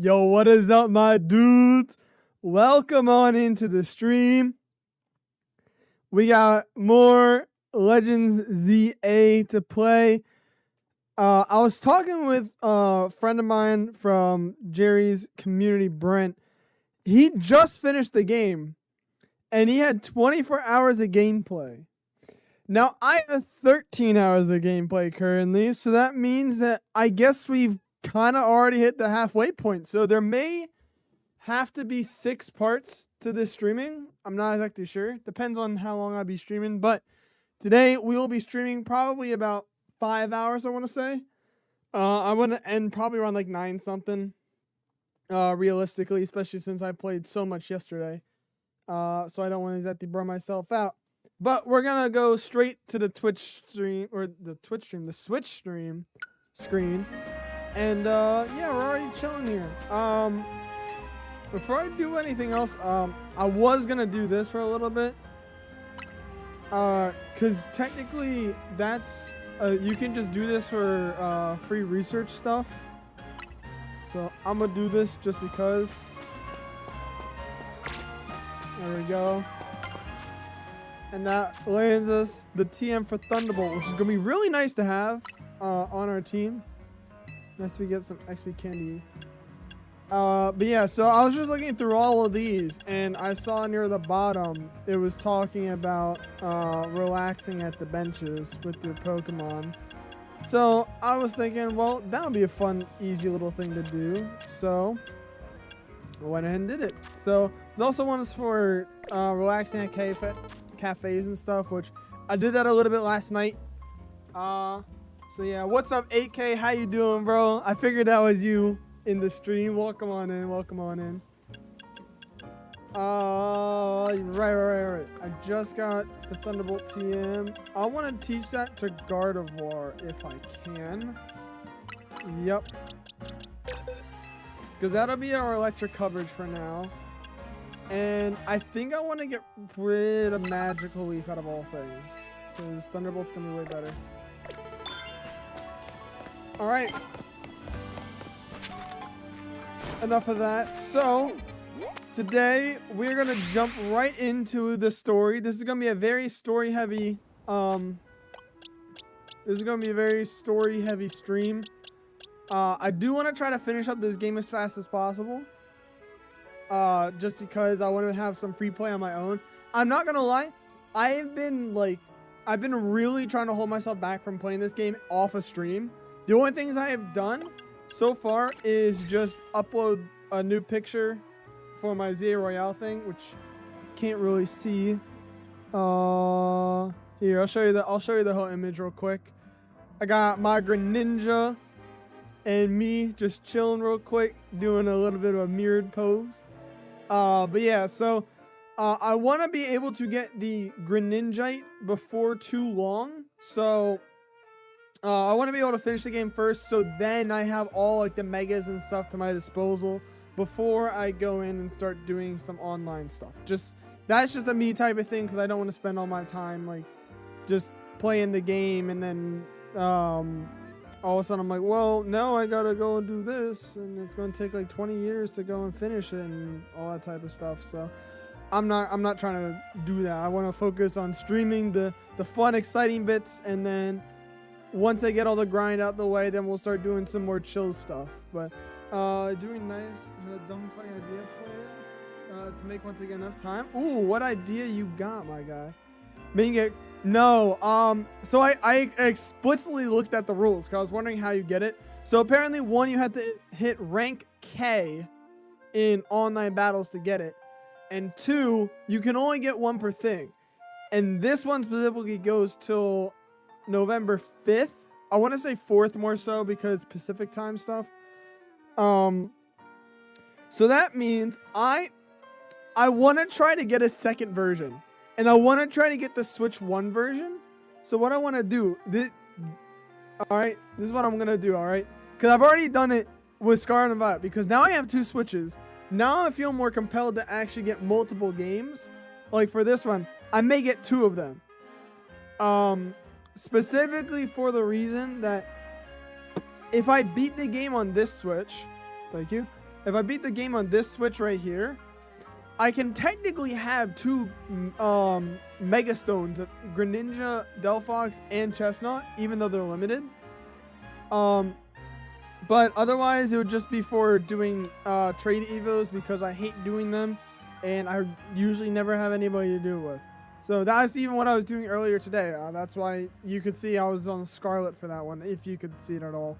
Yo, what is up, my dudes? Welcome on into the stream. We got more Legends ZA to play. I was talking with a friend of mine from Jerry's community, Brent. He just finished the game, and he had 24 hours of gameplay. Now, I have 13 hours of gameplay currently, so that means that I guess we've kind of already hit the halfway point. So there may have to be 6 parts to this streaming. I'm not exactly sure. Depends on how long I'll be streaming. But today we will be streaming probably about 5 hours, I want to say. I want to end probably around like 9 something. Realistically, especially since I played so much yesterday. So I don't want to exactly burn myself out. But we're going to go straight to the Switch stream screen. And, yeah, we're already chilling here. Before I do anything else, I was gonna do this for a little bit. Cause technically that's, you can just do this for, free research stuff. So I'm gonna do this just because. There we go. And that lands us the TM for Thunderbolt, which is gonna be really nice to have, on our team. Unless we get some XP candy. But yeah, so I was just looking through all of these, and I saw near the bottom, it was talking about relaxing at the benches with your Pokemon. So I was thinking, well, that would be a fun, easy little thing to do. So I went ahead and did it. So there's also ones for relaxing at cafes and stuff, which I did that a little bit last night. So yeah, what's up 8K? How you doing, bro? I figured that was you in the stream. Welcome on in, welcome on in. Right. I just got the Thunderbolt TM. I want to teach that to Gardevoir if I can. Yep. Because that'll be our electric coverage for now. And I think I want to get rid of Magical Leaf out of all things. Because Thunderbolt's going to be way better. Alright. Enough of that. So, today we're going to jump right into the story. This is going to be a very story heavy stream. I do want to try to finish up this game as fast as possible. Just because I want to have some free play on my own. I'm not going to lie. I've been really trying to hold myself back from playing this game off a stream. The only things I have done so far is just upload a new picture for my ZA Royale thing, which you can't really see. Here, I'll show you the whole image real quick. I got my Greninja and me just chilling real quick, doing a little bit of a mirrored pose. But yeah, so I want to be able to get the Greninjite before too long. So I want to be able to finish the game first, so then I have all like the megas and stuff to my disposal before I go in and start doing some online stuff. That's just a me type of thing, because I don't want to spend all my time like just playing the game and then all of a sudden I'm like, well, now I gotta go and do this, and it's gonna take like 20 years to go and finish it and all that type of stuff. So I'm not trying to do that. I want to focus on streaming the fun, exciting bits, and then once I get all the grind out the way, then we'll start doing some more chill stuff. But doing nice. Had a dumb funny idea planned to make once again enough time. Ooh, what idea you got, my guy? No. So I explicitly looked at the rules because I was wondering how you get it. So apparently, one, you have to hit rank K in online battles to get it, and 2, you can only get 1 per thing. And this one specifically goes till November 5th. I want to say 4th more so because Pacific time stuff. So that means I want to try to get a second version. And I want to try to get the Switch 1 version. So what I want to do, this is what I'm going to do, alright? Because I've already done it with Scarlet and Violet. Because now I have 2 Switches. Now I feel more compelled to actually get multiple games. Like for this one, I may get 2 of them. Specifically for the reason that if I beat the game on this Switch, thank you. if I beat the game on this Switch right here, I can technically have 2 Mega Stones, Greninja, Delphox, and Chestnut, even though they're limited. But otherwise, it would just be for doing trade evos because I hate doing them, and I usually never have anybody to do it with. So that's even what I was doing earlier today. That's why you could see I was on Scarlet for that one, if you could see it at all.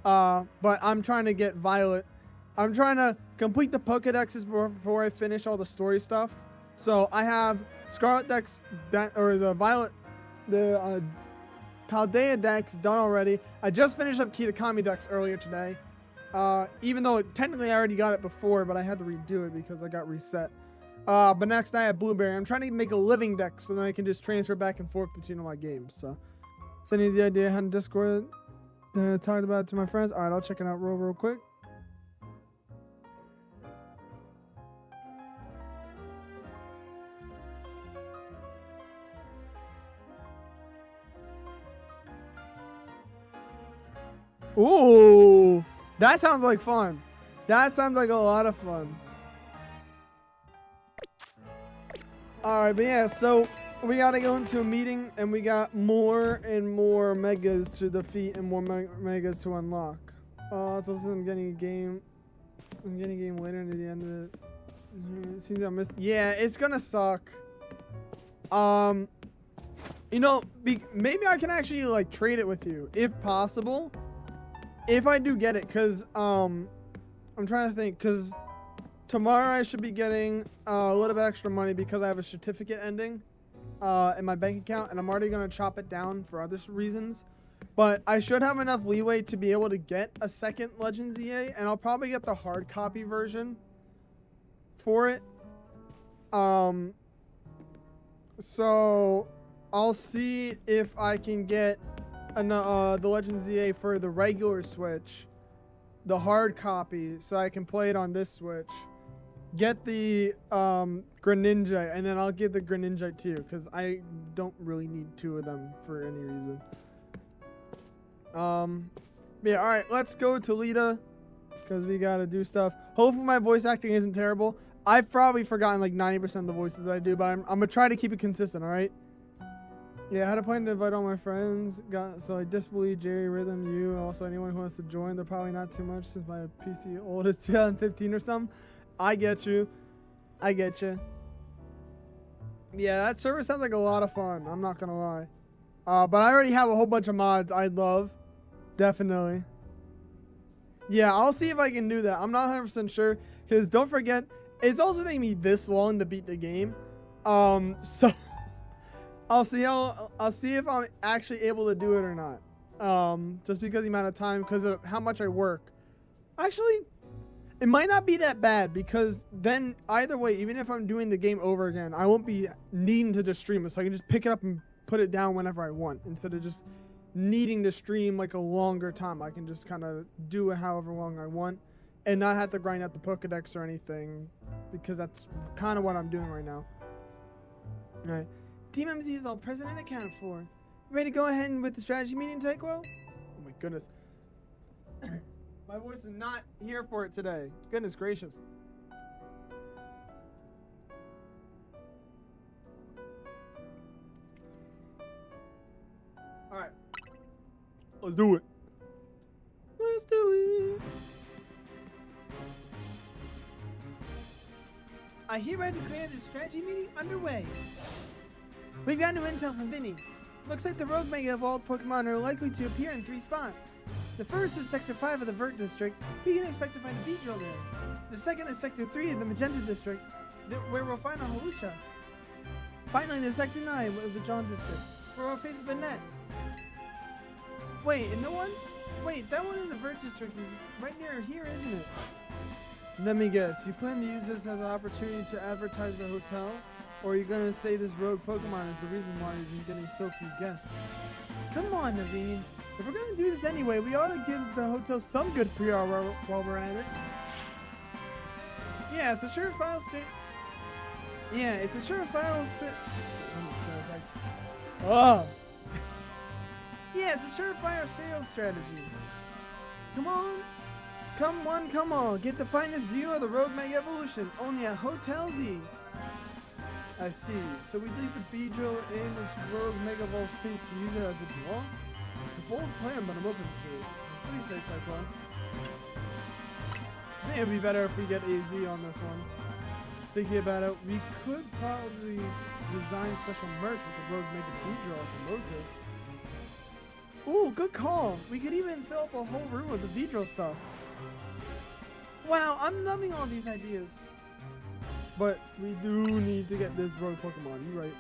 But I'm trying to get Violet. I'm trying to complete the Pokédexes before I finish all the story stuff. So I have Scarlet Dex, or the Violet, the Paldea Dex done already. I just finished up Kitakami Dex earlier today. Even though technically I already got it before, but I had to redo it because I got reset. But next I have Blueberry. I'm trying to make a living deck so that I can just transfer back and forth between all my games. So, sending the idea on Discord. Talked about it to my friends. Alright, I'll check it out real quick. Ooh, that sounds like fun. That sounds like a lot of fun. Alright, but yeah, so we gotta go into a meeting and we got more and more megas to defeat and more megas to unlock. So I'm getting a game. I'm getting a game later into the end of it. It seems I missed. Yeah, it's gonna suck. You know, maybe I can actually like trade it with you if possible. If I do get it, because I'm trying to think, because tomorrow I should be getting a little bit extra money because I have a certificate ending in my bank account, and I'm already going to chop it down for other reasons. But I should have enough leeway to be able to get a second Legends EA, and I'll probably get the hard copy version for it. So I'll see if I can get the Legends EA for the regular Switch, the hard copy, so I can play it on this Switch. Get the Greninja, and then I'll give the Greninja to you, because I don't really need 2 of them for any reason. But yeah, alright, let's go to Lita, because we gotta do stuff. Hopefully my voice acting isn't terrible. I've probably forgotten like 90% of the voices that I do, but I'm gonna try to keep it consistent, alright? Yeah, I had a plan to invite all my friends. So I disbelieve Jerry, Rhythm, you, also anyone who wants to join. They're probably not too much since my PC old is 2015 or something. I get you. I get you. Yeah, that server sounds like a lot of fun. I'm not gonna lie. But I already have a whole bunch of mods I'd love. Definitely. Yeah, I'll see if I can do that. I'm not 100% sure, because don't forget, it's also taking me this long to beat the game. So I'll see if I'm actually able to do it or not. Just because of the amount of time, because of how much I work. Actually, it might not be that bad, because then either way, even if I'm doing the game over again, I won't be needing to just stream it, so I can just pick it up and put it down whenever I want, instead of just needing to stream like a longer time. I can just kind of do it however long I want and not have to grind out the Pokedex or anything, because that's kind of what I'm doing right now. All right. Team MZ is all present and accounted for. Ready to go ahead and with the strategy meeting, Takeo? Oh my goodness. My voice is not here for it today. Goodness gracious. Alright. Let's do it. Let's do it. I hereby declare the strategy meeting underway. We've got new intel from Vinny. Looks like the Rogue Mega Evolved Pokemon are likely to appear in 3 spots. The first is Sector 5 of the Vert District. We can expect to find a Beedrill there. The second is Sector 3 of the Magenta District, where we'll find a Hawlucha. Finally, there's Sector 9 of the John District, where we'll face a Banette. Wait, and the one? Wait, that one in the Vert District is right near here, isn't it? Let me guess, you plan to use this as an opportunity to advertise the hotel? Or are you gonna say this rogue Pokemon is the reason why you've been getting so few guests? Come on, Naveen. If we're gonna do this anyway, we ought to give the hotel some good PR while we're at it. Yeah, it's a surefire Yeah, it's a surefire sales strategy. Come on. Come one, come all. Get the finest view of the Rogue Mega Evolution only at Hotel Z. I see. So we leave the Beedrill in its Rogue Mega Evolve state to use it as a draw? It's a bold plan, but I'm open to it. What do you say, Taekwondo? I think it'd be better if we get AZ on this one. Thinking about it, we could probably design special merch with the Rogue Mega Beedrill as the motif. Ooh, good call. We could even fill up a whole room with the Beedrill stuff. Wow, I'm loving all these ideas. But we do need to get this rogue Pokemon, you're right.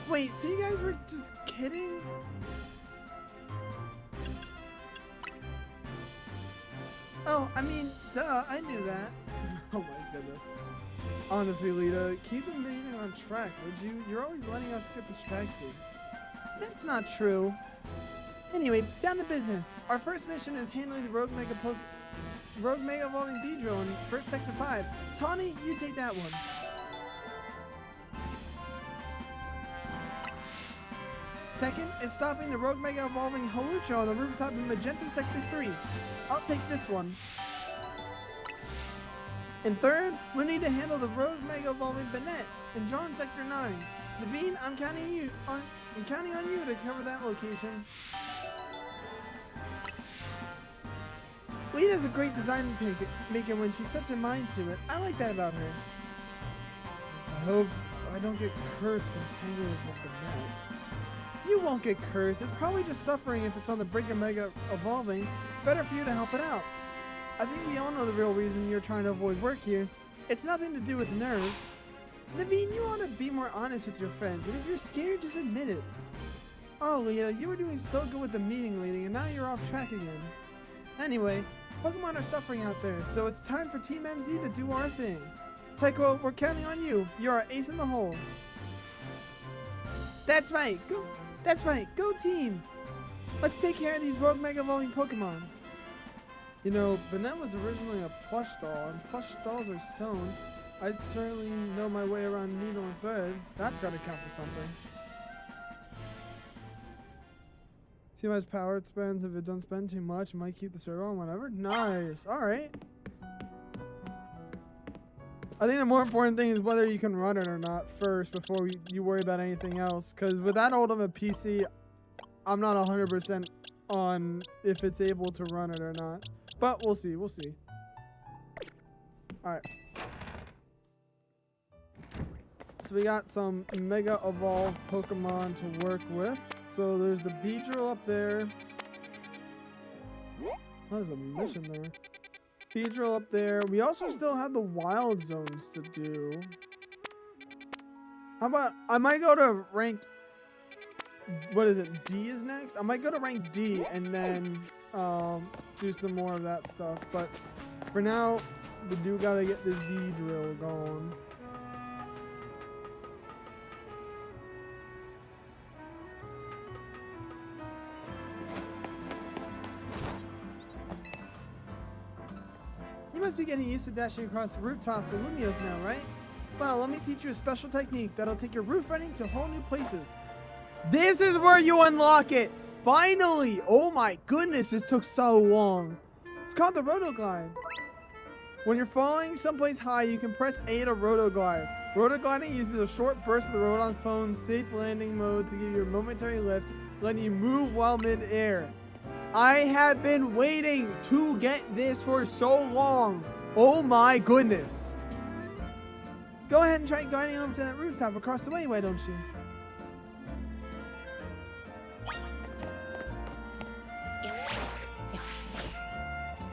Wait, so you guys were just kidding? Oh, I mean, duh, I knew that. Oh my goodness. Honestly, Lita, keep the meeting on track, would you? You're always letting us get distracted. That's not true. Anyway, down to business. Our first mission is handling the Rogue Mega Evolving Beedrill in Vert Sector 5. Tawny, you take that one. Second is stopping the Rogue Mega Evolving Hawlucha on the rooftop in Magenta Sector 3. I'll take this one. And third, we need to handle the Rogue Mega Evolving Banette in John Sector 9. Naveen, I'm counting on you to cover that location. Lita's a great design maker when she sets her mind to it. I like that about her. I hope I don't get cursed from tangling with the net. You won't get cursed. It's probably just suffering if it's on the brink of Mega Evolving. Better for you to help it out. I think we all know the real reason you're trying to avoid work here. It's nothing to do with nerves. Naveen, you ought to be more honest with your friends, and if you're scared, just admit it. Oh, Lita, you were doing so good with the meeting leading, and now you're off track again. Anyway, Pokemon are suffering out there, so it's time for Team MZ to do our thing. Tycho, we're counting on you. You're our ace in the hole. That's right. Go. That's right. Go team. Let's take care of these Rogue Mega Evolving Pokemon. You know, Banette was originally a plush doll, and plush dolls are sewn. I certainly know my way around needle and thread. That's got to count for something. See how much power it spends. If it doesn't spend too much, it might keep the server on whatever. Nice. Alright. I think the more important thing is whether you can run it or not first before you worry about anything else. Because with that old of a PC, I'm not 100% on if it's able to run it or not. But we'll see. We'll see. Alright. So we got some Mega Evolved Pokemon to work with. So there's the Beedrill up there. Oh, there's a mission there. Beedrill up there. We also still have the Wild Zones to do. How about, I might go to rank, what is it, D is next? I might go to rank D and then do some more of that stuff. But for now, we do gotta get this Beedrill going. You must be getting used to dashing across the rooftops of Lumiose now, right? Well, let me teach you a special technique that'll take your roof running to whole new places. This is where you unlock it! Finally! Oh my goodness, this took so long. It's called the Rotoglide. When you're falling someplace high, you can press A to Rotoglide. Rotogliding uses a short burst of the Rotom phone's safe landing mode to give you a momentary lift, letting you move while mid-air. I have been waiting to get this for so long. Oh my goodness. Go ahead and try gliding over to that rooftop across the way, why don't you?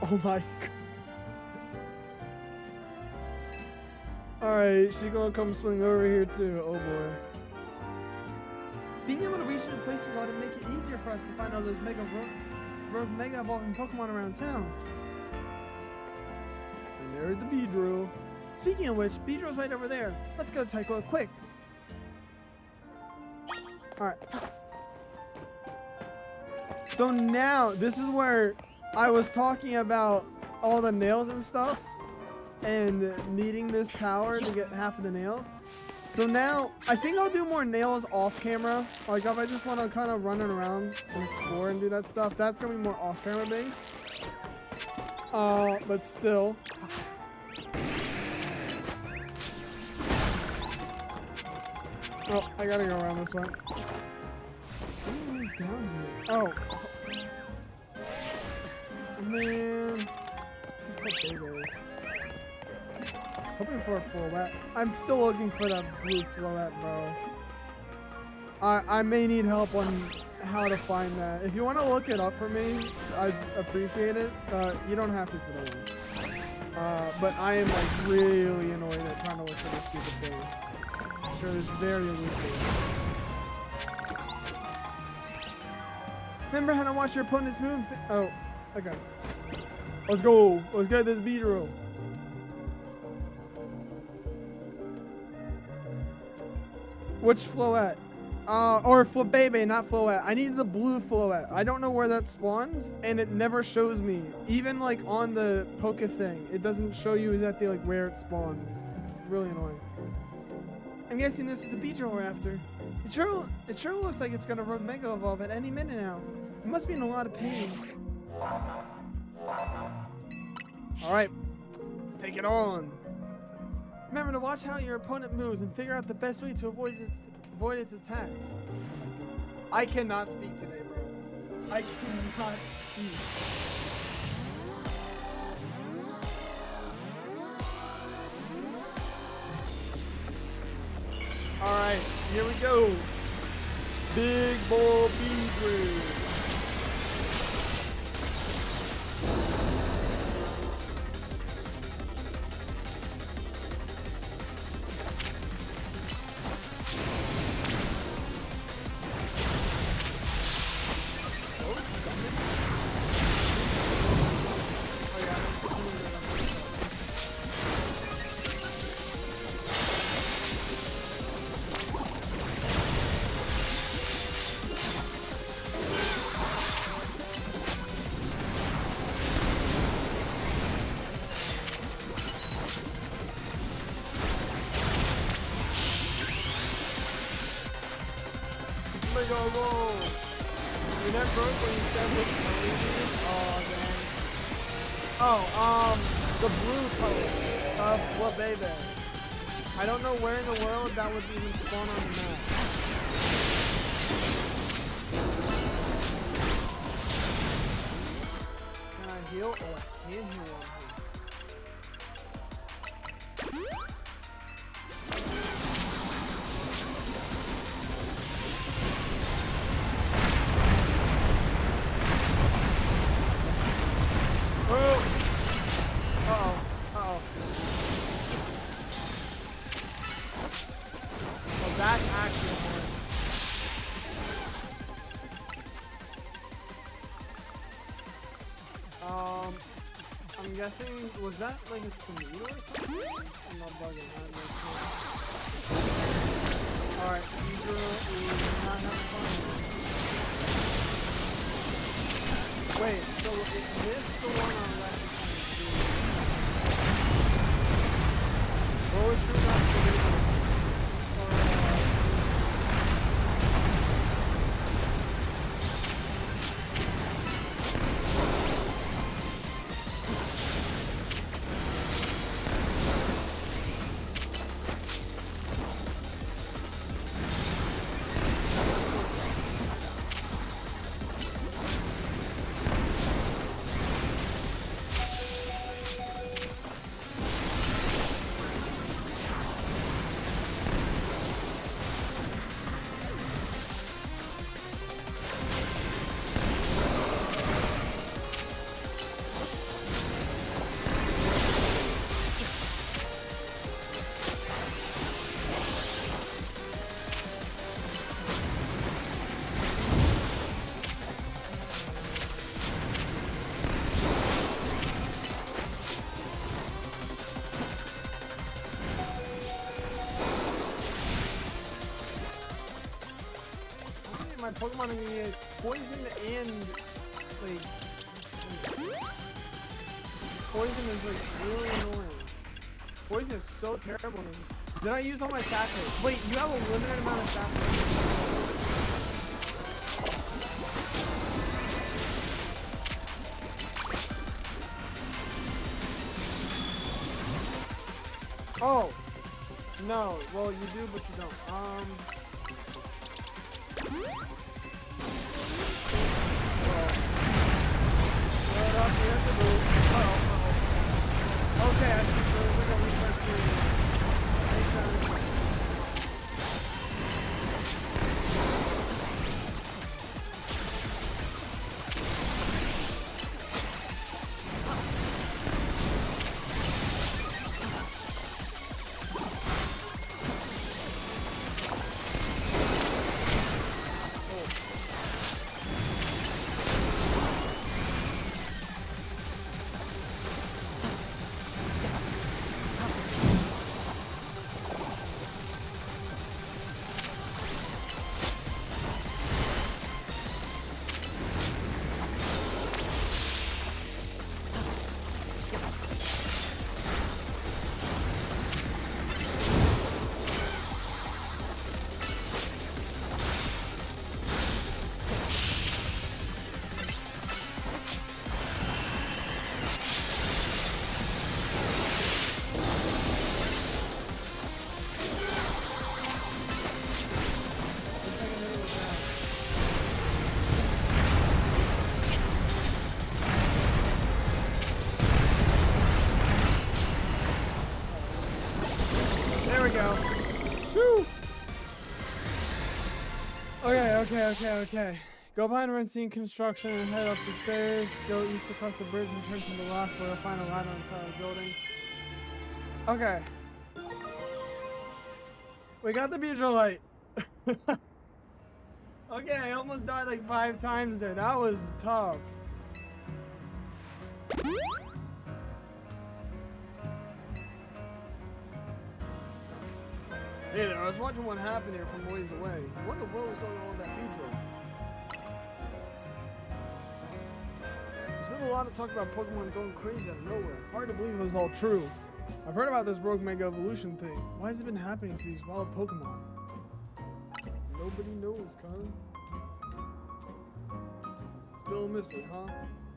Oh my god. Alright, she's gonna come swing over here too. Oh boy. Being able to reach new places ought to make it easier for us to find all those Rogue Mega Evolving Pokemon around town. And there's the Beedrill. Speaking of which, Beedrill's right over there. Let's go, Tycho, quick. Alright. So now, this is where I was talking about all the nails and stuff and needing this power to get half of the nails. So now, I think I'll do more nails off camera. Like if I just want to kind of run it around and explore and do that stuff, that's going to be more off camera based. But still. Oh, I gotta go around this way. What is down here? Oh. Man. These babies. Hoping for a floette. I'm still looking for that blue floette, bro. I may need help on how to find that. If you want to look it up for me, I'd appreciate it. You don't have to for the link. But I am like really annoyed at trying to look for this stupid thing. Because it's very elusive. Remember how to watch your opponent's move? Oh, okay. Let's go. Let's get this beat roll. Which floette? Or Flabébé, not floette. I need the blue floette. I don't know where that spawns, and it never shows me. Even like on the Poké thing, it doesn't show you exactly like where it spawns. It's really annoying. I'm guessing this is the Beedrill we're after. It sure looks like it's gonna Mega Evolve at any minute now. It must be in a lot of pain. Alright, let's take it on. Remember to watch how your opponent moves and figure out the best way to avoid its attacks. I cannot speak today, bro. I cannot speak. Alright, here we go. Big Ball Beedrill. Mega Roll! You never broke when you said which color? Oh, dang. Oh, the blue color of Flabébé. I don't know where in the world that would even spawn on the map. Can I heal? Oh, I can heal on here. That's actually annoying. I'm guessing, was that like a tornado or something? I'm not bugging. Alright, Beedrill is not having fun. Wait, so is this the one on left? What was shooting up the windows? My Pokemon are gonna get poisoned and like poison is like really annoying. Poison is so terrible. Then I use all my sachets. Wait, you have a limited amount of sachets. Oh. No. Well, you do, but you don't. What up? We have to move. Okay, I see. So there's like a recharge period. Makes sense. There we go. Shoo! Okay. Go behind Rancine Construction and head up the stairs. Go east across the bridge and turn to the left where you'll find a ladder inside the building. Okay. We got the Beedrillite. Okay, I almost died like 5 times there. That was tough. Hey there, I was watching what happened here from ways away. What in the world was going on with that Beedrill? There's been a lot of talk about Pokemon going crazy out of nowhere. Hard to believe it was all true. I've heard about this Rogue Mega Evolution thing. Why has it been happening to these wild Pokemon? Nobody knows, Colin. Still a mystery, huh?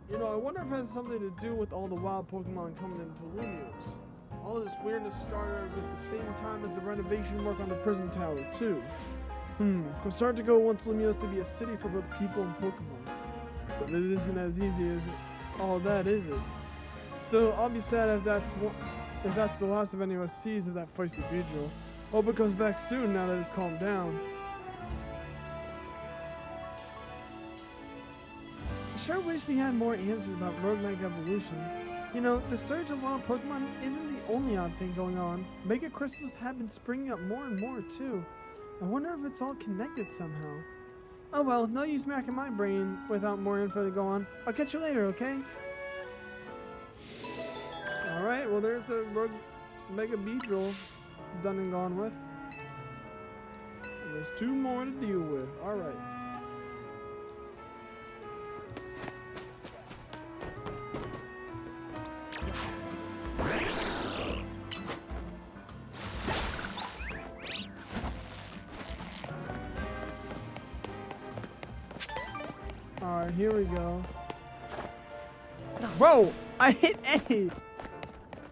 You know, I wonder if it has something to do with all the wild Pokemon coming into Lumiose. All this weirdness started at the same time as the renovation work on the Prism Tower, too. Cosartico wants Lumiose to be a city for both people and Pokemon. But it isn't as easy as all that, is it? Still, I'll be sad if that's the last of any of us sees of that feisty Beedrill. Hope it comes back soon now that it's calmed down. I sure wish we had more answers about Rogue Mega Evolution. You know, the surge of wild Pokemon isn't the only odd thing going on. Mega Crystals have been springing up more and more, too. I wonder if it's all connected somehow. Oh well, no use racking my brain without more info to go on. I'll catch you later, okay? Alright, well there's the Rogue Mega Beedrill done and gone with. And there's 2 more to deal with. Alright. Alright, here we go. Bro, I hit A!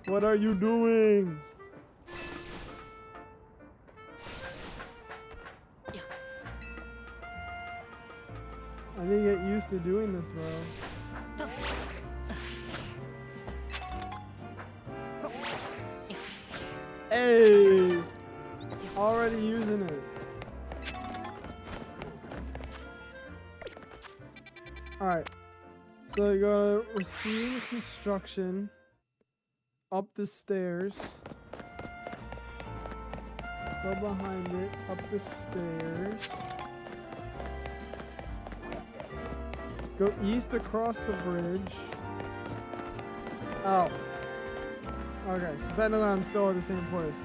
What are you doing? I need to get used to doing this, bro. Hey! Already using it. Alright. So you go to Rancine Construction. Up the stairs. Go behind it. Up the stairs. Go east across the bridge. Oh. Okay, so technically I'm still at the same place.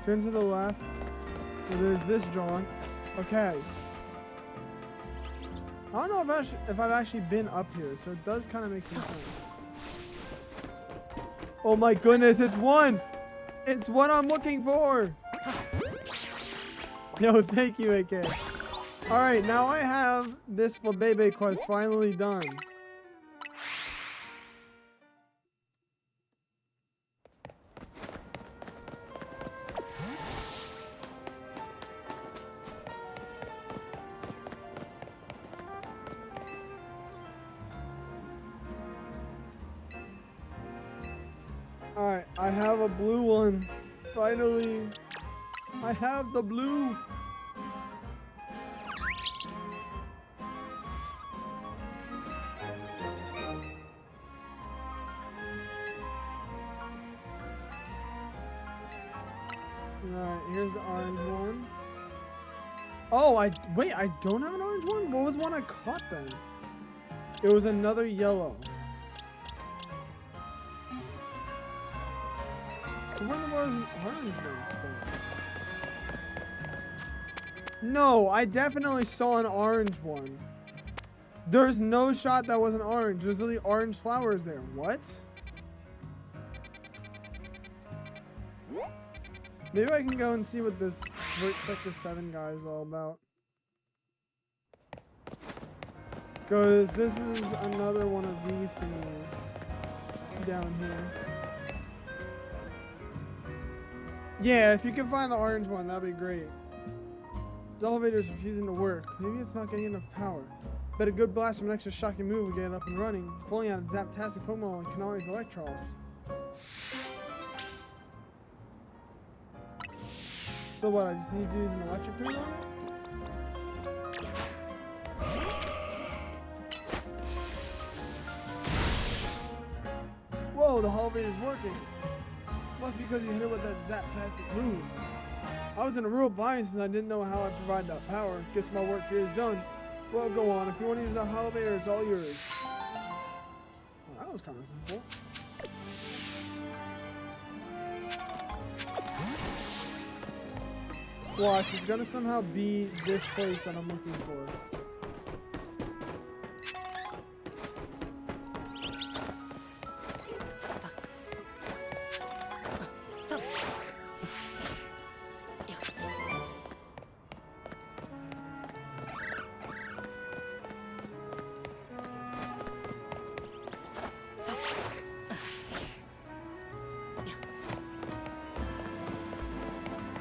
Turn to the left. Well, there's this drawing. Okay. I don't know if I've actually been up here, so it does kind of make some sense. Oh my goodness, it's 1! It's what I'm looking for! Yo, thank you, AK. Alright, now I have this Flabebe quest finally done. I have a blue one. Finally. I have the blue. Alright, here's the orange one. Oh, wait, I don't have an orange one? What was one I caught then? It was another yellow. So when was an orange one spawned? No, I definitely saw an orange one. There's no shot that wasn't orange. There's only orange flowers there. What? Maybe I can go and see what this Vert Sector 7 guy is all about. Because this is another one of these thingies down here. Yeah, if you can find the orange one, that'd be great. This elevator's refusing to work. Maybe it's not getting enough power. Bet a good blast from an extra shocking move will get it up and running. If only I had Zaptastic Pokemon like Canari's Electros. So what, I just need to use an electric move on it? Whoa, the elevator's working. Must be because you hit it with that Zaptastic move. I was in a real bind since I didn't know how I'd provide that power. Guess my work here is done. Well, go on. If you want to use that elevator, it's all yours. Well, that was kind of simple. Watch, it's gonna somehow be this place that I'm looking for.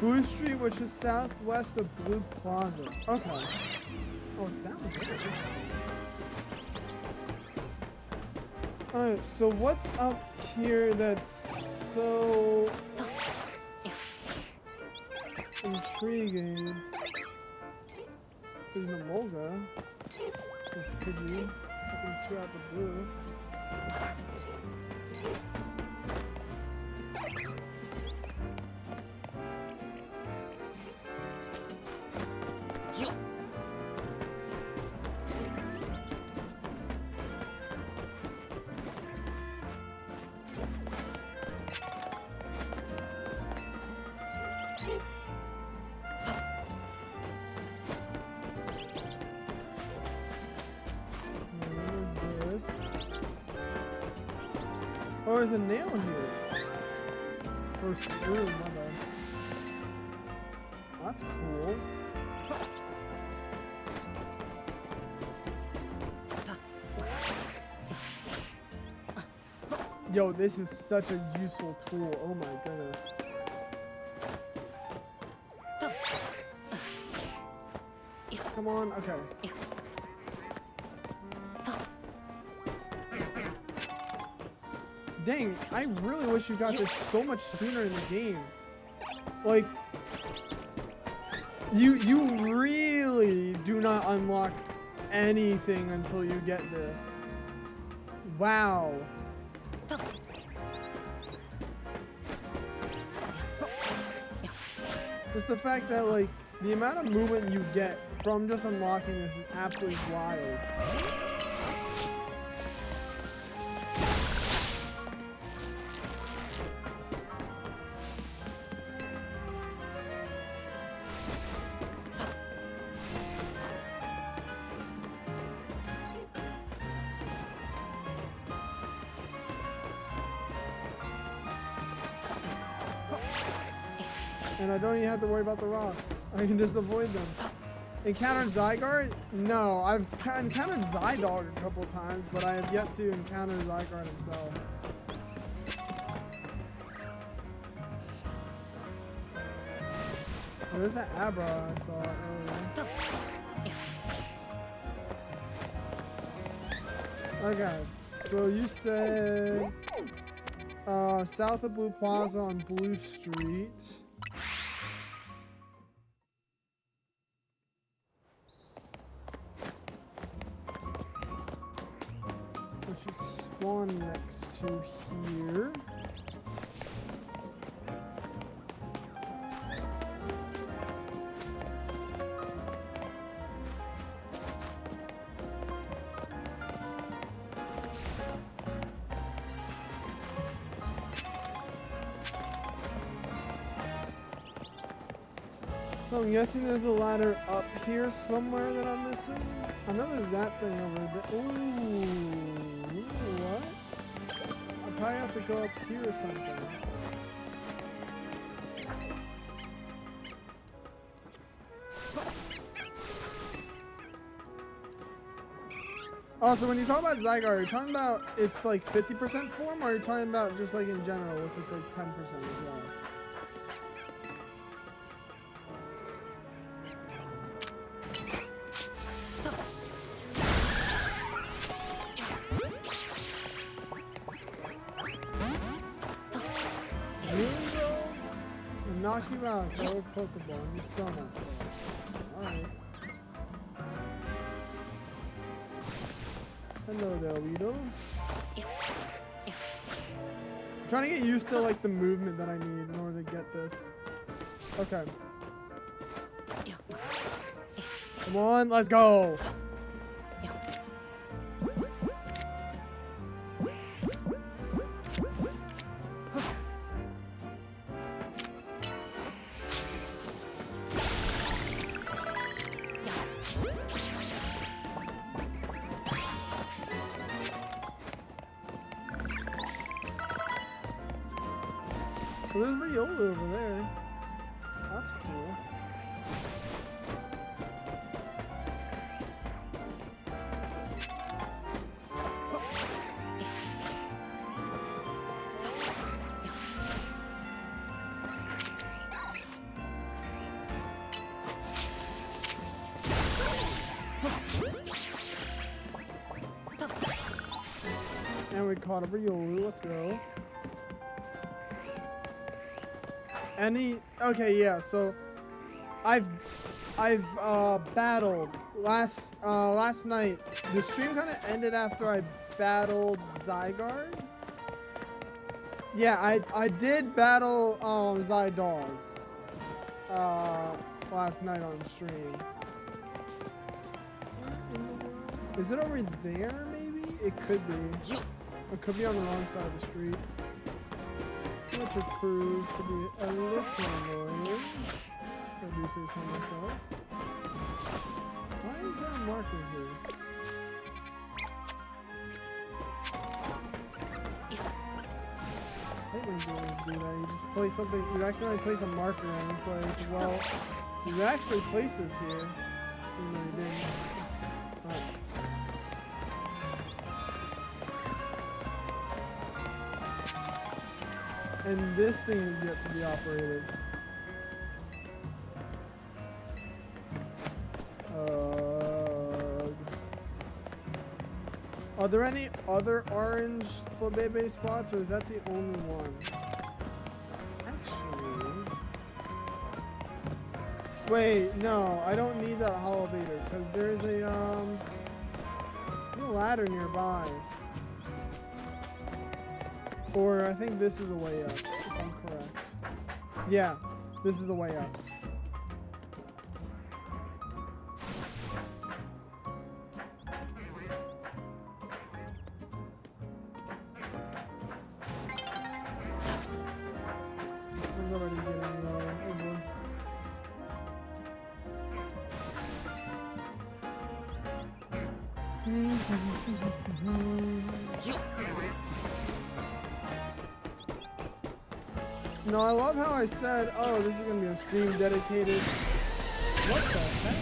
Blue Street, which is southwest of Blue Plaza. Okay. Oh, it's down there. Interesting. Alright, so what's up here that's so intriguing? There's an Emolga. A Pidgey. Looking 2 out the blue. Oh, there's a nail here. Or a screw, my bad. That's cool. Yo, this is such a useful tool. Oh my goodness. Come on, okay. Dang, I really wish you got this so much sooner in the game. Like, you really do not unlock anything until you get this. Wow. Just the fact that, like, the amount of movement you get from just unlocking this is absolutely wild. And I don't even have to worry about the rocks. I can just avoid them. Encountered Zygarde? No, I've encountered Zydog a couple times, but I have yet to encounter Zygarde himself. Where's that Abra I saw earlier? Okay, so you said... South of Blue Plaza on Blue Street. Which should spawn next to here. So I'm guessing there's a ladder up here somewhere that I'm missing. I know there's that thing over there. Ooh, you know what? I probably have to go up here or something. Also, when you talk about Zygarde, are you talking about it's like 50% form, or are you talking about just like in general with it's like 10% as well? Knock you out, throw a Pokeball, and you're still not there. Alright. Hello there, Weedle. I'm trying to get used to like the movement that I need in order to get this. Okay. Come on, let's go! Oh, there's Riolu over there. That's cool. And we caught a Riolu. Let's go. Okay, yeah, so I've battled last night. The stream kind of ended after I battled Zygarde. Yeah, I did battle Zydog last night on stream. Is it over there maybe? It could be. It could be on the wrong side of the street. Which would prove to be a little annoying. I do say so myself. Why is there a marker here? I hate when games do that. You just place something, you accidentally place a marker and it's like, well, you actually place this here. Even though you didn't. Oh. And this thing is yet to be operated. Are there any other orange Flabébé spots, or is that the only one? Actually... Wait, no, I don't need that Holobator, because there's a ladder nearby. Or I think this is the way up, if I'm correct. Yeah, this is the way up. This thing's already getting low. Oh boy. No, I love how I said, oh, this is going to be a stream dedicated. What the heck?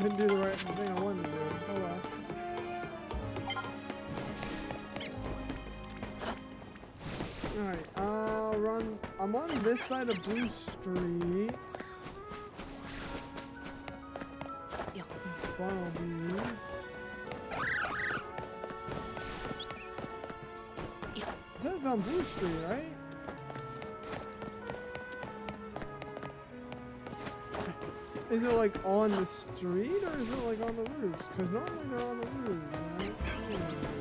didn't do the right thing I wanted to do. Oh well. Alright, run. I'm on this side of Blue Street. These bumblebees. Is that it's on Blue Street, right? Is it like on the street or is it like on the roofs? Because normally they're on the roofs and I don't see them here.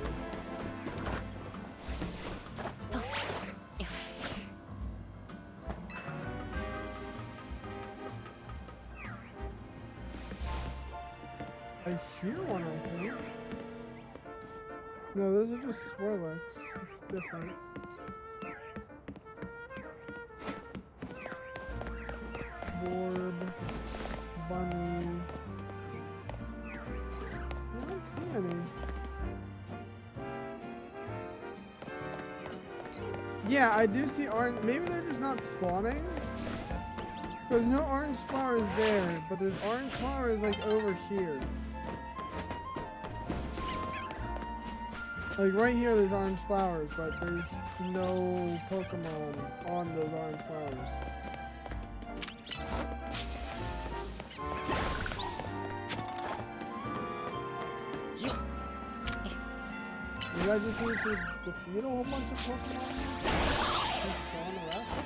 I hear one, I think. No, those are just Swirlix. It's different. Borb. Bunny. I don't see any. Yeah, I do see orange. Maybe they're just not spawning. There's no orange flowers there, but there's orange flowers like over here. Like right here there's orange flowers, but there's no Pokemon on those orange flowers. Did I just need to defeat a whole bunch of Pokemon? And spawn the rest?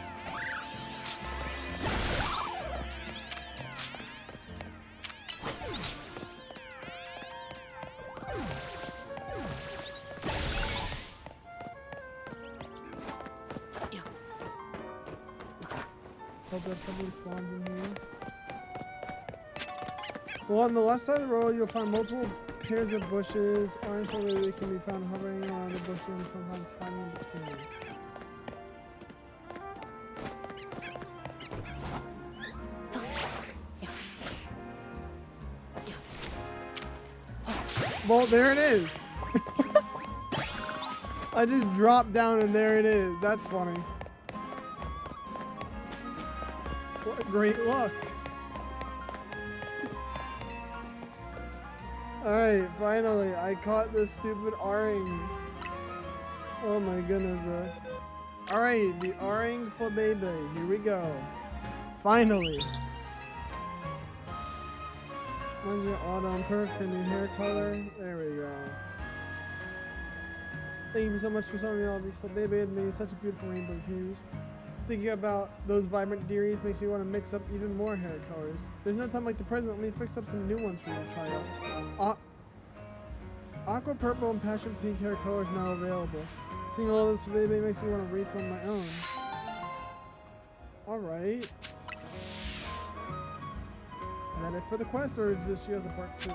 Hope that somebody spawns in here. Well, on the left side of the road, you'll find multiple pairs of bushes. Orange lily can be found hovering around the bush and sometimes hiding in between. Well, there it is. I just dropped down and there it is. That's funny. What great luck. Alright, finally, I caught this stupid Orang. Oh my goodness, bro. Alright, the Orang Flabebe. Here we go. Finally. When's your autumn perk and your hair color? There we go. Thank you so much for showing me all these Flabebe and making such a beautiful rainbow hues. Thinking about those vibrant deeries makes me want to mix up even more hair colors. There's no time like the present. Let me fix up some new ones for you to try out. Aqua purple and passion pink hair colors now available. Seeing all this baby makes me want to race on my own. Alright. Is that it for the quest, or does she has a part 2?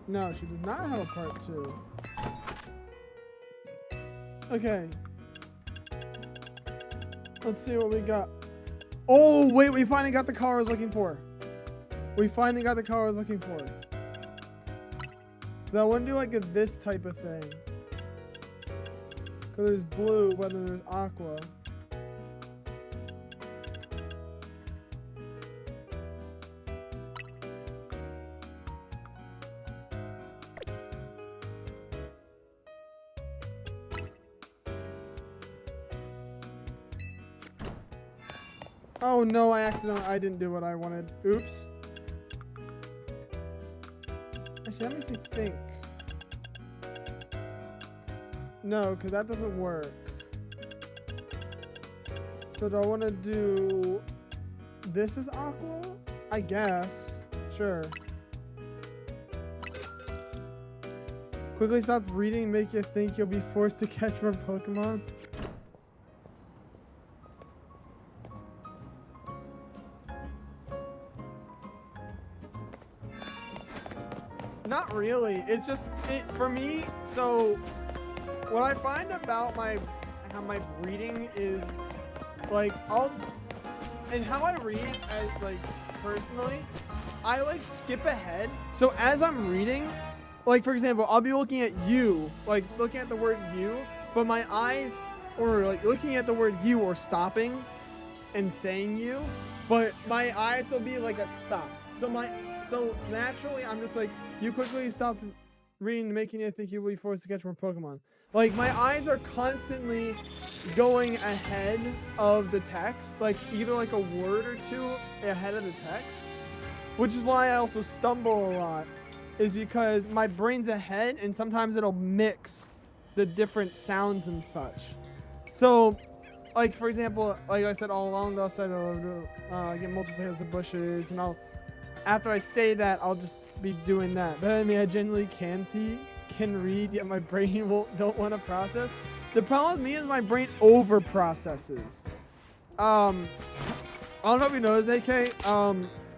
No, she does not have a part 2. Okay. Let's see what we got. Oh, wait, we finally got the car I was looking for. We finally got the car I was looking for. So I want to do like this type of thing. Because there's blue, but then there's aqua. Oh no, I didn't do what I wanted. Oops. Actually, that makes me think. No, because that doesn't work. So do I want to do... This is aqua? I guess. Sure. Quickly stop reading, make you think you'll be forced to catch more Pokemon. Not really. It's just for me. So what I find about how my reading is like and how I read as like personally, I like skip ahead. So as I'm reading, like for example, I'll be looking at you, like looking at the word you, but my eyes or like looking at the word you or stopping and saying you but my eyes will be like at stop. So naturally I'm just like, you quickly stopped reading, making you think you will be forced to catch more Pokemon. Like my eyes are constantly going ahead of the text, like either like a word or two ahead of the text, which is why I also stumble a lot, is because my brain's ahead and sometimes it'll mix the different sounds and such. So, like for example, like I said, all along the outside of get multiple pairs of bushes, and after I say that, I'll just be doing that. But I mean, I genuinely can read, yet my brain don't want to process. The problem with me is my brain over processes. I don't know if you know this, AK.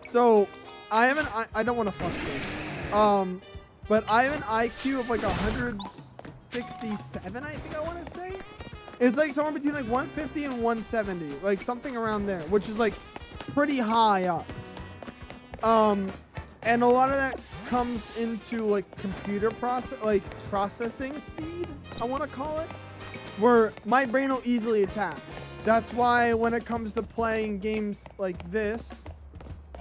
So I don't want to flex this. But I have an IQ of like 167, I think I want to say. It's like somewhere between like 150 and 170, like something around there, which is like pretty high up. And a lot of that comes into like computer processing speed, I want to call it, where my brain will easily attack. That's why when it comes to playing games like this,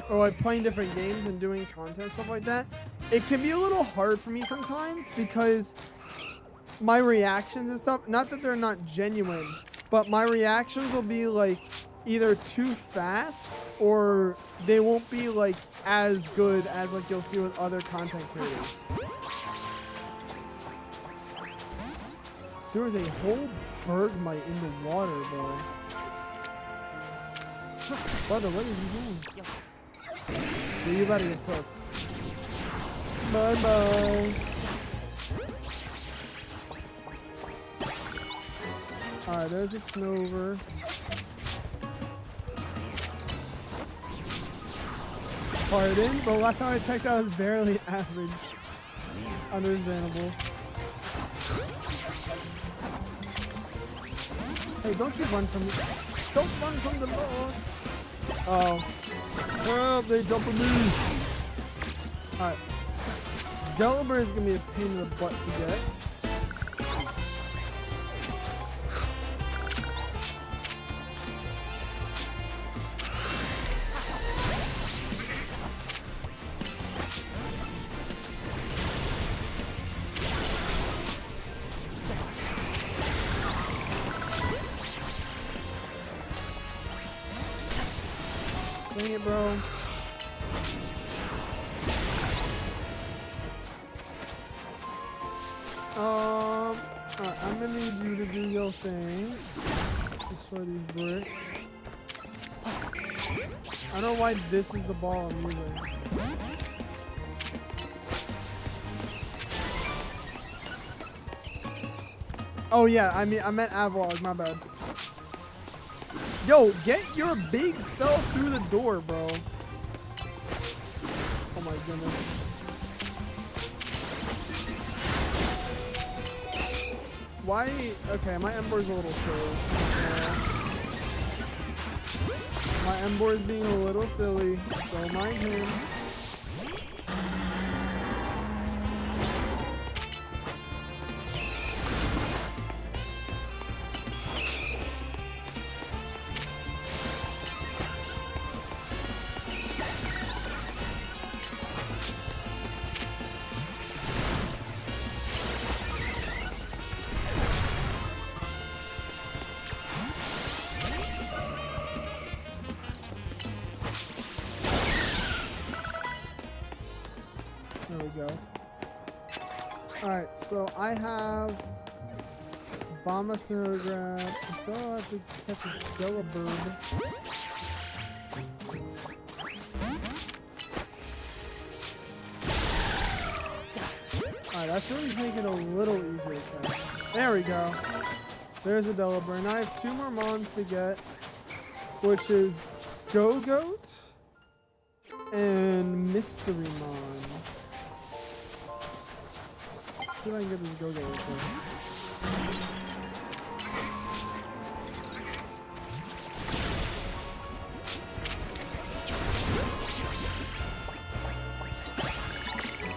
or like playing different games and doing content, stuff like that, it can be a little hard for me sometimes because my reactions and stuff, not that they're not genuine, but my reactions will be like either too fast or they won't be like as good as like you'll see with other content creators. There was a whole Bergmite in the water, bro. Brother, what is he doing? Yeah, you better get cooked. Bye bye. Alright, there's a Snover. Pardon, but last time I checked, I was barely average. Understandable. Hey, don't you run from me. Don't run from the Lord. Oh. Oh, they jump on me. Alright. Delibird is going to be a pain in the butt to get. Dang it, bro. Alright, I'm gonna need you to do your thing. Destroy these bricks. I don't know why this is the ball I'm using. Oh yeah, I meant Avalog, my bad. Yo, get your big self through the door, bro. Oh my goodness. Why? Okay, my Embor's a little silly. My Embor's being a little silly. Don't mind him. There we go. Alright, so I have Bomba Snowgrab. I still have to catch a Delibird. Alright, that's really making it a little easier to catch. There we go. There's a Delibird. Now I have 2 more Mons to get, which is Go-Goat and Mystery Mon. See if I can get this Go-Goat real quick.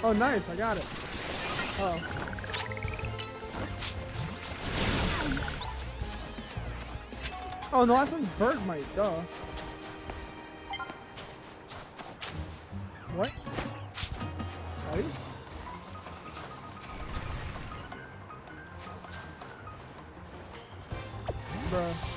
Oh, nice, I got it. Uh-oh. Oh, and the last one's Bergmite, duh. twice? Bruh.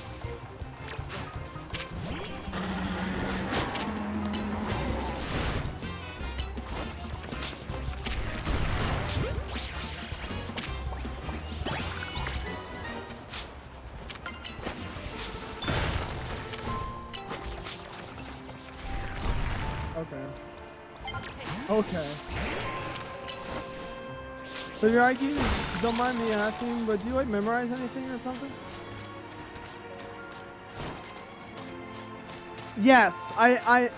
Okay. Okay. So your IQs, don't mind me asking, but do you like memorize anything or something? Yes,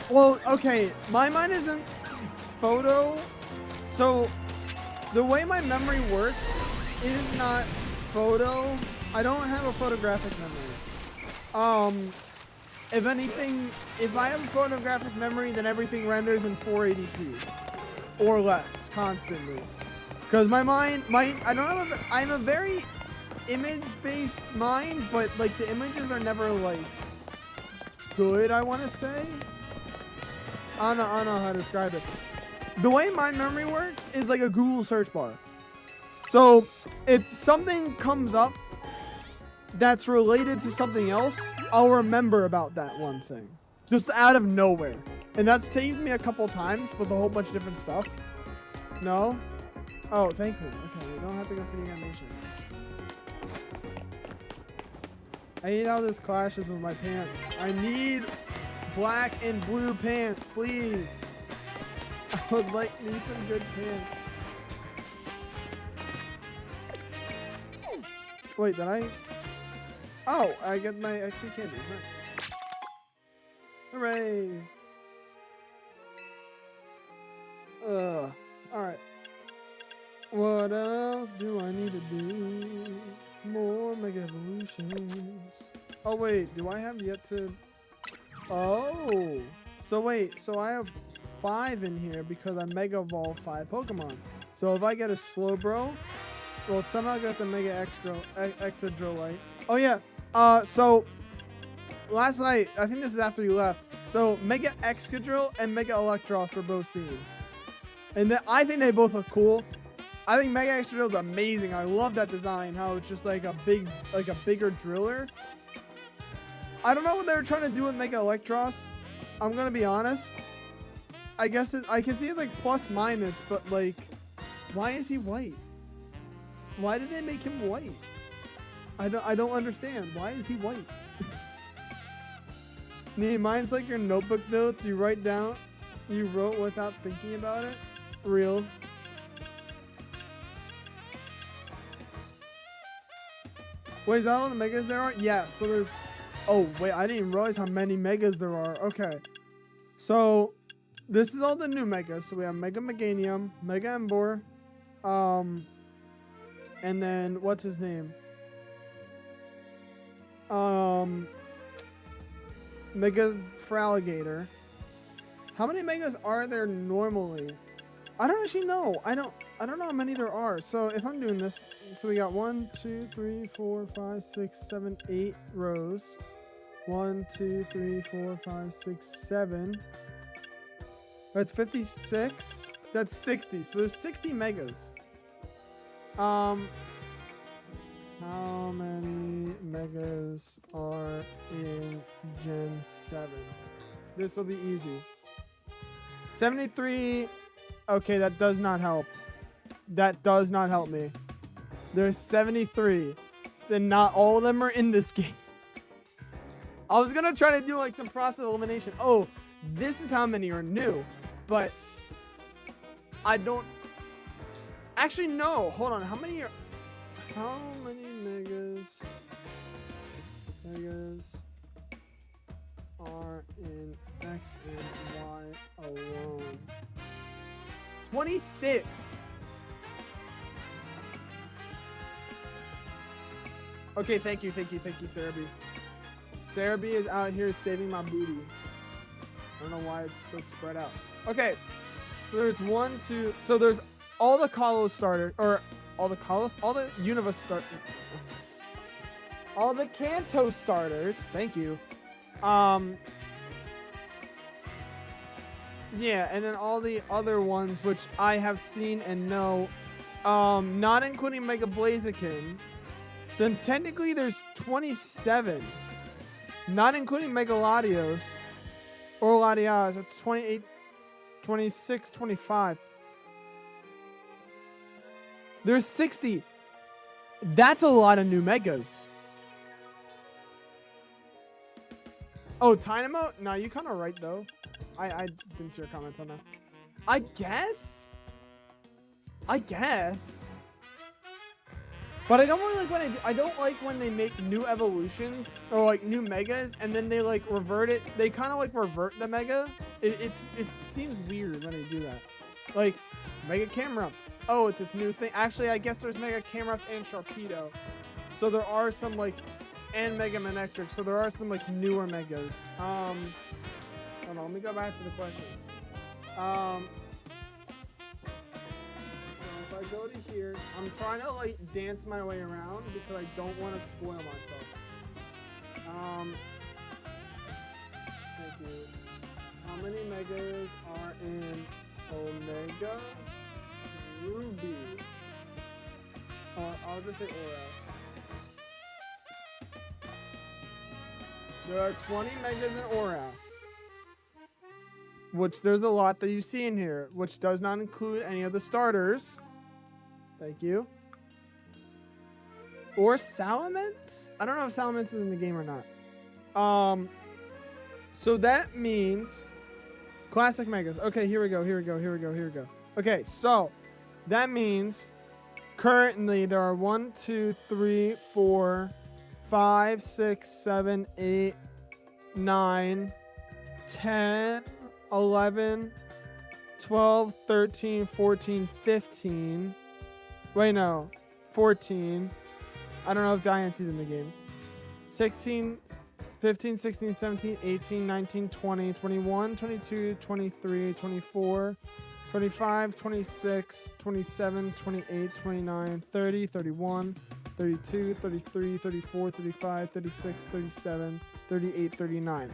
well, okay, my mind isn't photo, so the way my memory works is not photo. I don't have a photographic memory. If anything, if I have a photographic memory, then everything renders in 480p or less constantly. Because my mind, I don't have I'm a very image-based mind, but like the images are never like good, I want to say. I don't know how to describe it. The way my memory works is like a Google search bar. So if something comes up that's related to something else, I'll remember about that one thing. Just out of nowhere. And that saved me a couple times with a whole bunch of different stuff. No? Oh, thankfully. Okay, we don't have to go through the animation. I hate how this clashes with my pants. I need black and blue pants, please. I would like me some good pants. Wait, did I? Oh, I get my XP candies. Nice. Hooray. Alright. What else do I need to do? More Mega Evolutions. Oh, wait. Do I have yet to... Oh. So, wait. So, I have 5 in here because I Mega Evolved 5 Pokemon. So, if I get a Slowbro, well, somehow get the Mega Exadrolite. Oh, yeah. So, last night, I think this is after you left. So, Mega Excadrill and Mega Electros were both seen. And I think they both look cool. I think Mega Excadrill is amazing. I love that design, how it's just like a bigger driller. I don't know what they were trying to do with Mega Electros. I'm gonna be honest. I guess I can see it's like plus minus, but like, why is he white? Why did they make him white? I don't understand. Why is he white? Nee, mine's like your notebook notes you write down. You wrote without thinking about it. Real. Wait, is that all the megas there are? Yeah, so there's... Oh, wait, I didn't even realize how many megas there are. Okay. So, this is all the new megas. So we have Mega Meganium, Mega Embor, and then, what's his name? Mega Feraligatr. How many megas are there normally? I don't actually know. I don't know how many there are. So if I'm doing this, so we got 1, 2, 3, 4, 5, 6, 7, 8 rows. 1, 2, 3, 4, 5, 6, 7. That's 56. That's 60. So there's 60 megas. How many megas are in Gen 7? This will be easy. 73. Okay, that does not help. That does not help me. There's 73. And not all of them are in this game. I was gonna try to do like some process elimination. Oh, this is how many are new. But I don't... Actually, no. Hold on. How many megas are in X and Y alone? 26. Okay, thank you, Sarah B. Sarah B is out here saving my booty. I don't know why it's so spread out. Okay, so there's 1, 2. So there's all the Kalos starters, or all the Universe starters, all the Kanto starters. Thank you. Yeah, and then all the other ones which I have seen and know, not including Mega Blaziken. So technically there's 27, not including Mega Latios or Latias. That's 28, 26, 25. There's 60. That's a lot of new Megas. Oh, Dynamo? No, you kind of right though. I didn't see your comments on that. I guess. But I don't really like when I don't like when they make new evolutions or like new megas and then they like revert it. They kind of like revert the mega. It seems weird when they do that. Like Mega Camerupt. Oh, it's its new thing. Actually, I guess there's Mega Camerupt and Sharpedo. So there are some like, and Mega Manectric. So there are some like newer megas. Hold on, let me go back to the question. So if I go to here, I'm trying to like dance my way around because I don't want to spoil myself. Thank you. How many megas are in Omega Ruby? I'll just say ORAS. There are 20 megas in ORAS. Which there's a lot that you see in here, which does not include any of the starters. Thank you. Or Salamence? I don't know if Salamence is in the game or not. So that means classic megas. Okay, here we go. Okay, so that means currently there are 1, 2, 3, 4, 5, 6, 7, 8, 9, 10, 11, 12, 13, 14, 15. Wait, no. 14. I don't know if Diance's in the game. 16, 15, 16, 17, 18, 19, 20, 21, 22, 23, 24, 25, 26, 27, 28, 29, 30, 31, 32, 33, 34, 35, 36, 37, 38, 39.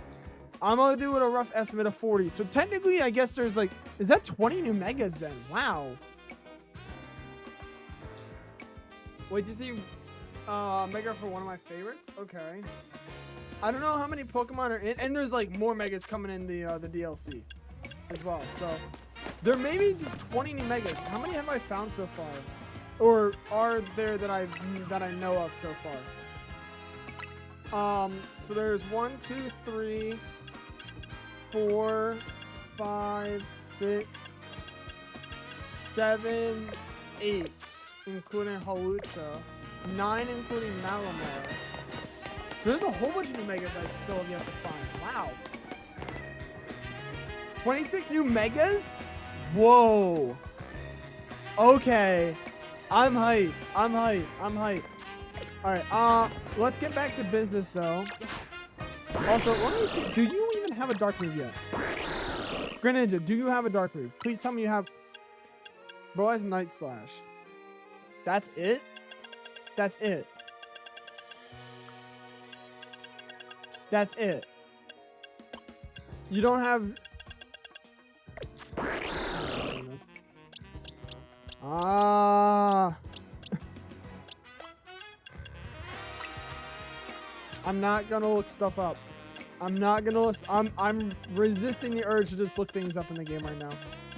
I'm gonna do it a rough estimate of 40. So technically, I guess there's like, is that 20 new megas then? Wow. Wait, did you see mega for one of my favorites? Okay. I don't know how many Pokemon are in, and there's like more megas coming in the DLC as well. So there may be 20 new megas. How many have I found so far, or are there that I know of so far? So there's 1, 2, 3, 4, 5, 6, 7, 8, including Hawlucha, 9 including Malamar. So there's a whole bunch of new megas I still have yet to find. Wow. 26 new megas? Whoa. Okay. I'm hyped. Alright, let's get back to business though. Also, let me see. Do you even have a dark move yet? Greninja, do you have a dark move? Please tell me you have. Bro has Night Slash. That's it? That's it. That's it. You don't have. I'm not gonna look stuff up. I'm resisting the urge to just look things up in the game right now.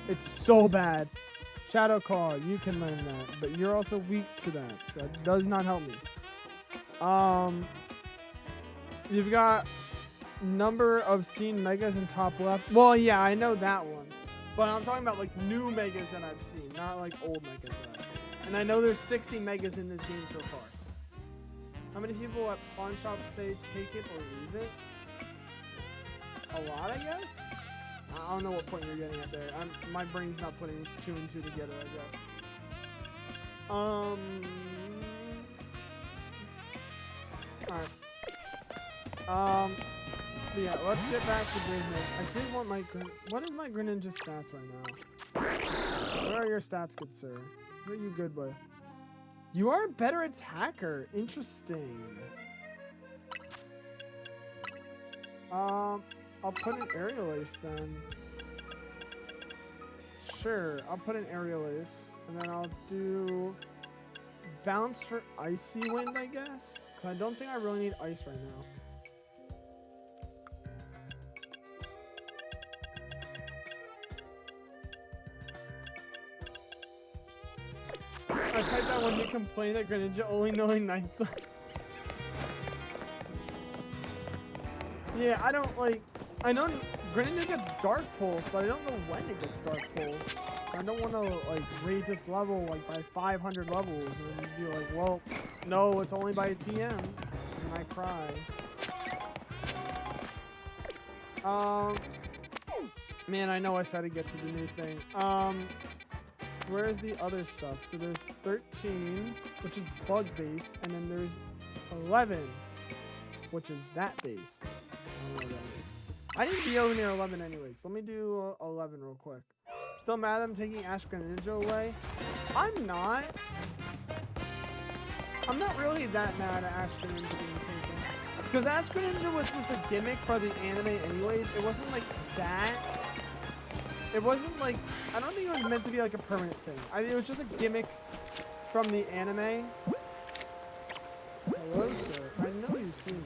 It's so bad. Shadow Claw, you can learn that, but you're also weak to that, so it does not help me. You've got number of seen megas in top left. Well, yeah, I know that one. But I'm talking about like new megas that I've seen, not like old megas that I've seen. And I know there's 60 megas in this game so far. How many people at pawn shops say take it or leave it? A lot, I guess? I don't know what point you're getting at there. My brain's not putting 2 and 2 together, I guess. Alright. Yeah, let's get back to business. I did want my what is my Greninja stats right now? What are your stats, good sir? What are you good with? You are a better attacker. Interesting. I'll put an Aerial Ace then. sure. I'll put an aerial ace, and then I'll do bounce for icy wind, I guess. Cause I don't think I really need ice right now. I typed that when you complain that Greninja only knowing Night Side. Yeah, I don't like. I know Greninja gets Dark Pulse, but I don't know when it gets Dark Pulse. I don't want to like raise its level like by 500 levels and then be like, well, no, it's only by a TM, and I cry. Man, I know I said to get to the new thing. Where's the other stuff? So there's 13, which is bug based, and then there's 11, which is that based. I don't know what that is. I need to be over near 11 anyways, so let me do 11 real quick. Still mad I'm taking Ash Greninja away? I'm not. I'm not really that mad at Ash Greninja being taken. Because Ash Greninja was just a gimmick for the anime anyways. It wasn't like that. It wasn't like, I don't think it was meant to be like a permanent thing. It was just a gimmick from the anime. Hello, sir. I know you see me.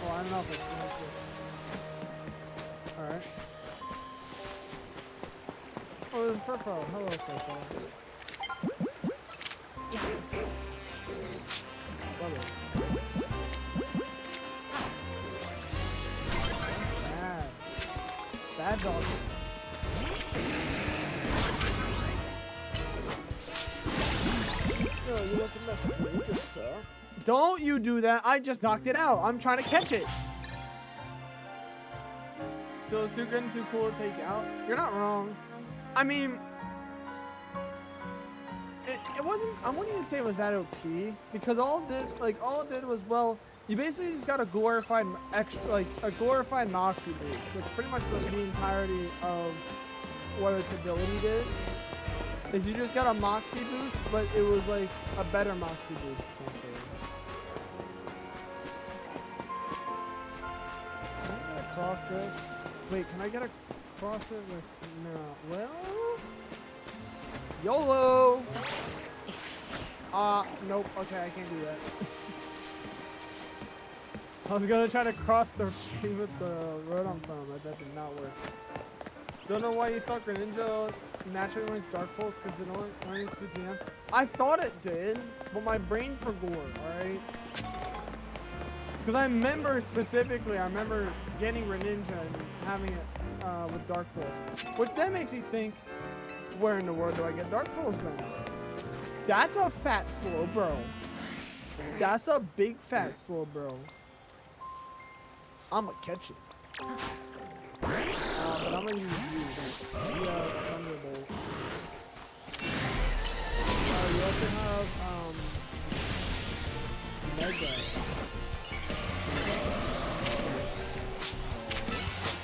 Oh, I don't know if it's smacked it. Alright. Oh, there's a Furfo. Hello, Furfo. Love it. Bad. Bad dog. Oh, you want to mess with me, good sir? Don't you do that. I just knocked it out. I'm trying to catch it. So it's too good and too cool to take out. You're not wrong. I mean, it wasn't, I wouldn't even say it was that OP because all it did was, well, you basically just got a glorified a glorified Moxie boost, which pretty much the entirety of what its ability did. Is you just got a Moxie boost, but it was like a better Moxie boost essentially. Cross this. Wait, can I get across it with no? Well, YOLO. Nope. Okay, I can't do that. I was gonna try to cross the stream with the Rotom phone, but that did not work. Don't know why you thought Greninja naturally wins Dark Pulse because it only needs 2 TMs. I thought it did, but my brain forgot. All right. Because I remember specifically, I remember getting Greninja and having it with Dark Pulse. Which then makes me think, where in the world do I get Dark Pulse then? That's a fat Slowbro. That's a big fat Slowbro. I'ma catch it. But I'm gonna use you. Thunderbolt. You also have, Mega.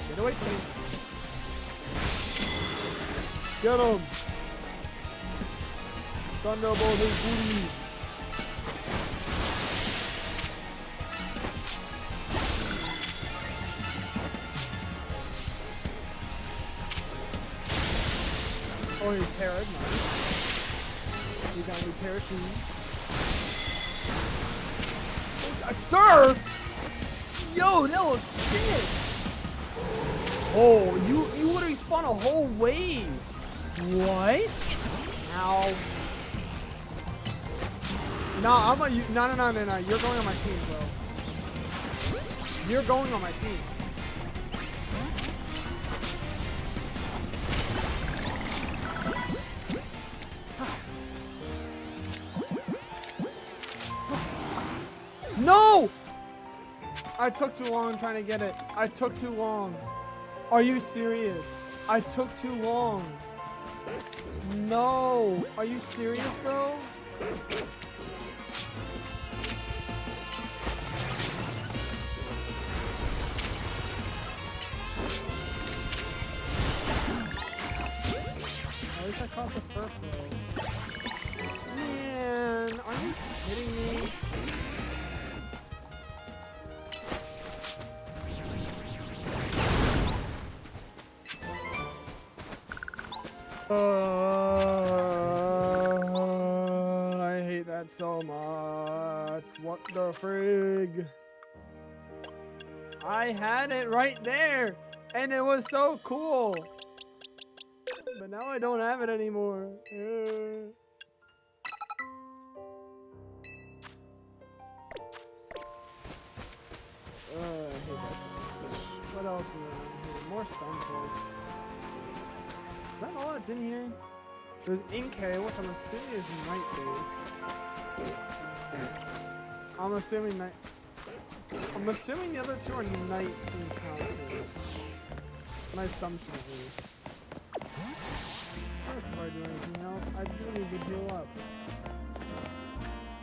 Get away from me. Get him. Thunderbolt his booty. Oh, he's parried. Nice. You got a new pair of shoes. Surf! Yo, that was sick! Oh, you literally spawned a whole wave. What? Ow. Nah, no. You're going on my team, bro. You're going on my team. No! I took too long trying to get it. I took too long. Are you serious? I took too long. No. Are you serious, bro? wish I caught the Furfrou. Man, are you kidding me? I hate that so much. What the frig? I had it right there, and it was so cool. But now I don't have it anymore. I hate that so much. What else is in here? More stun posts. Is that all that's in here? There's Inkay, which I'm assuming is night-based. I'm assuming the other two are night encounters. My assumption at least. First, before I do anything else, I do need to heal up.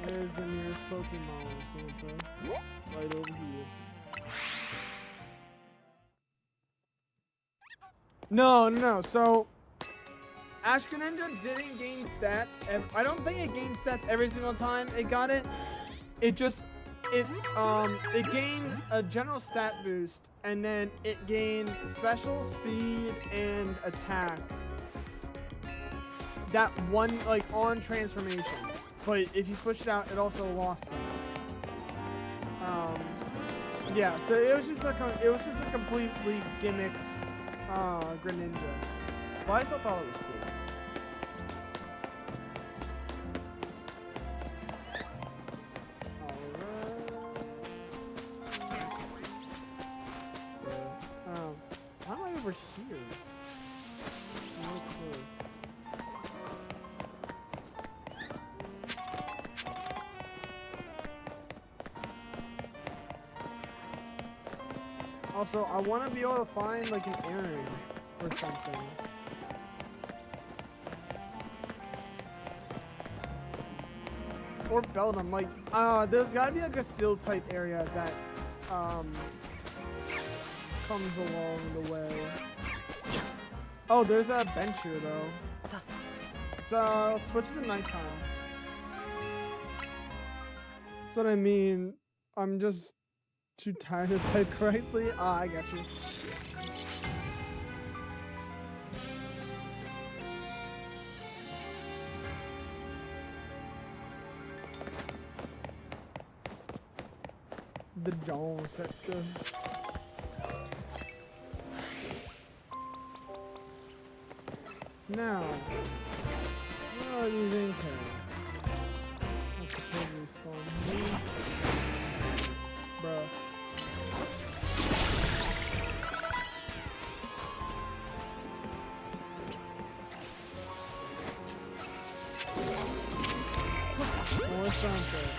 There's the nearest Pokemon Center. Right over here. No. So, Ash Greninja didn't gain stats. I don't think it gained stats every single time it got it. It gained a general stat boost, and then it gained special, speed, and attack. That one, like, on transformation. But if you switch it out, it also lost them. Yeah, so it was just a completely gimmicked Greninja. But I still thought it was cool. Why am I over here? No clue. Also, I want to be able to find like an Aaron or something. Or Beldum, like, there's gotta be like a steel type area that, comes along the way. Oh, there's a bench here though. Let's switch to the nighttime. That's what I mean. I'm just too tired to type correctly. Ah, I got you. The Dawn sector. Now, what do you think? Let's supposedly spawn here. Bruh. More sunset.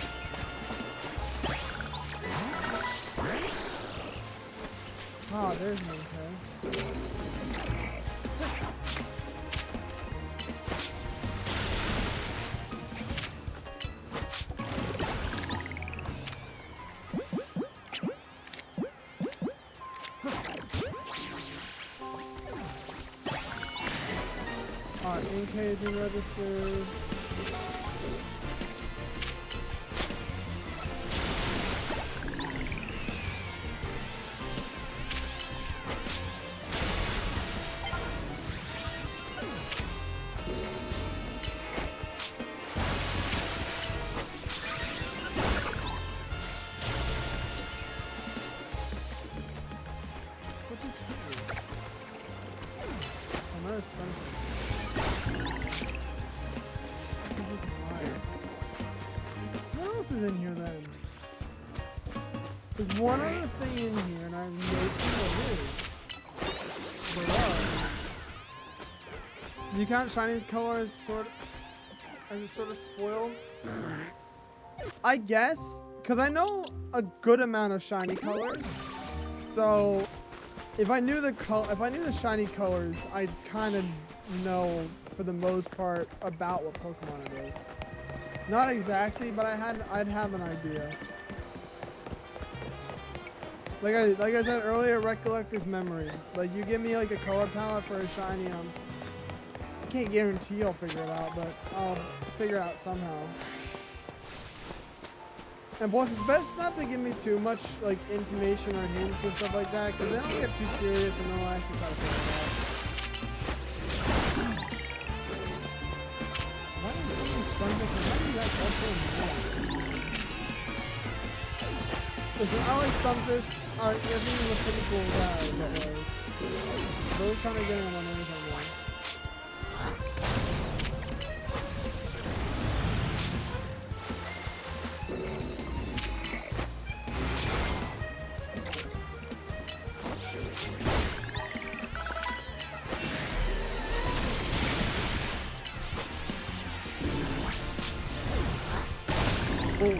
Ah, there's an Inkay. Inkay isn't registered. What is here? Another stun. What else is in here then? There's one other thing in here, and I have no clue what it is. You count shiny color as a sort of spoiled? I guess, because I know a good amount of shiny colors. So if I knew the shiny colors, I'd kind of know for the most part about what Pokemon it is. Not exactly, but I'd have an idea. Like I said earlier, recollective memory. Like you give me like a color palette for a shiny, can't guarantee I'll figure it out, but I'll figure it out somehow. And plus, it's best not to give me too much like information or hints or stuff like that, because then I'll get too curious and then I'll actually try to figure it out. Why did someone stun this? Why do you guys also know? Listen, I like Stunfisk. Alright, yeah, this is a pretty cool guy, but like, those kind of getting on my nerves right now. Oh.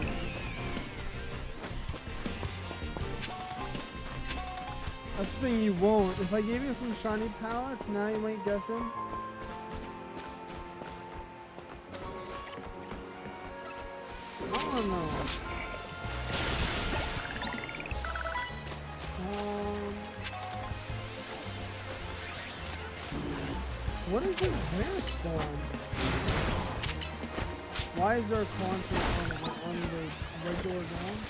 That's the thing, you won't. If I gave you some shiny palettes, now you might guess him. I don't know. What is this bear spawn? Why is there a contra on the regular ground?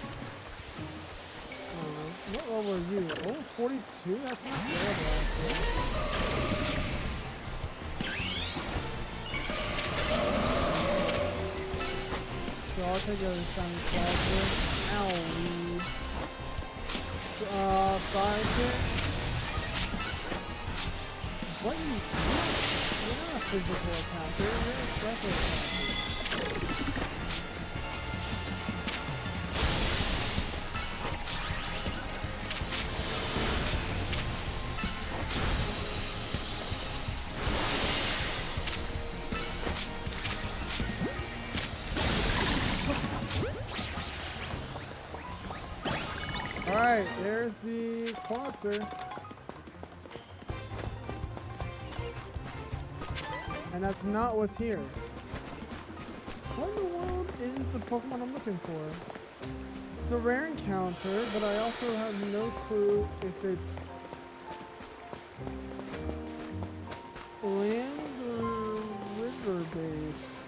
What level are you? Oh, 42? That's not terrible, actually. So I'll take a shiny Cloudster. Owie. Sidekick. What you? You're not a physical attacker, you're a special attacker. Alright, there's the Cloudster. And that's not what's here. What in the world is the Pokemon I'm looking for? The rare encounter, but I also have no clue if it's land or river based.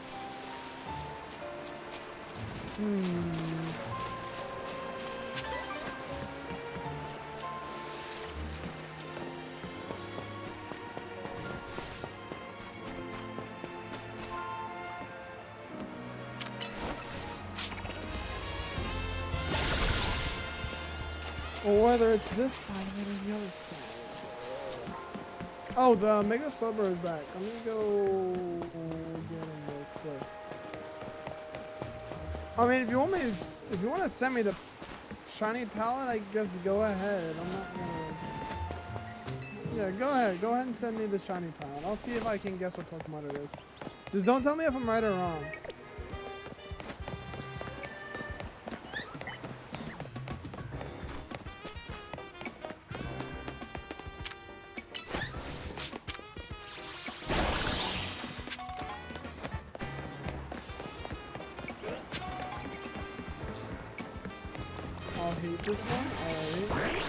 Or whether it's this side of it or the other side. Oh, the Mega Slowbro is back. I'm gonna go get him real quick. I mean, if you want to send me the shiny palette, I guess go ahead. I'm not gonna. Yeah, go ahead. Go ahead and send me the shiny palette. I'll see if I can guess what Pokemon it is. Just don't tell me if I'm right or wrong. I'll hate this one. Alright.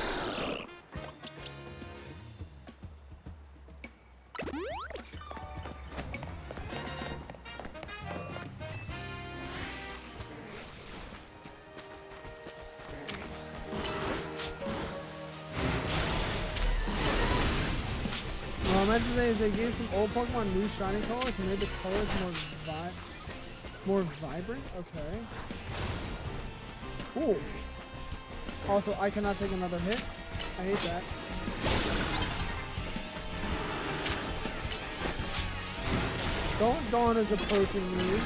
Well, I meant to say they gave some old Pokemon new shiny colors and made the colors more vibrant. Okay. Ooh. Also, I cannot take another hit. I hate that. Dawn is approaching me.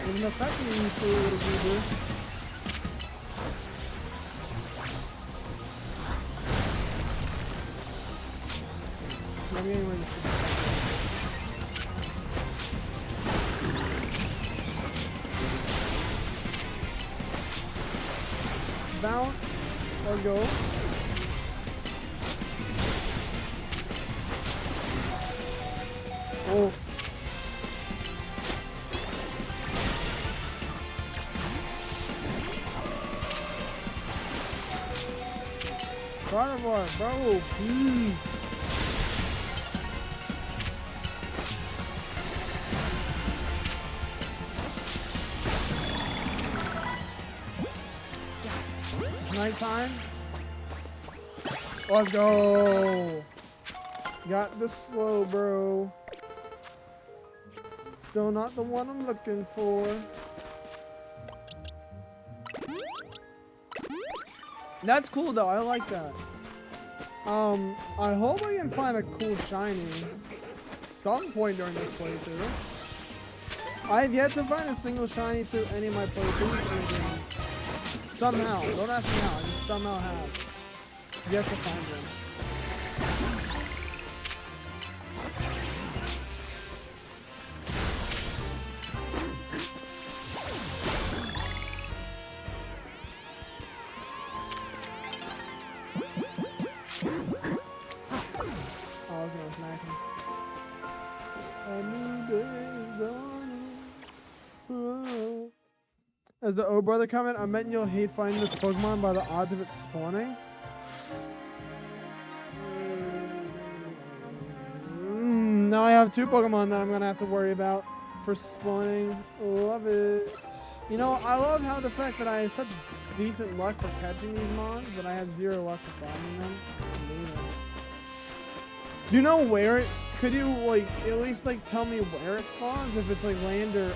Didn't affect me, you see what it do. Anyways. Bounce or go. Oh. Carnivore, bro, please. It's nighttime. Let's go. Got the slow, bro. Still not the one I'm looking for. That's cool though. I like that. I hope I can find a cool shiny at some point during this playthrough. I've yet to find a single shiny through any of my playthroughs in the game. Somehow. Don't ask me how. I just somehow have. Yet to find them. As the O brother comment, I meant you'll hate finding this Pokemon by the odds of it spawning. Now I have 2 Pokemon that I'm gonna have to worry about for spawning. Love it. You know, I love how the fact that I had such decent luck for catching these mons, but I had 0 luck for finding them. Amazing. Do you know where it? Could you like at least like tell me where it spawns, if it's like land or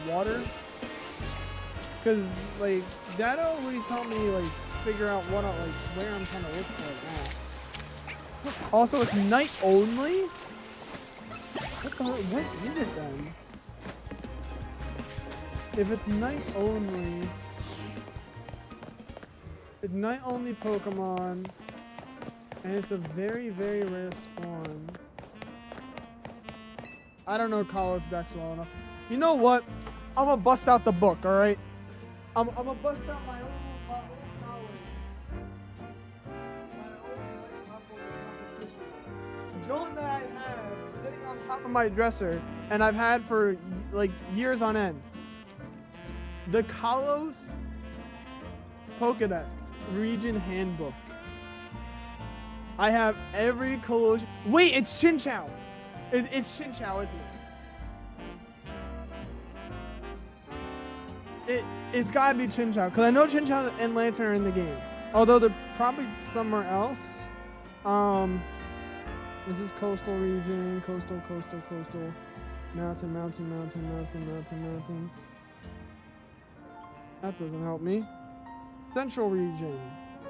water? Cause like that'll at least help me like figure out what where I'm trying to look for now. Also, it's night only. What is it then? If it's night only, it's night only Pokemon, and it's a very, very rare spawn. I don't know Kalos Dex well enough. You know what? I'm gonna bust out the book, alright? I'm gonna bust out my own knowledge. My own competition. Joan that I have sitting on top of my dresser, and I've had for like years on end. The Kalos Pokedex Region Handbook. I have every Kalos. Wait, it's Chinchou. It's Chinchou, isn't it? It's gotta be Chinchou, because I know Chinchou and Lantern are in the game. Although they're probably somewhere else. This is coastal region, coastal. Mountain. That doesn't help me. Central region.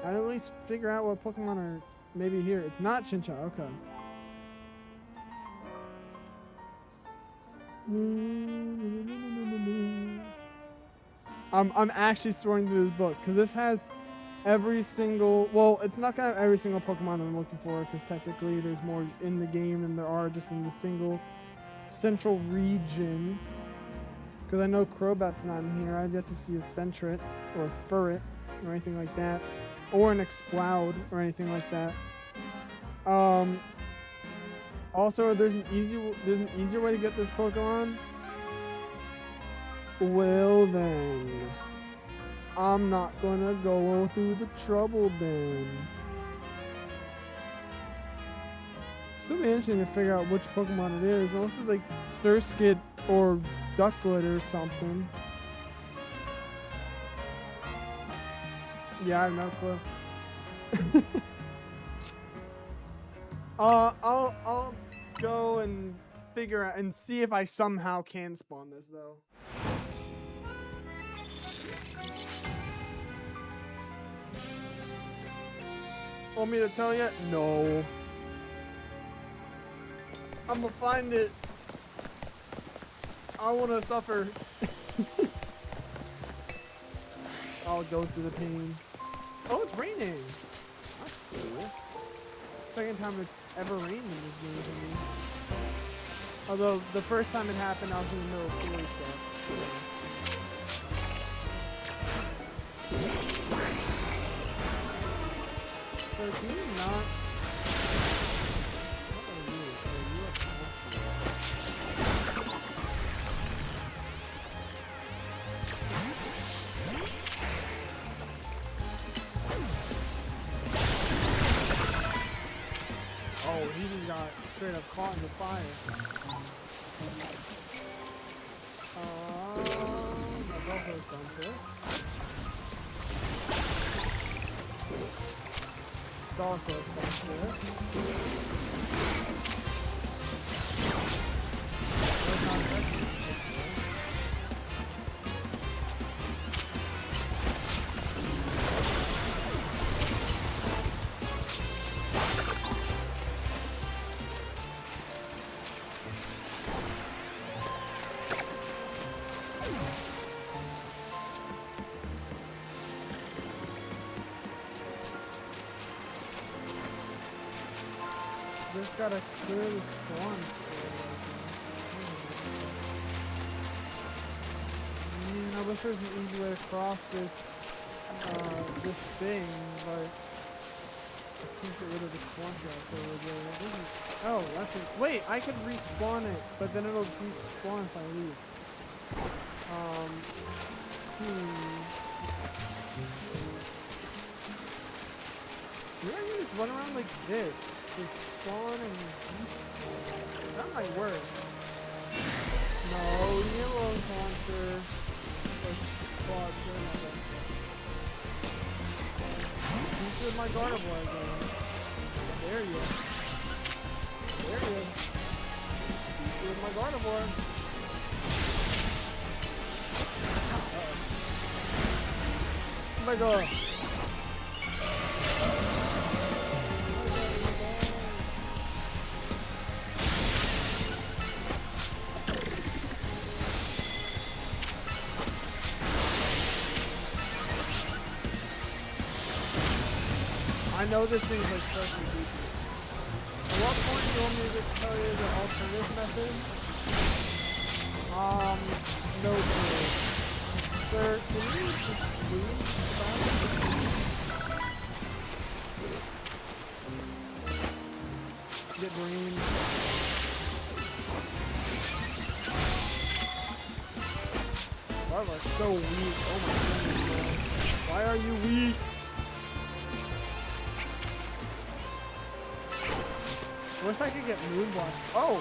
I'd at least figure out what Pokemon are maybe here. It's not Chinchou, okay. I'm actually sorting through this book because this has every single, well, it's not gonna have every single Pokemon that I'm looking for, because technically there's more in the game than there are just in the single central region. Because I know Crobat's not in here. I've yet to see a Sentret or a Furret or anything like that, or an Exploud or anything like that. Also, there's an easier way to get this Pokemon. Well then, I'm not gonna go through the trouble then. Still be interesting to figure out which Pokemon it is, unless it's like Surskit or Ducklet or something. Yeah, I have no clue. I'll go and figure out and see if I somehow can spawn this though. Want me to tell you? No. I'm gonna find it. I wanna suffer. I'll go through the pain. Oh, it's raining. That's cool. Second time it's ever rained in this game for me. Although the first time it happened, I was in the middle of story stuff. So can you not? What are you? Are you a caught in the fire. That's also a Stunfisk. It's also a Stunfisk. Just gotta clear the storms for it, I wish there was an easy way to cross this this thing, but I can't get rid of the contract over there. It doesn't. Oh, that's it. Wait, I could respawn it, but then it'll despawn if I leave. Maybe I can just run around like this. To spawn and despawn. That might work. No, yellow launcher. Featured my Gardevoir again. There you go. There you go. Featured my Gardevoir. Oh my god. I know this thing's like special deep. At what point do you want me to just tell you the alternative method? No clue. Sir, can you just please get green? Why am I so weak? Oh my goodness, man. Why are you weak? Wish I could get Moonblast. Oh!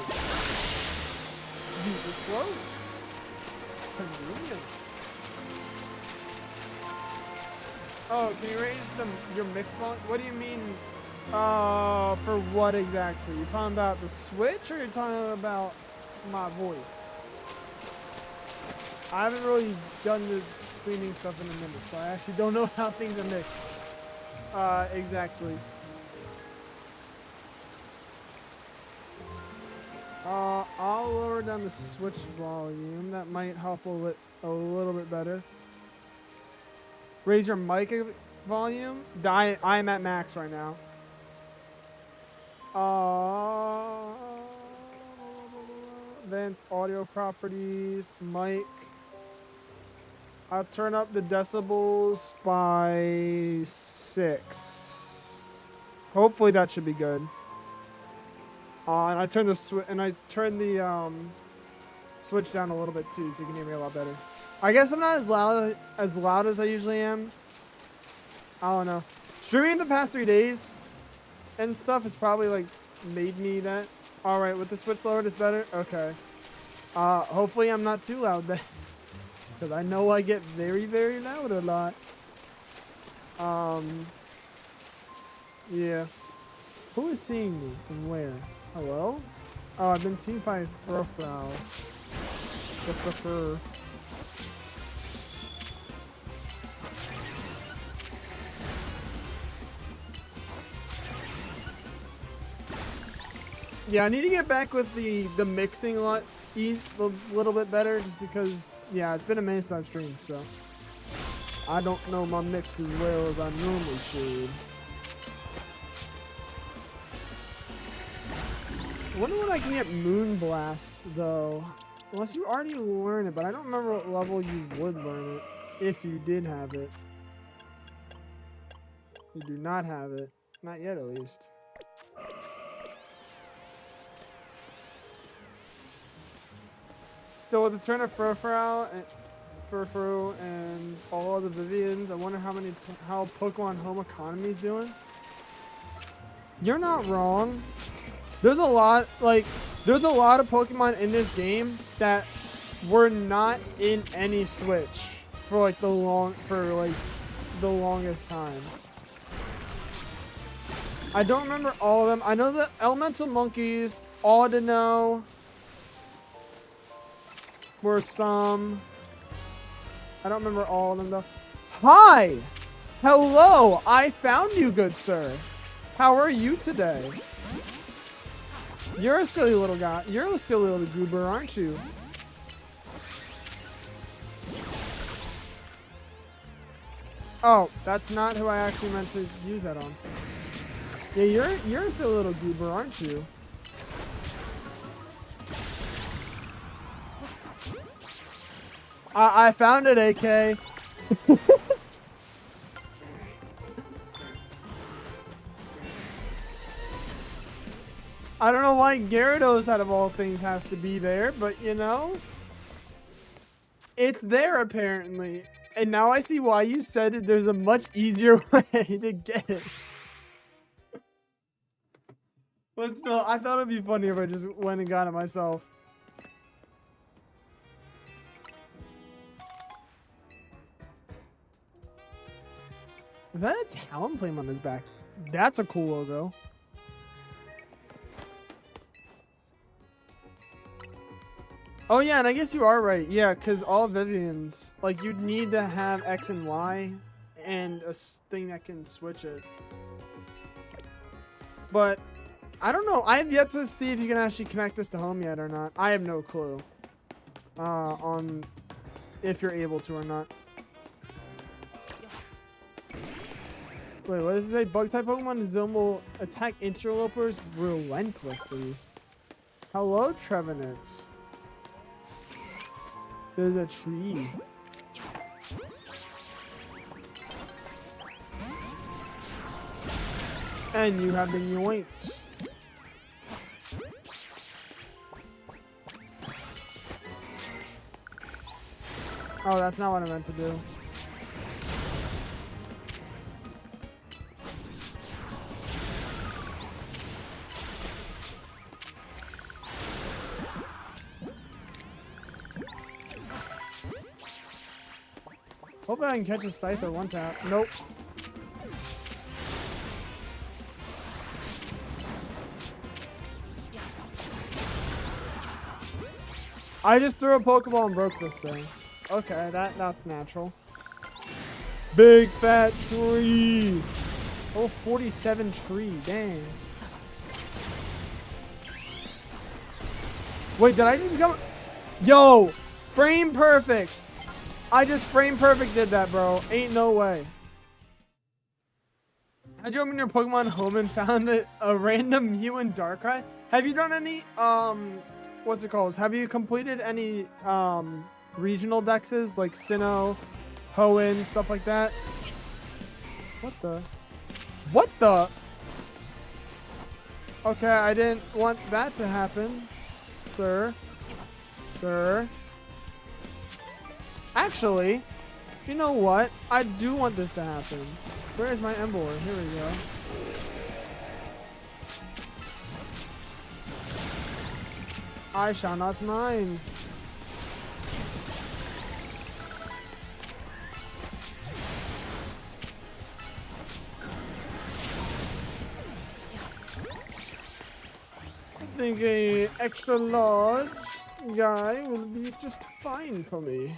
Use floats. Convenient. Oh, can you raise your mix volume? What do you mean? For what exactly? You're talking about the Switch or you're talking about my voice? I haven't really done the streaming stuff in a minute, so I actually don't know how things are mixed. Exactly. I'll lower down the Switch volume. That might help a little bit better. Raise your mic volume. I'm at max right now. Advanced audio properties, mic. I'll turn up the decibels by 6. Hopefully that should be good. And I turn the switch down a little bit too, so you can hear me a lot better. I guess I'm not as loud as I usually am. I don't know. Streaming the past 3 days and stuff has probably like made me that. All right, with the switch lowered, it's better. Okay. Hopefully I'm not too loud then, because I know I get very, very loud a lot. Yeah. Who is seeing me and where? Hello? Oh, I've been seen by Frofrau. Yeah, I need to get back with the mixing a little bit better, just because, yeah, it's been a minute since I've streamed, so I don't know my mix as well as I normally should. I wonder when I can get Moonblast, though. Unless you already learn it, but I don't remember what level you would learn it, if you did have it. You do not have it. Not yet, at least. Still, with the turn of Furfrou and all the Vivians, I wonder how Pokemon Home Economy is doing. You're not wrong. There's a lot, like, there's a lot of Pokemon in this game that were not in any Switch for like the longest time. I don't remember all of them. I know the Elemental Monkeys, Audino were some. I don't remember all of them though. Hi! Hello! I found you, good sir. How are you today? You're a silly little guy. You're a silly little goober, aren't you? Oh, that's not who I actually meant to use that on. Yeah, you're a silly little goober, aren't you? I found it, AK. I don't know why Gyarados, out of all things, has to be there, but you know, it's there apparently. And now I see why you said it. There's a much easier way to get it. But still, I thought it'd be funny if I just went and got it myself. Is that a Talonflame on his back? That's a cool logo. Oh yeah, and I guess you are right. Yeah, because all Vivians, like, you'd need to have X and Y and a thing that can switch it. But I don't know. I have yet to see if you can actually connect this to home yet or not. I have no clue on if you're able to or not. Wait, what does it say? Bug-type Pokemon Zone will attack interlopers relentlessly. Hello, Trevenant. There's a tree. And you have been yoinked. Oh, that's not what I meant to do. Hope I can catch a Scyther one tap. Nope. I just threw a Pokeball and broke this thing. Okay, that's natural. Big fat tree. Oh, 47 tree. Dang. Wait, did I just become... Yo! Frame perfect! I just frame perfect did that, bro. Ain't no way. I drove in your Pokemon home and found a random Mew and Darkrai. Have you done any, what's it called? Have you completed any, regional dexes like Sinnoh, Hoenn, stuff like that? What the? What the? Okay, I didn't want that to happen, sir. Sir. Actually, you know what? I do want this to happen. Where is my Emboar? Here we go. I shall not mind. I think a extra large guy will be just fine for me.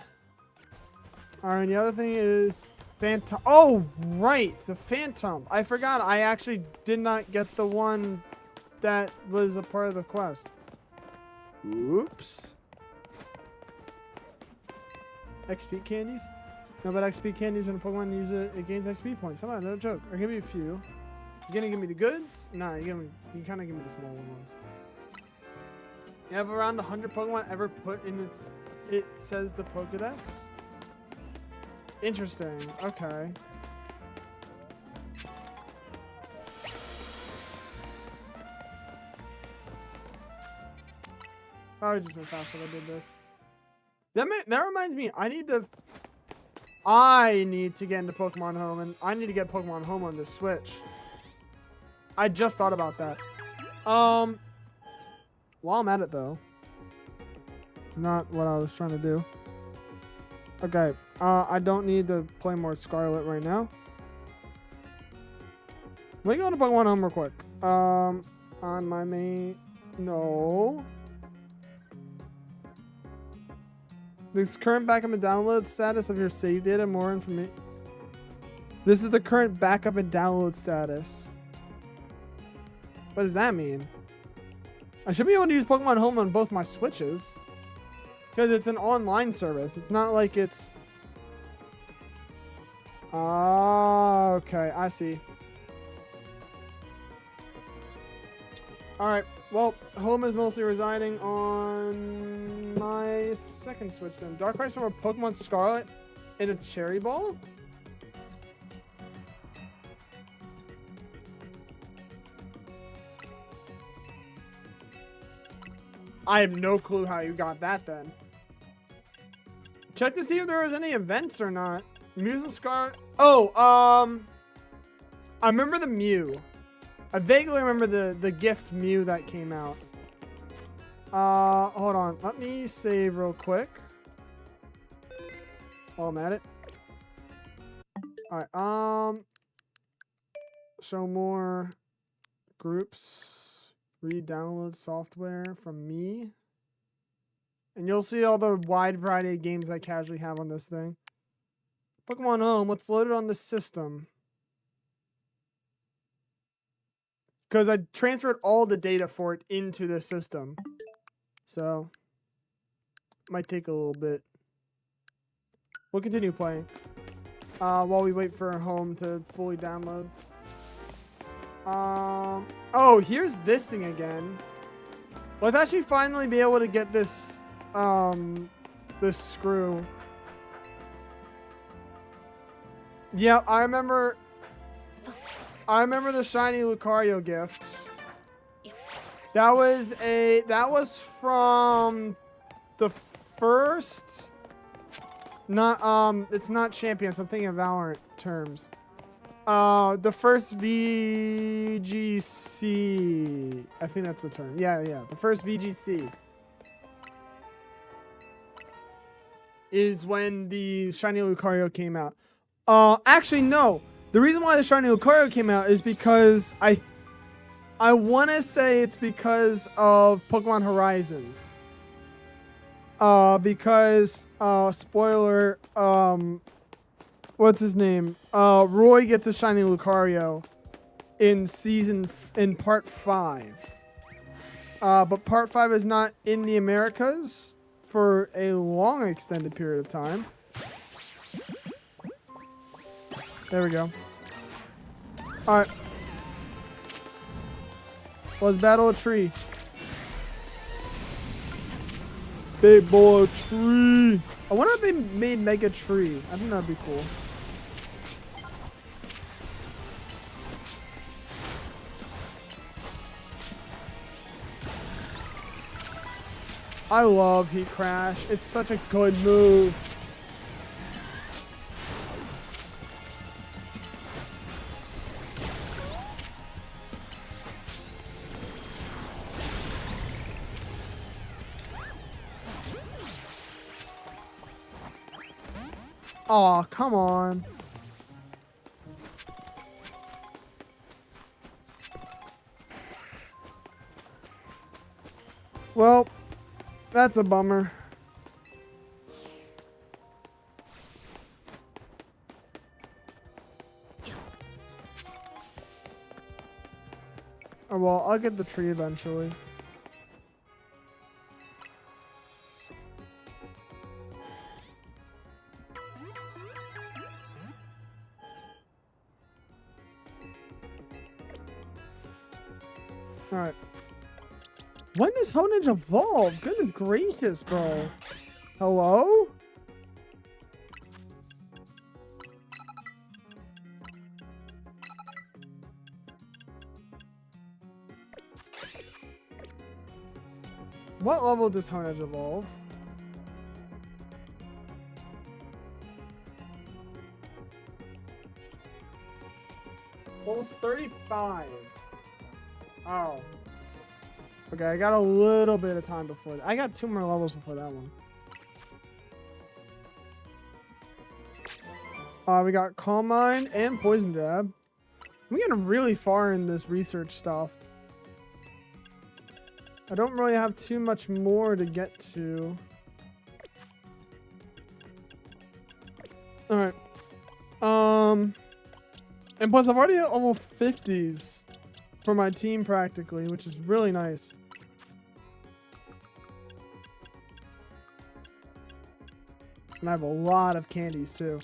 Alright, the other thing is Phantom. Oh, right, the Phantom. I forgot. I actually did not get the one that was a part of the quest. Oops. XP candies? No, but XP candies when a Pokemon uses it gains XP points. Come on, no joke. Or give me a few. You gonna give me the goods? Nah, you kind of give me the small ones. You have around 100 Pokemon ever put in its... It says the Pokedex? Interesting. Okay. Probably just been faster if I did this. That reminds me, I need to get into Pokemon Home, and I need to get Pokemon Home on the Switch. I just thought about that. While I'm at it though, not what I was trying to do. Okay, I don't need to play more Scarlet right now. Let me go to Pokemon Home real quick. On my main, no. This current backup and download status of your save data. More information. This is the current backup and download status. What does that mean? I should be able to use Pokemon Home on both my Switches. Because it's an online service. It's not like it's... Ah, okay. I see. Alright. Well, Home is mostly residing on my second Switch then. Darkrai from a Pokemon Scarlet in a Cherry Ball? I have no clue how you got that then. Check to see if there was any events or not. Mew's Scarlet. Oh, I remember the Mew. I vaguely remember the gift Mew that came out. Hold on. Let me save real quick. While I'm at it. Alright, show more groups. Re-download software from me. And you'll see all the wide variety of games I casually have on this thing. Pokemon Home, what's loaded on the system? Because I transferred all the data for it into the system. So, might take a little bit. We'll continue playing. While we wait for Home to fully download. Oh, here's this thing again. Let's actually finally be able to get this, this screw. Yeah, I remember the shiny Lucario gift. That was from the first, it's not Champions, I'm thinking of Valorant terms. The first VGC. I think that's the term. Yeah, the first VGC is when the shiny Lucario came out. Actually, no. The reason why the shiny Lucario came out is because I want to say it's because of Pokemon Horizons. Because, spoiler, what's his name? Roy gets a shiny Lucario in part 5. But part 5 is not in the Americas for a long extended period of time. There we go. Alright. Let's battle a tree. Big boy tree. I wonder if they made Mega Tree. I think that'd be cool. I love Heat Crash. It's such a good move. Aw, come on. Well, that's a bummer. Oh well, I'll get the tree eventually. Alright. When does Honedge evolve? Goodness gracious, bro. Hello? What level does Honedge evolve? Level 35. Oh. Okay, I got a little bit of time before that. I got 2 more levels before that one. We got Calm Mind and Poison Jab. I'm getting really far in this research stuff. I don't really have too much more to get to. Alright. And plus I've already hit level 50s for my team practically, which is really nice. And I have a lot of candies too.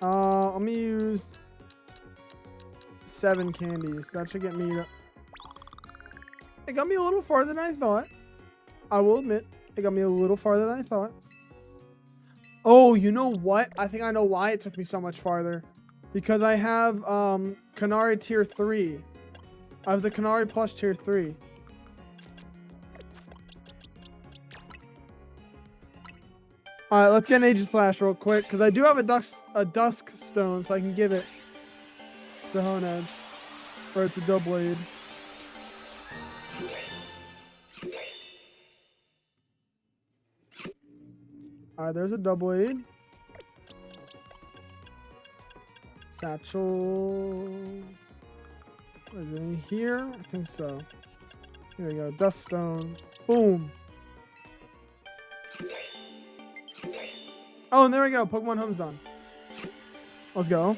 Let me use 7 candies. That should get me to... It got me a little farther than I thought. I will admit, it got me a little farther than I thought. Oh, you know what? I think I know why it took me so much farther. Because I have Qunari tier 3. I have the Qunari plush tier 3. Alright, let's get an Aegislash real quick. Because I do have a Dusk Stone, so I can give it the Hone Edge. Or it's a Doublade. Alright, there's a Doublade. Satchel. Is it in here? I think so. Here we go. Dust Stone. Boom. Oh, and there we go. Pokemon Home's done. Let's go.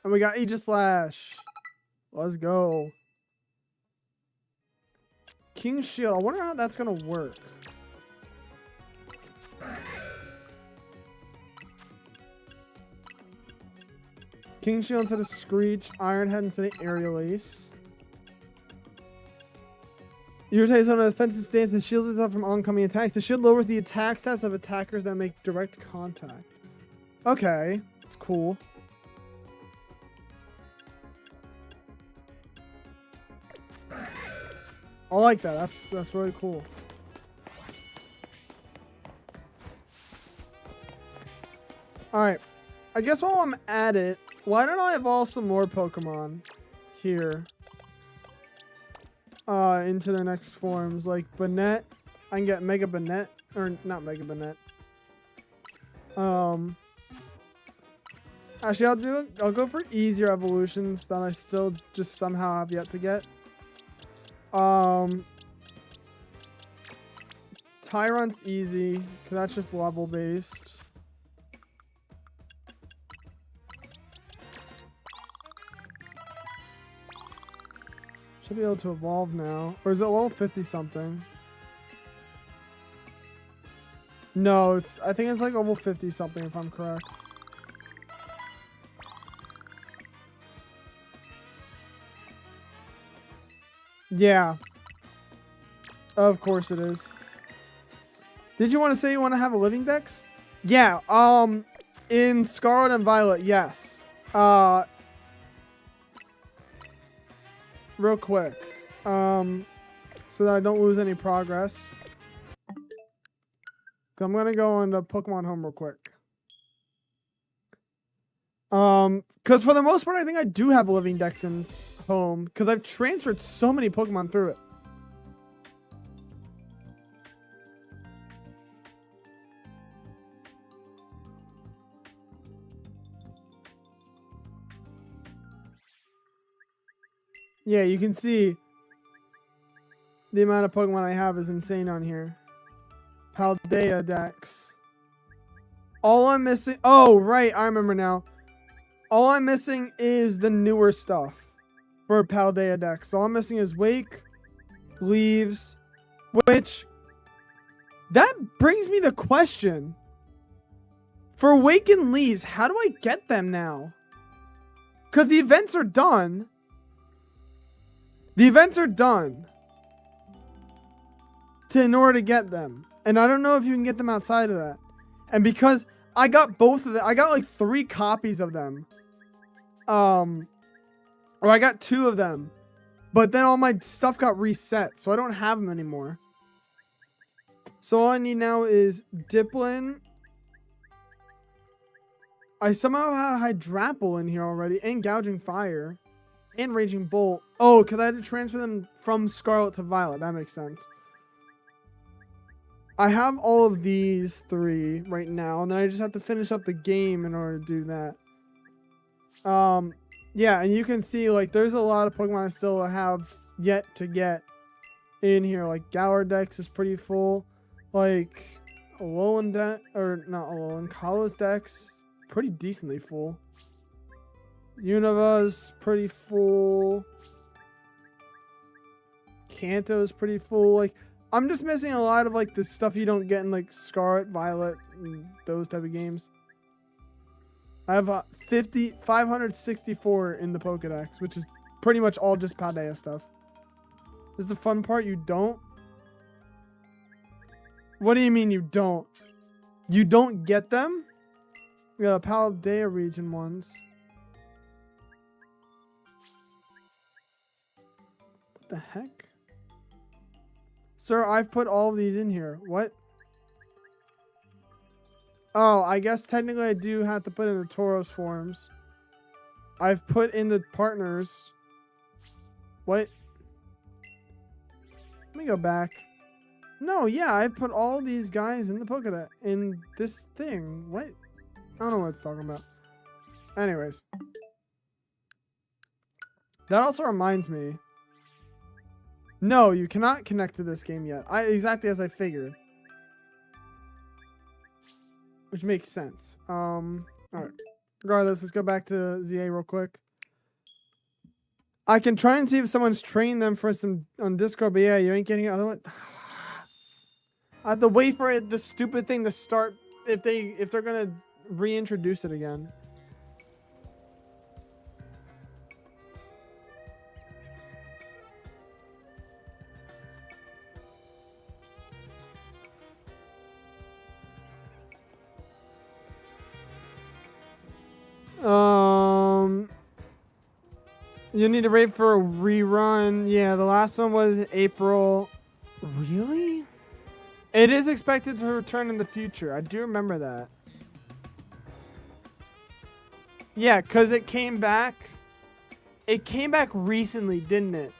And we got Aegislash. Let's go. King Shield. I wonder how that's going to work. King Shield instead of Screech. Iron Head instead of Aerial Ace. Irritates on a defensive stance and shields itself from oncoming attacks. The shield lowers the attack stats of attackers that make direct contact. Okay, it's cool. I like that. That's really cool. Alright. I guess while I'm at it, why don't I evolve some more Pokemon here? Into their next forms. Like Banette. I can get Mega Banette. Or not Mega Banette. Actually, I'll go for easier evolutions that I still just somehow have yet to get. Tyron's easy, because that's just level based. Should be able to evolve now. Or is it level 50 something? No, I think it's like level 50 something if I'm correct. Yeah. Of course it is. Did you want to say you want to have a living dex? Yeah, in Scarlet and Violet, yes. Real quick. So that I don't lose any progress. I'm gonna go into Pokemon Home real quick. Because for the most part, I think I do have a living dex in Home, because I've transferred so many Pokemon through it. Yeah, you can see the amount of Pokemon I have is insane on here. Paldea Dex. All I'm missing... Oh, right. I remember now. All I'm missing is the newer stuff for Paldea Dex. All I'm missing is Wake, Leaves, which... That brings me the question. For Wake and Leaves, how do I get them now? Because the events are done. The events are done in order to get them. And I don't know if you can get them outside of that. And because I got both of them, I got like 3 copies of them. Or I got 2 of them. But then all my stuff got reset, so I don't have them anymore. So all I need now is Diplin, I somehow have Hydrapple in here already, and Gouging Fire, and Raging Bolt. Oh, because I had to transfer them from Scarlet to Violet. That makes sense. I have all of these 3 right now, and then I just have to finish up the game in order to do that. Yeah, and you can see, like, there's a lot of Pokemon I still have yet to get in here. Like, Dex is pretty full. Like, Alolan Dex, or not Alolan, Kala's Dex, pretty decently full. Univa's pretty full. Kanto's pretty full. Like, I'm just missing a lot of, like, the stuff you don't get in, like, Scarlet, Violet, and those type of games. I have 564 in the Pokedex, which is pretty much all just Paldea stuff. This is the fun part, you don't? What do you mean you don't? You don't get them? We got a Paldea region ones. What the heck? Sir, I've put all of these in here. What? Oh, I guess technically I do have to put in the Tauros forms. I've put in the partners. What? Let me go back. No, yeah, I put all these guys in the Pokédex. In this thing. What? I don't know what it's talking about. Anyways. That also reminds me. No, you cannot connect to this game yet. Exactly as I figured. Which makes sense. Alright. Regardless, let's go back to ZA real quick. I can try and see if someone's trained them for some on Discord, but yeah, you ain't getting it otherwise. I have to wait for the stupid thing to start if they're gonna reintroduce it again. You need to wait for a rerun. Yeah, the last one was April. Really? It is expected to return in the future. I do remember that. Yeah, because it came back. It came back recently, didn't it?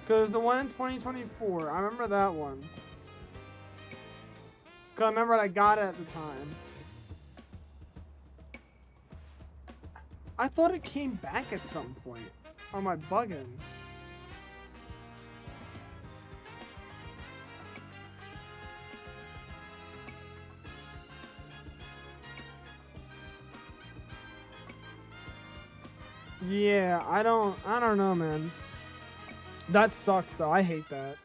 Because the one in 2024, I remember that one. Because I remember I got it at the time. I thought it came back at some point. Or am I bugging? Yeah, I don't know, man. That sucks though. I hate that.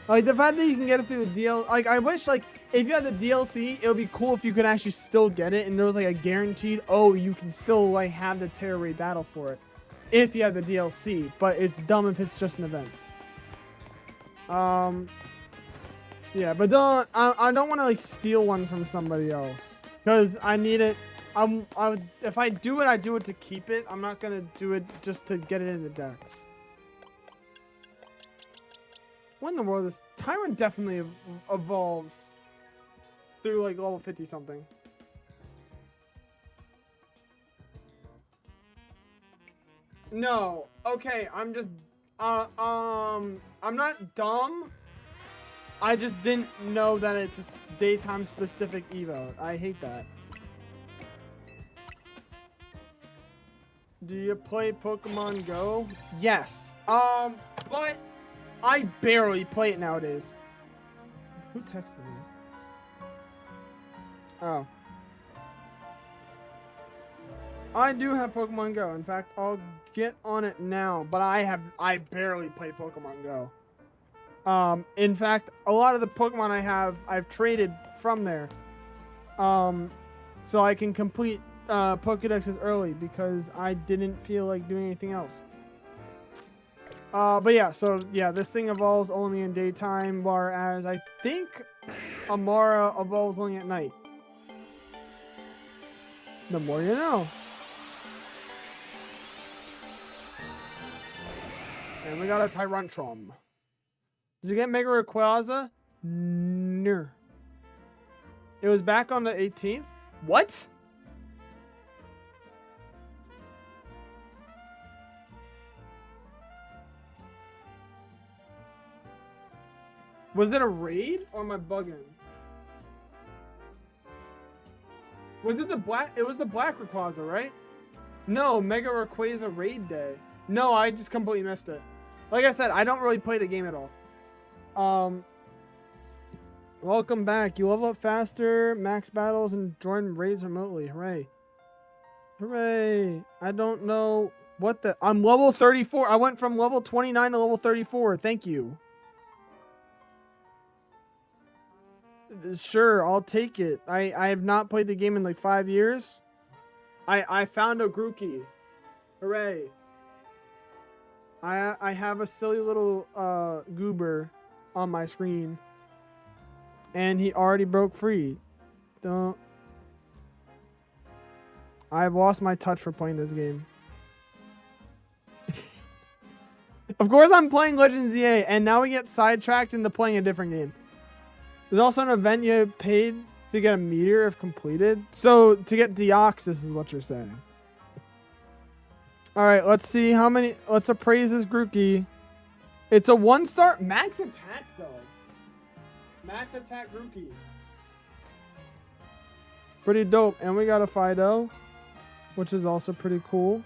Like the fact that you can get it through the DLC. Like I wish, like if you had the DLC, it would be cool if you could actually still get it, and there was like a guaranteed, oh, you can still like have the Terra Raid battle for it, if you have the DLC. But it's dumb if it's just an event. Yeah, but I don't want to like steal one from somebody else because I need it. If I do it, I do it to keep it. I'm not gonna do it just to get it in the decks. What in the world is Tyrant? Definitely evolves through like level 50 something. No, okay, I'm just I'm not dumb. I just didn't know that it's a daytime specific evo. I hate that. Do you play Pokemon Go? Yes. But I barely play it nowadays. Who texted me? Oh. I do have Pokemon Go. In fact, I'll get on it now, but I barely play Pokemon Go. In fact, a lot of the Pokemon I've traded from there. So I can complete Pokedexes early because I didn't feel like doing anything else. But yeah, so yeah, this thing evolves only in daytime, whereas I think Amara evolves only at night. The more you know. And we got a Tyrantrum. Did you get Mega Rayquaza? No. It was back on the 18th. What? Was it a raid or am I bugging? Was it the black? It was the black Rayquaza, right? No, Mega Rayquaza raid day. No, I just completely missed it. Like I said, I don't really play the game at all. Welcome back. You level up faster, max battles, and join raids remotely. Hooray. Hooray. I don't know what the... I'm level 34. I went from level 29 to level 34. Thank you. Sure, I'll take it. I have not played the game in like 5 years. I found a Grookey. Hooray. I have a silly little goober on my screen. And he already broke free. Don't. I've lost my touch for playing this game. Of course I'm playing Legends EA, and now we get sidetracked into playing a different game. There's also an event you paid to get a meteor if completed. So, to get Deoxys is what you're saying. Alright, let's see how many... Let's appraise this Grookey. It's a 1-star... Max attack, though. Max attack Grookey. Pretty dope. And we got a Fido, which is also pretty cool.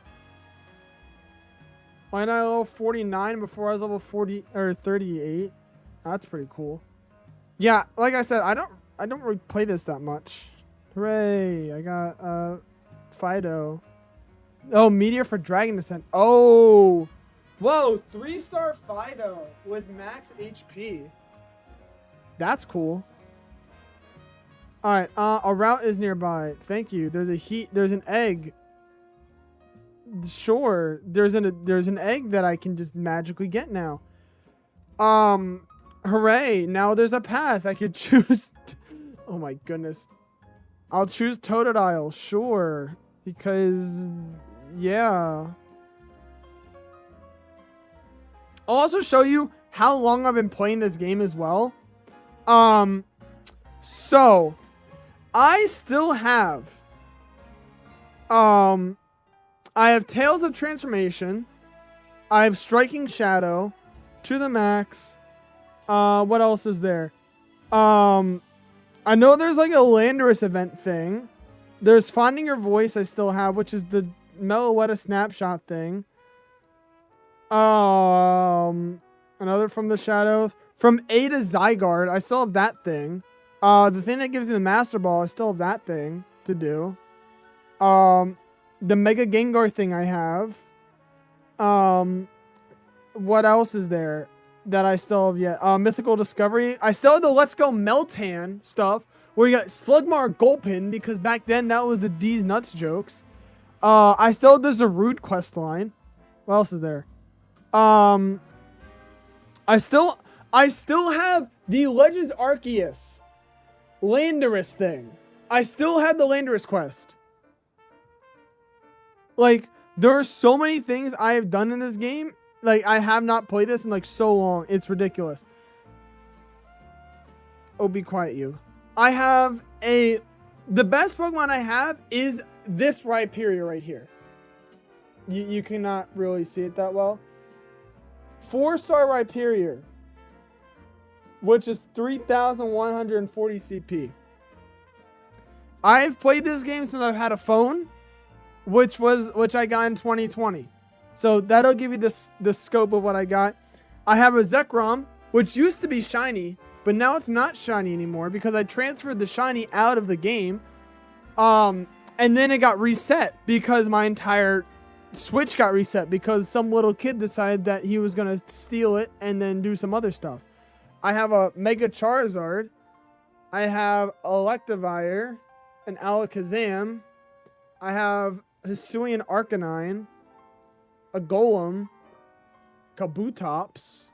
Why not level 49 before I was level 40 or 38? That's pretty cool. Yeah, like I said, I don't really play this that much. Hooray! I got Fido. Oh, Meteor for Dragon Descent. Oh, whoa! 3-star Fido with max HP. That's cool. All right, a route is nearby. Thank you. There's an egg. Sure, there's an egg that I can just magically get now. Hooray! Now there's a path I could choose. Oh my goodness. I'll choose Totodile, sure, because yeah. I'll also show you how long I've been playing this game as well. So I still have I have Tales of Transformation. I have Striking Shadow to the max. What else is there? I know there's like a Landorus event thing. There's Finding Your Voice I still have, which is the Meloetta snapshot thing. Another From the Shadows. From A to Zygarde, I still have that thing. The thing that gives you the Master Ball, I still have that thing to do. The Mega Gengar thing I have. What else is there that I still have yet? Mythical Discovery. I still have the Let's Go Meltan stuff, where you got Slugma Gulpin, because back then that was the D's Nuts jokes. I still have the Zarude quest line. What else is there? I still have the Legends Arceus Landorus thing. I still have the Landorus quest. Like, there are so many things I have done in this game. Like, I have not played this in like so long. It's ridiculous. Oh, be quiet, you. I have the best Pokemon I have is this Rhyperior right here. You cannot really see it that well. 4-star Rhyperior, which is 3,140 CP. I've played this game since I've had a phone, which I got in 2020. So that'll give you the scope of what I got. I have a Zekrom, which used to be shiny, but now it's not shiny anymore because I transferred the shiny out of the game. And then it got reset because my entire Switch got reset because some little kid decided that he was going to steal it and then do some other stuff. I have a Mega Charizard. I have Electivire, an Alakazam. I have Hisuian Arcanine, a Golem, Kabutops,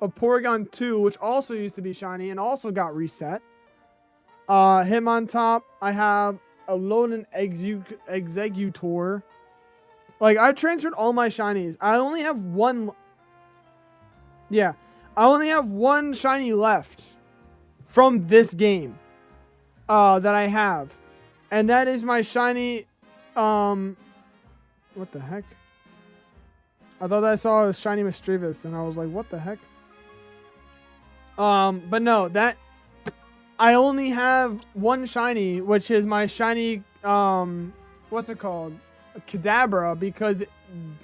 a Porygon 2, which also used to be shiny and also got reset. Hitmontop, I have a Alolan Exeggutor. Like, I've transferred all my shinies. I only have one. Yeah. I only have one shiny left from this game that I have. And that is my shiny, what the heck? I thought I saw a shiny Mischievous, and I was like, what the heck? But no, that, I only have one shiny, which is my shiny, what's it called? Kadabra, because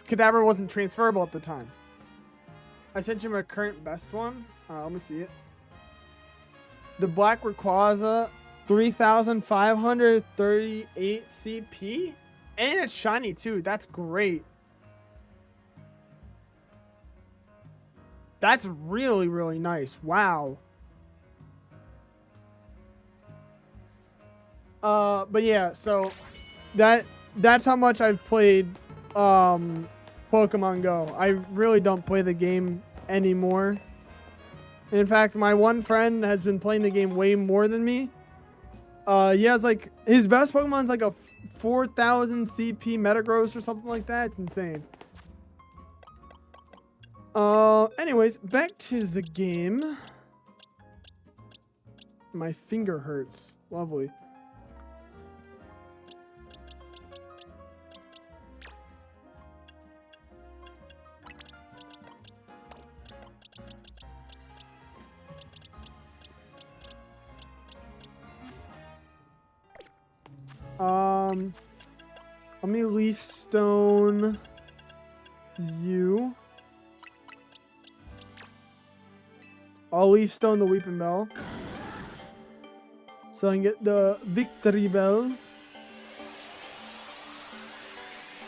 Kadabra wasn't transferable at the time. I sent you my current best one. Let me see it. The Black Rayquaza, 3,538 CP, and it's shiny too. That's great. That's really, really nice. Wow. But yeah, so that's how much I've played Pokemon Go. I really don't play the game anymore. In fact, my one friend has been playing the game way more than me. He has like, his best Pokemon's like a 4,000 CP Metagross or something like that. It's insane. Anyways, back to the game. My finger hurts. Lovely. Let me Leaf Stone you. I'll Leaf Stone the Weeping Bell, so I can get the Victory Bell.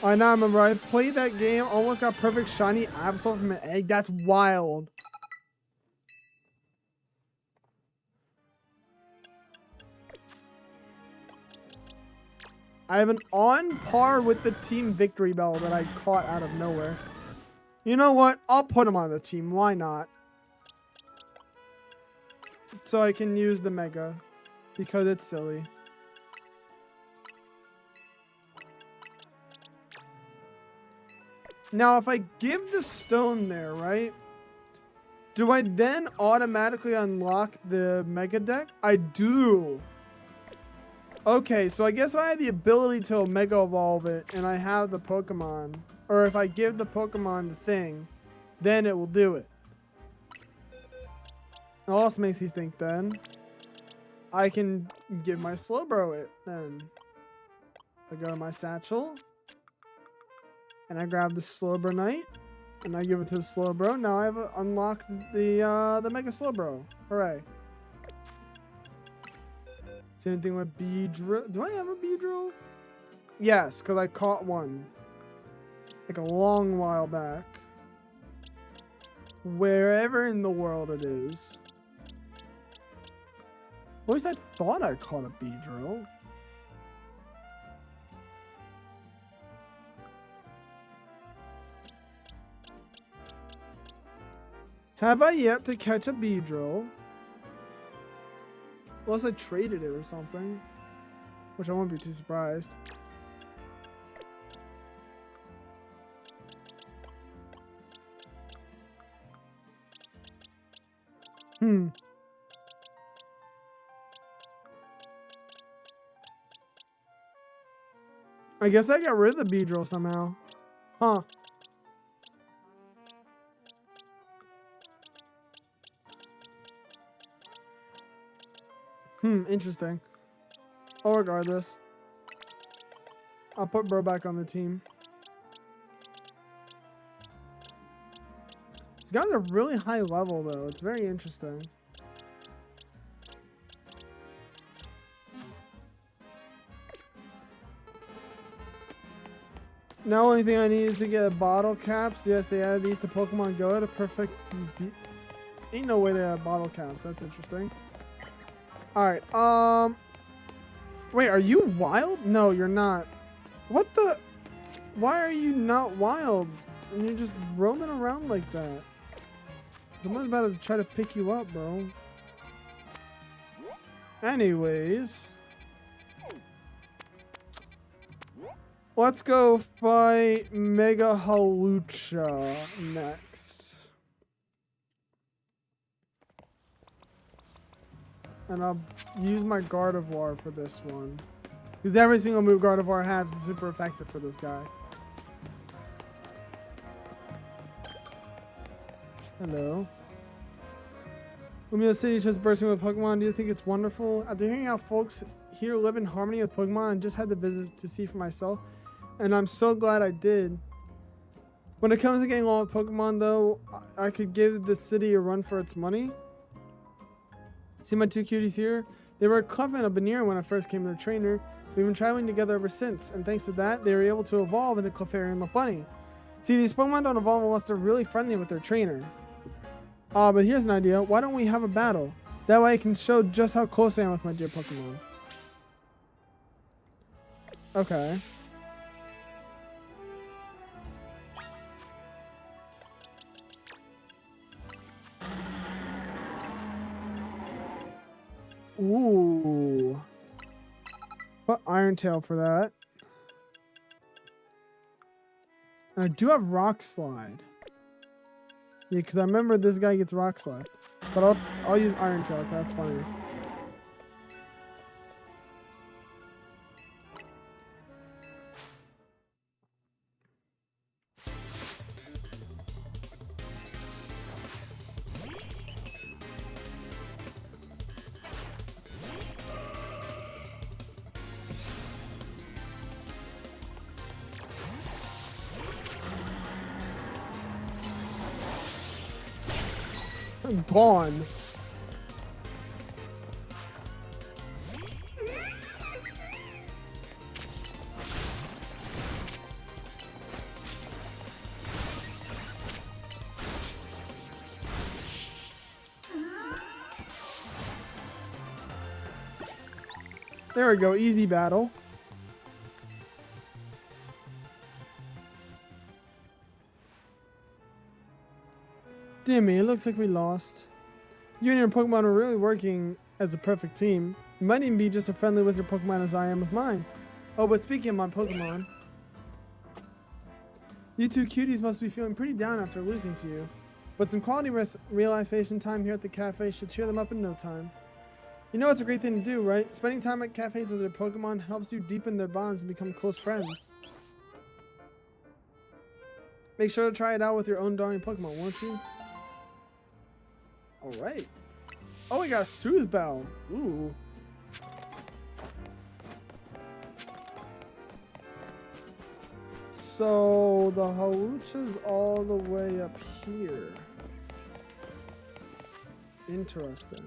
I now remember I played that game, almost got perfect shiny Absol from an egg. That's wild. I have an on par with the Team Victory Bell that I caught out of nowhere. You know what? I'll put him on the team. Why not? So I can use the Mega, because it's silly. Now, if I give the stone there, right? Do I then automatically unlock the Mega Deck? I do. Okay, so I guess I have the ability to Mega Evolve it, and I have the Pokemon. Or if I give the Pokemon the thing, then it will do it. It also makes you think then, I can give my Slowbro it then. I go to my satchel, and I grab the Slowbronite, and I give it to the Slowbro. Now I have unlocked the Mega Slowbro. Hooray. Same thing with Beedrill. Do I have a Beedrill? Yes, because I caught one. Like a long while back. Wherever in the world it is. At least I thought I caught a Beedrill. Have I yet to catch a Beedrill? Unless I traded it or something. Which I won't be too surprised. I guess I got rid of the Beedrill somehow. Huh. Interesting. Oh, regardless. I'll put Bro back on the team. These guys are really high level, though. It's very interesting. Now, only thing I need is to get a bottle caps. Yes, they added these to Pokemon Go to perfect these. Ain't no way they have bottle caps. That's interesting. Alright, wait, are you wild? No, you're not. What the? Why are you not wild? And you're just roaming around like that. Someone's about to try to pick you up, bro. Anyways. Let's go fight Mega Hawlucha next. And I'll use my Gardevoir for this one. Because every single move Gardevoir has is super effective for this guy. Hello. Lumio City just bursting with Pokemon. Do you think it's wonderful? After hearing how folks here live in harmony with Pokemon, I just had to visit to see for myself. And I'm so glad I did. When it comes to getting along with Pokemon, though, I could give the city a run for its money. See my two cuties here? They were Clef and a Banir when I first came to their trainer. We've been traveling together ever since, and thanks to that, they were able to evolve into Clefairy and Lopunny. See, these Pokemon don't evolve unless they're really friendly with their trainer. But here's an idea. Why don't we have a battle? That way I can show just how close I am with my dear Pokemon. Okay. Ooh. Put Iron Tail for that. And I do have Rock Slide. Yeah, because I remember this guy gets Rock Slide. But I'll use Iron Tail, that's fine. I'm gone. There we go, easy battle. Dear me, it looks like we lost. You and your Pokemon are really working as a perfect team. You might even be just as friendly with your Pokemon as I am with mine. Oh, but speaking of my Pokemon, you two cuties must be feeling pretty down after losing to you. But some quality realization time here at the cafe should cheer them up in no time. You know it's a great thing to do, right? Spending time at cafes with your Pokemon helps you deepen their bonds and become close friends. Make sure to try it out with your own darling Pokemon, won't you? Alright. Oh, we got a Soothe Bell. Ooh. So the Hawlucha's all the way up here. Interesting.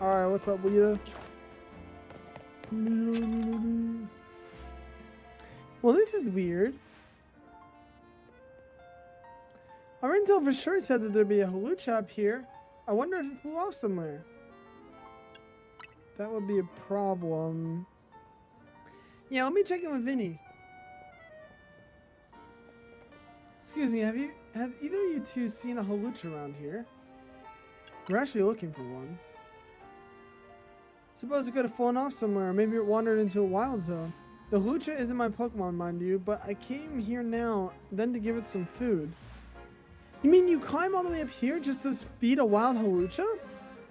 Alright, what's up, Lita? Well, this is weird. Our intel for sure said that there'd be a Hawlucha up here. I wonder if it flew off somewhere. That would be a problem. Yeah, let me check in with Vinny. Excuse me, have either of you two seen a Hawlucha around here? We're actually looking for one. Suppose it could have flown off somewhere, or maybe it wandered into a wild zone. The Hawlucha isn't my Pokemon, mind you, but I came here now, then to give it some food. You mean you climb all the way up here just to feed a wild Hawlucha?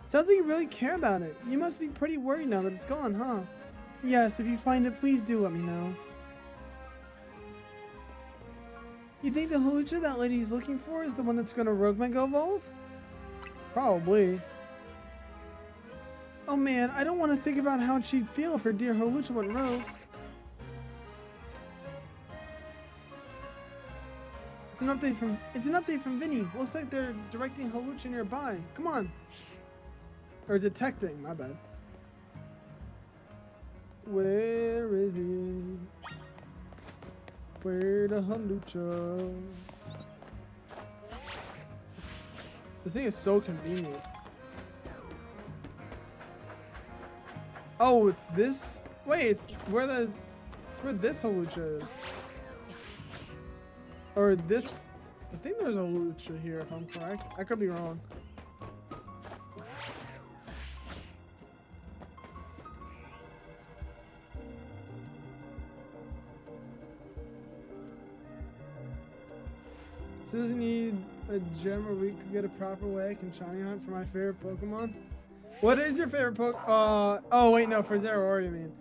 Sounds like you really care about it. You must be pretty worried now that it's gone, huh? Yes, if you find it, please do let me know. You think the Hawlucha that lady's looking for is the one that's gonna Rogue Mega Evolve? Probably. Oh man, I don't want to think about how she'd feel if her dear Hawlucha went rogue. It's an update from Vinny. Looks like they're directing Hawlucha nearby. Come on. Or detecting, my bad. Where is he? Where the Hawlucha? This thing is so convenient. Oh, it's this. Wait, it's where this Hawlucha is. Or this I think there's a Lucha here, if I'm correct. I could be wrong. Susan need a gem or we could get a proper way I can shiny hunt for my favorite Pokemon. What is your favorite oh wait, no, for Zeraora you mean.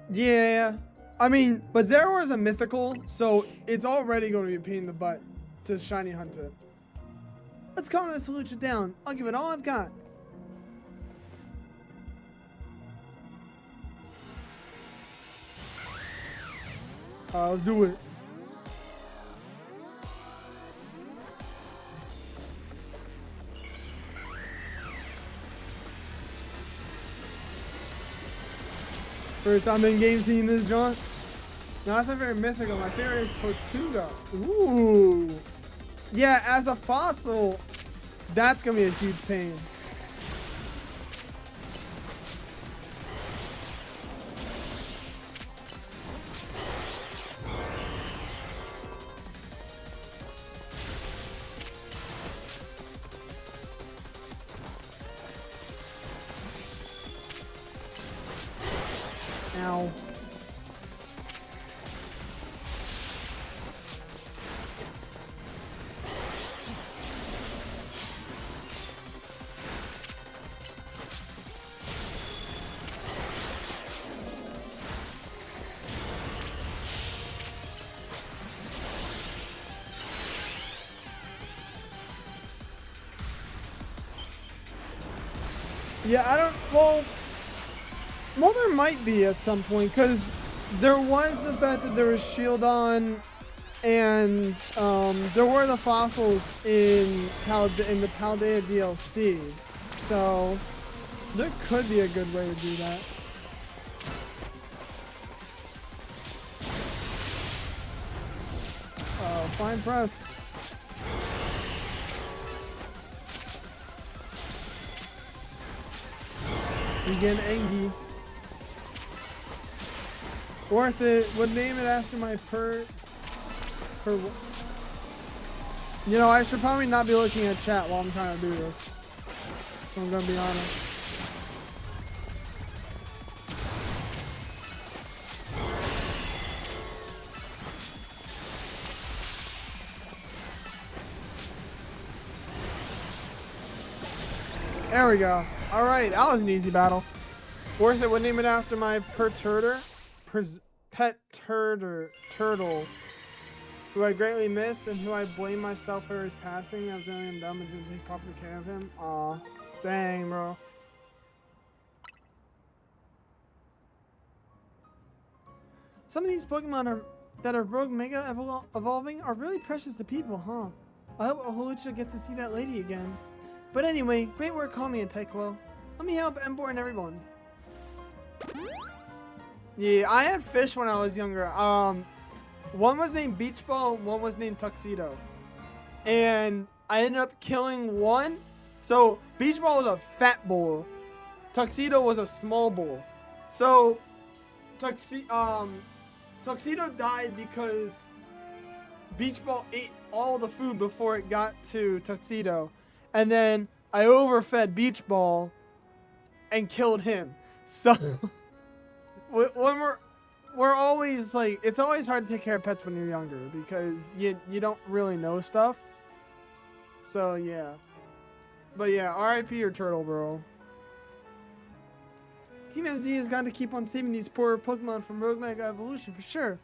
Yeah. I mean, but Zeraora is a mythical, so it's already going to be a pain in the butt to shiny hunt it. Let's calm this Lucha down. I'll give it all I've got. Let's do it. First time in game seeing this joint. No, that's my favorite mythical. My favorite is Tortuga. Ooh. Yeah, as a fossil, that's gonna be a huge pain. Ow. Yeah, I don't, well, there might be at some point, because there was the fact that there was Shieldon, and there were the fossils in the Paldea DLC, so there could be a good way to do that. Fine press. You getting angry. Worth it. Would name it after my You know, I should probably not be looking at chat while I'm trying to do this. So I'm gonna be honest. There we go. Alright, that was an easy battle. Worth it. Would name it after my pet turtle, who I greatly miss and who I blame myself for his passing. I was only dumb and didn't take proper care of him. Aw, dang, bro. Some of these Pokemon that are Rogue Mega evolving are really precious to people, huh? I hope Hawlucha gets to see that lady again. But anyway, great work calling me a Tyquo. Let me help Emboar and everyone. Yeah, I had fish when I was younger. One was named Beach Ball, one was named Tuxedo. And I ended up killing one. So, Beach Ball was a fat bull. Tuxedo was a small bull. So, Tuxedo died because Beach Ball ate all the food before it got to Tuxedo. And then I overfed Beach Ball and killed him. So when we're always like, it's always hard to take care of pets when you're younger because you don't really know stuff. So yeah. But yeah, RIP your turtle, bro. Team MZ has got to keep on saving these poor Pokemon from Rogue Mega Evolution for sure.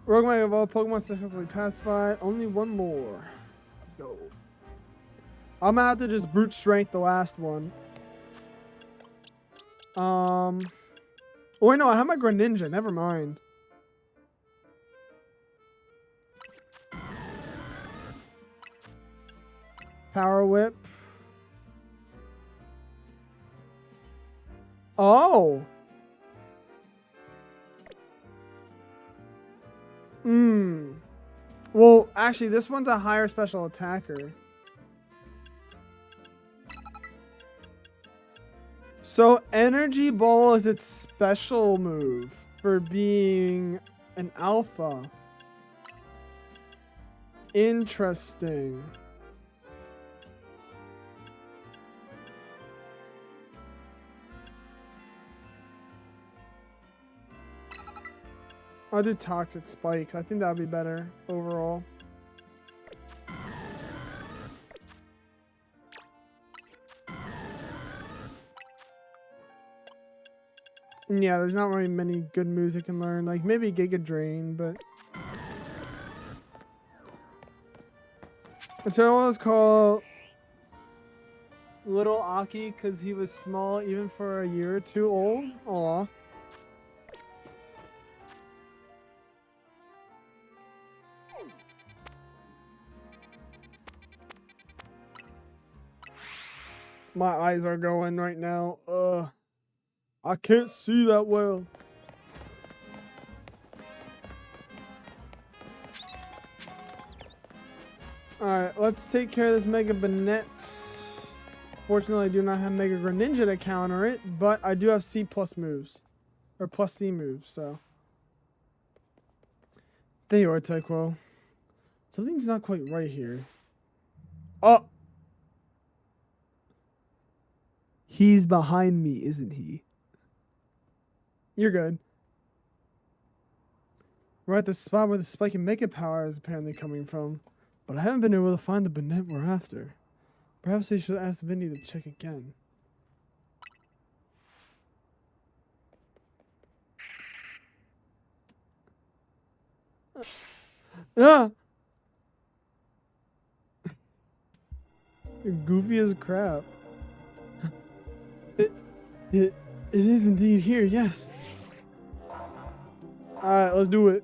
Rogue Mega Evolved Pokemon successfully pacified. Only one more. Let's go. I'm gonna have to just brute strength the last one. Oh wait, no, I have my Greninja. Never mind. Power Whip. Oh. Well, actually, this one's a higher special attacker. So Energy Ball is its special move for being an alpha. Interesting. I'll do Toxic Spikes. I think that would be better overall. And yeah, there's not really many good moves I can learn. Like maybe Giga Drain, but Eternal was called Little Aki because he was small even for a year or two old. Aw. My eyes are going right now. I can't see that well. Alright, let's take care of this Mega Banette. Fortunately, I do not have Mega Greninja to counter it, but I do have C+ moves. Or plus C moves, so. There you are, Tyquo. Something's not quite right here. Oh! He's behind me, isn't he? You're good. We're at the spot where the spike in Mega Power is apparently coming from, but I haven't been able to find the Banette we're after. Perhaps they should ask Vinny to check again. Ah! You're goofy as crap. It is indeed here, yes. Alright, let's do it.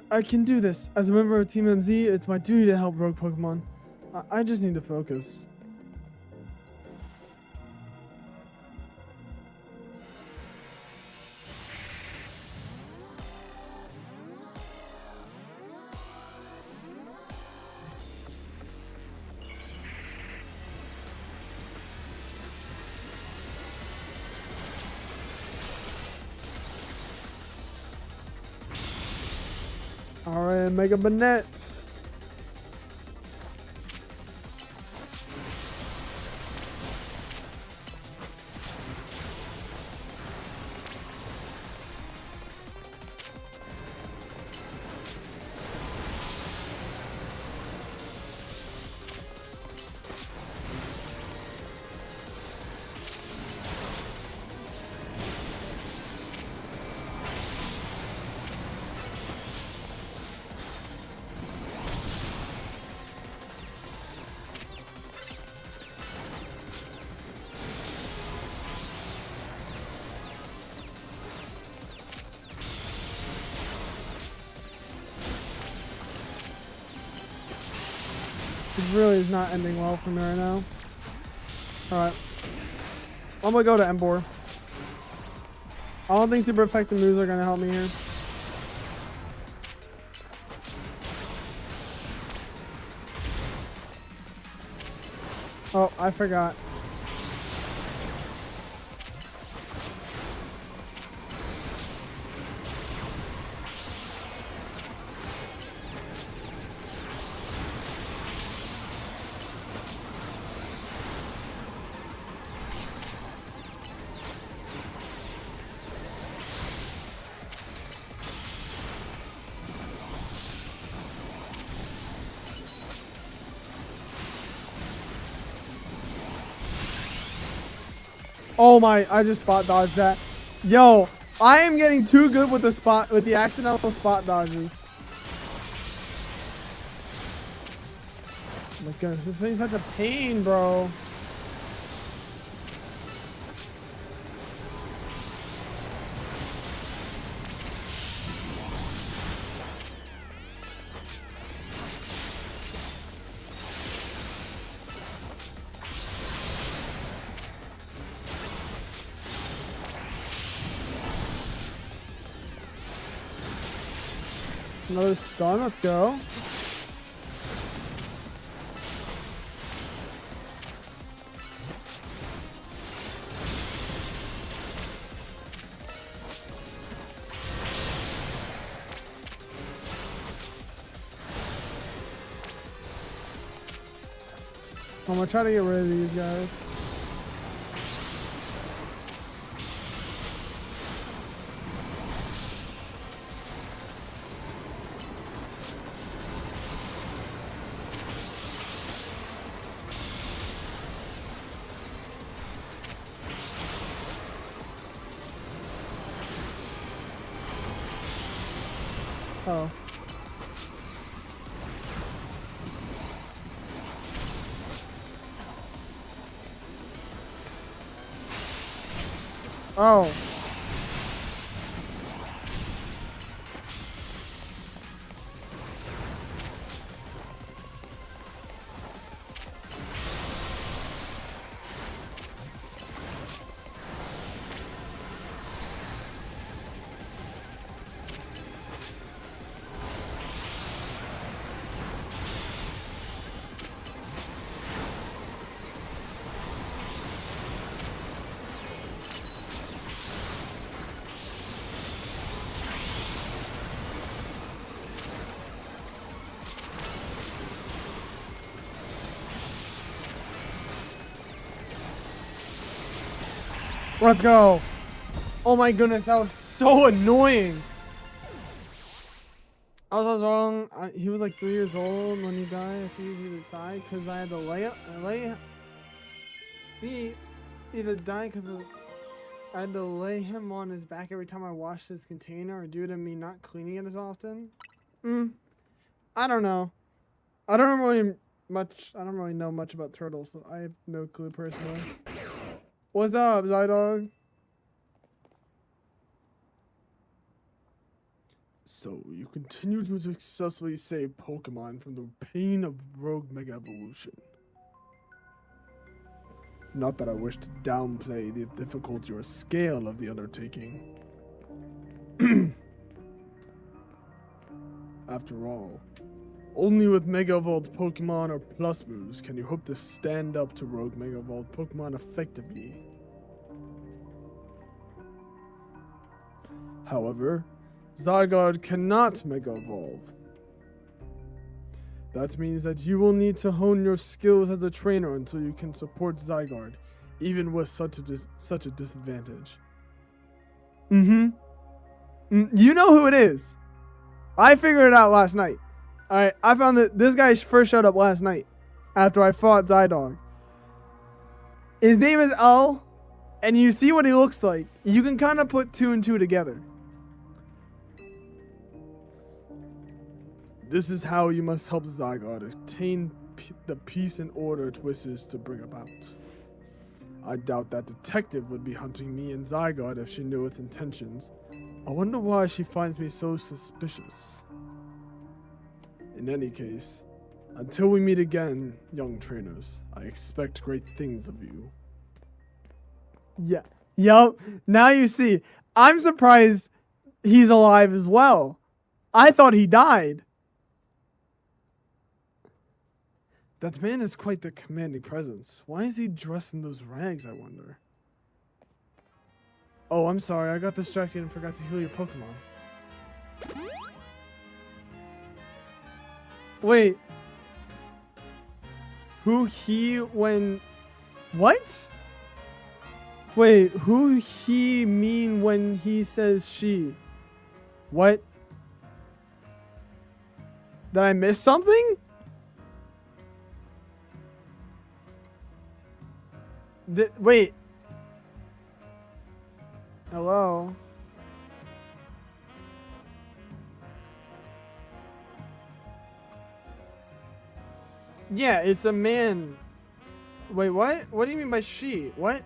I can do this. As a member of Team MZ, it's my duty to help rogue Pokemon. I just need to focus. Alright, Mega Banette. It really is not ending well for me right now. Alright. I'm gonna go to Emboar. I don't think super effective moves are gonna help me here. Oh, I forgot. Oh my, I just spot dodged that. Yo, I am getting too good with the accidental spot dodges. Oh my goodness, this thing's such a pain, bro. Another stun, let's go. I'm gonna try to get rid of these guys. Oh. Oh. Let's go. Oh my goodness, that was so annoying. I was wrong. He was like 3 years old when he died. I think he either died because I had to he either died because I had to lay him on his back every time I washed his container, or due to me not cleaning it as often. I don't know. I don't really know much about turtles, so I have no clue personally. What's up, Zydog? So, you continue to successfully save Pokemon from the pain of Rogue Mega Evolution. Not that I wish to downplay the difficulty or scale of the undertaking. After all, only with Mega Evolved Pokemon or Plus moves can you hope to stand up to Rogue Mega Evolved Pokemon effectively. However, Zygarde cannot Mega Evolve. That means that you will need to hone your skills as a trainer until you can support Zygarde, even with such a disadvantage. You know who it is. I figured it out last night. Alright, I found that this guy first showed up last night after I fought Zydog. His name is L, and you see what he looks like. You can kind of put 2 and 2 together. This is how you must help Zygarde attain the peace and order it wishes to bring about. I doubt that detective would be hunting me and Zygarde if she knew its intentions. I wonder why she finds me so suspicious. In any case, until we meet again, young trainers, I expect great things of you. Yeah. Yup. Now you see. I'm surprised he's alive as well. I thought he died. That man is quite the commanding presence. Why is he dressed in those rags, I wonder? Oh, I'm sorry. I got distracted and forgot to heal your Pokemon. Wait. Who he when... What? Wait, who he mean when he says she? What? Did I miss something? Wait. Hello? Yeah, it's a man. Wait, what? What do you mean by she? What?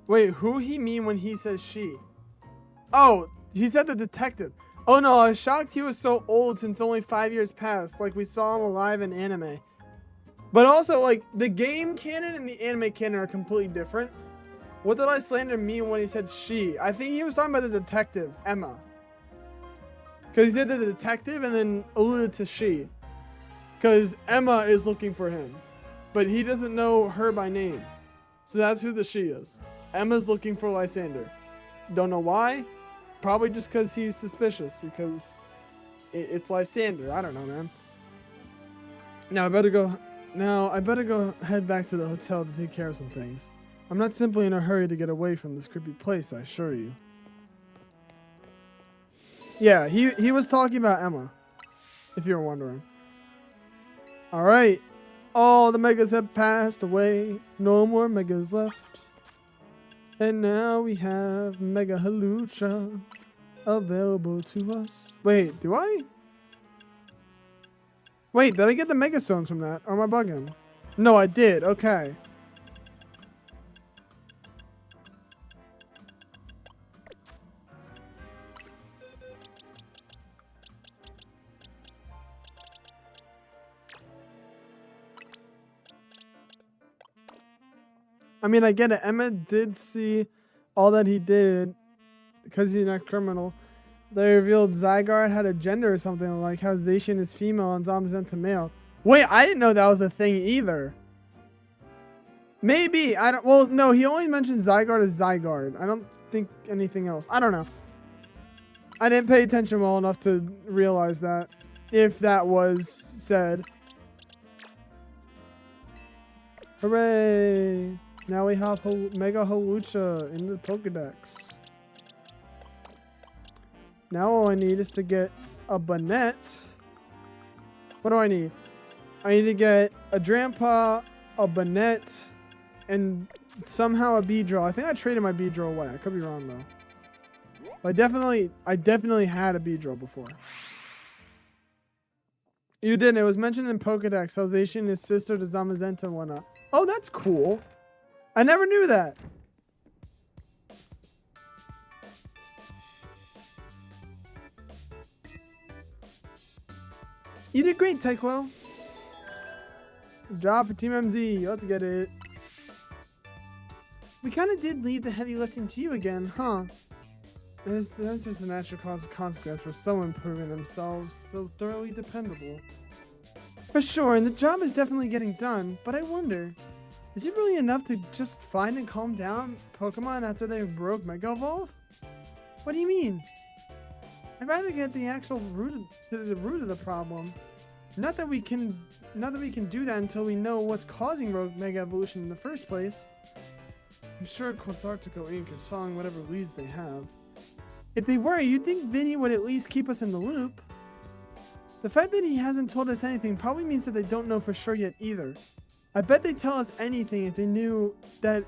Wait, who he mean when he says she? Oh, he said the detective. Oh no, I was shocked he was so old since only 5 years passed. Like we saw him alive in anime. But also, like, the game canon and the anime canon are completely different. What did Lysander mean when he said she? I think he was talking about the detective, Emma. Because he said the detective and then alluded to she. Because Emma is looking for him. But he doesn't know her by name. So that's who the she is. Emma's looking for Lysander. Don't know why. Probably just because he's suspicious. Because it's Lysander. I don't know, man. Now I better go. Now I better go head back to the hotel to take care of some things. I'm not simply in a hurry to get away from this creepy place, I assure you. Yeah, he was talking about Emma, if you were wondering. Alright. All the megas have passed away. No more megas left. And now we have Mega Hawlucha available to us. Wait, do I? Wait, did I get the Mega Stones from that? Or am I bugging? No, I did. Okay. I mean, I get it. Emma did see all that he did because he's not a criminal. They revealed Zygarde had a gender or something, like how Zacian is female and Zamazenta male. Wait, I didn't know that was a thing either. Maybe. I don't. Well, no, he only mentioned Zygarde as Zygarde. I don't think anything else. I don't know. I didn't pay attention well enough to realize that, if that was said. Hooray! Now we have Mega Hawlucha in the Pokedex. Now all I need is to get a Banette. What do I need? I need to get a Drampa, a Banette, and somehow a Beedrill. I think I traded my Beedrill away. I could be wrong though. But I definitely had a Beedrill before. You didn't. It was mentioned in Pokedex. Zacian is sister to Zamazenta and whatnot. Oh, that's cool. I never knew that. You did great, Tyquo. Good job for Team MZ. Let's get it. We kind of did leave the heavy lifting to you again, huh? That's just a natural consequence for someone proving themselves so thoroughly dependable. For sure, and the job is definitely getting done, but I wonder, is it really enough to just find and calm down Pokemon after they broke Mega Evolve? What do you mean? I'd rather get the actual root of the problem. Not that we can do that until we know what's causing Rogue Mega Evolution in the first place. I'm sure Quasartico Inc. is following whatever leads they have. If they were, you'd think Vinny would at least keep us in the loop. The fact that he hasn't told us anything probably means that they don't know for sure yet either. I bet they'd tell us anything if they knew that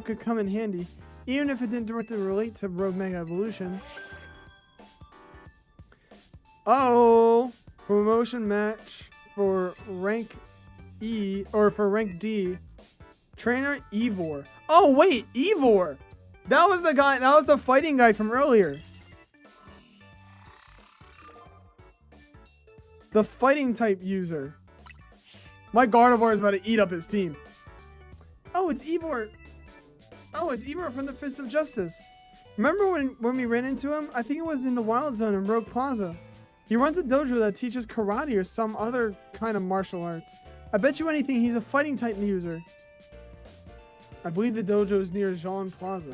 could come in handy, even if it didn't directly relate to Rogue Mega Evolution. Uh-oh! Promotion match for rank E, or for rank D. Trainer Ivor. Oh wait, Ivor! That was the guy, that was the fighting guy from earlier. The fighting type user. My Gardevoir is about to eat up his team. Oh, it's Ivor. Oh, it's Ivor from the Fist of Justice. Remember when we ran into him? I think it was in the Wild Zone in Rogue Plaza. He runs a dojo that teaches karate or some other kind of martial arts. I bet you anything he's a fighting type user. I believe the dojo is near Jean Plaza.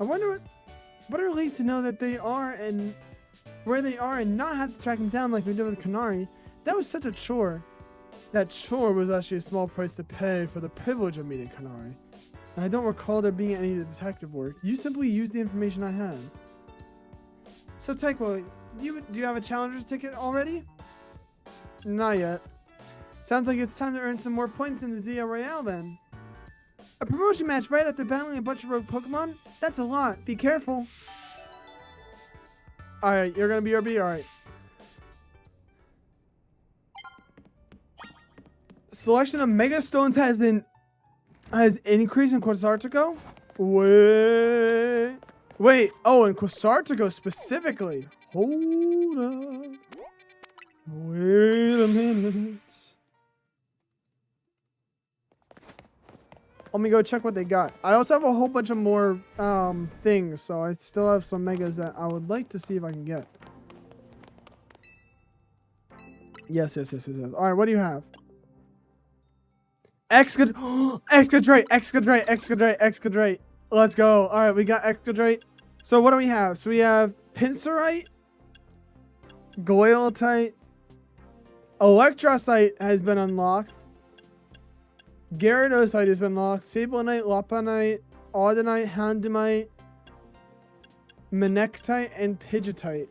I wonder what a relief to know that they are and where they are and not have to track them down like we did with Kanari. That was such a chore. That chore was actually a small price to pay for the privilege of meeting Kanari. And I don't recall there being any detective work. You simply used the information I had. So Tyquo, do you have a challenger's ticket already? Not yet. Sounds like it's time to earn some more points in the DL Royale then. A promotion match right after battling a bunch of rogue Pokemon? That's a lot. Be careful. Alright, you're gonna be RB? Alright. Selection of Mega Stones has increased in Quasartico? Wait. Oh, in Quasartico specifically. Hold up. Wait a minute. Let me go check what they got. I also have a whole bunch of more things, so I still have some megas that I would like to see if I can get. Yes. Alright, what do you have? Excadright. Let's go. Alright, we got Excadright. So what do we have? So we have Pinsirite, Glaciolite, Electrocyte has been unlocked. Gyarados has been unlocked. Sablonite, Lopunite, Audinite, Houndemite, Manectite, and Pidgeotite.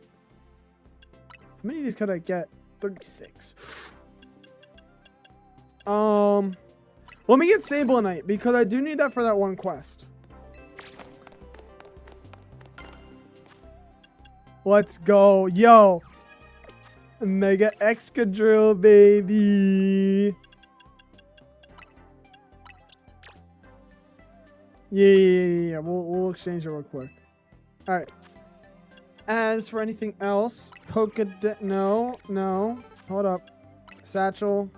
How many of these could I get? 36. Let me get Sablonite because I do need that for that one quest. Let's go. Yo. Mega Excadrill, baby. Yeah. We'll exchange it real quick. Alright. As for anything else, no. Hold up. Satchel.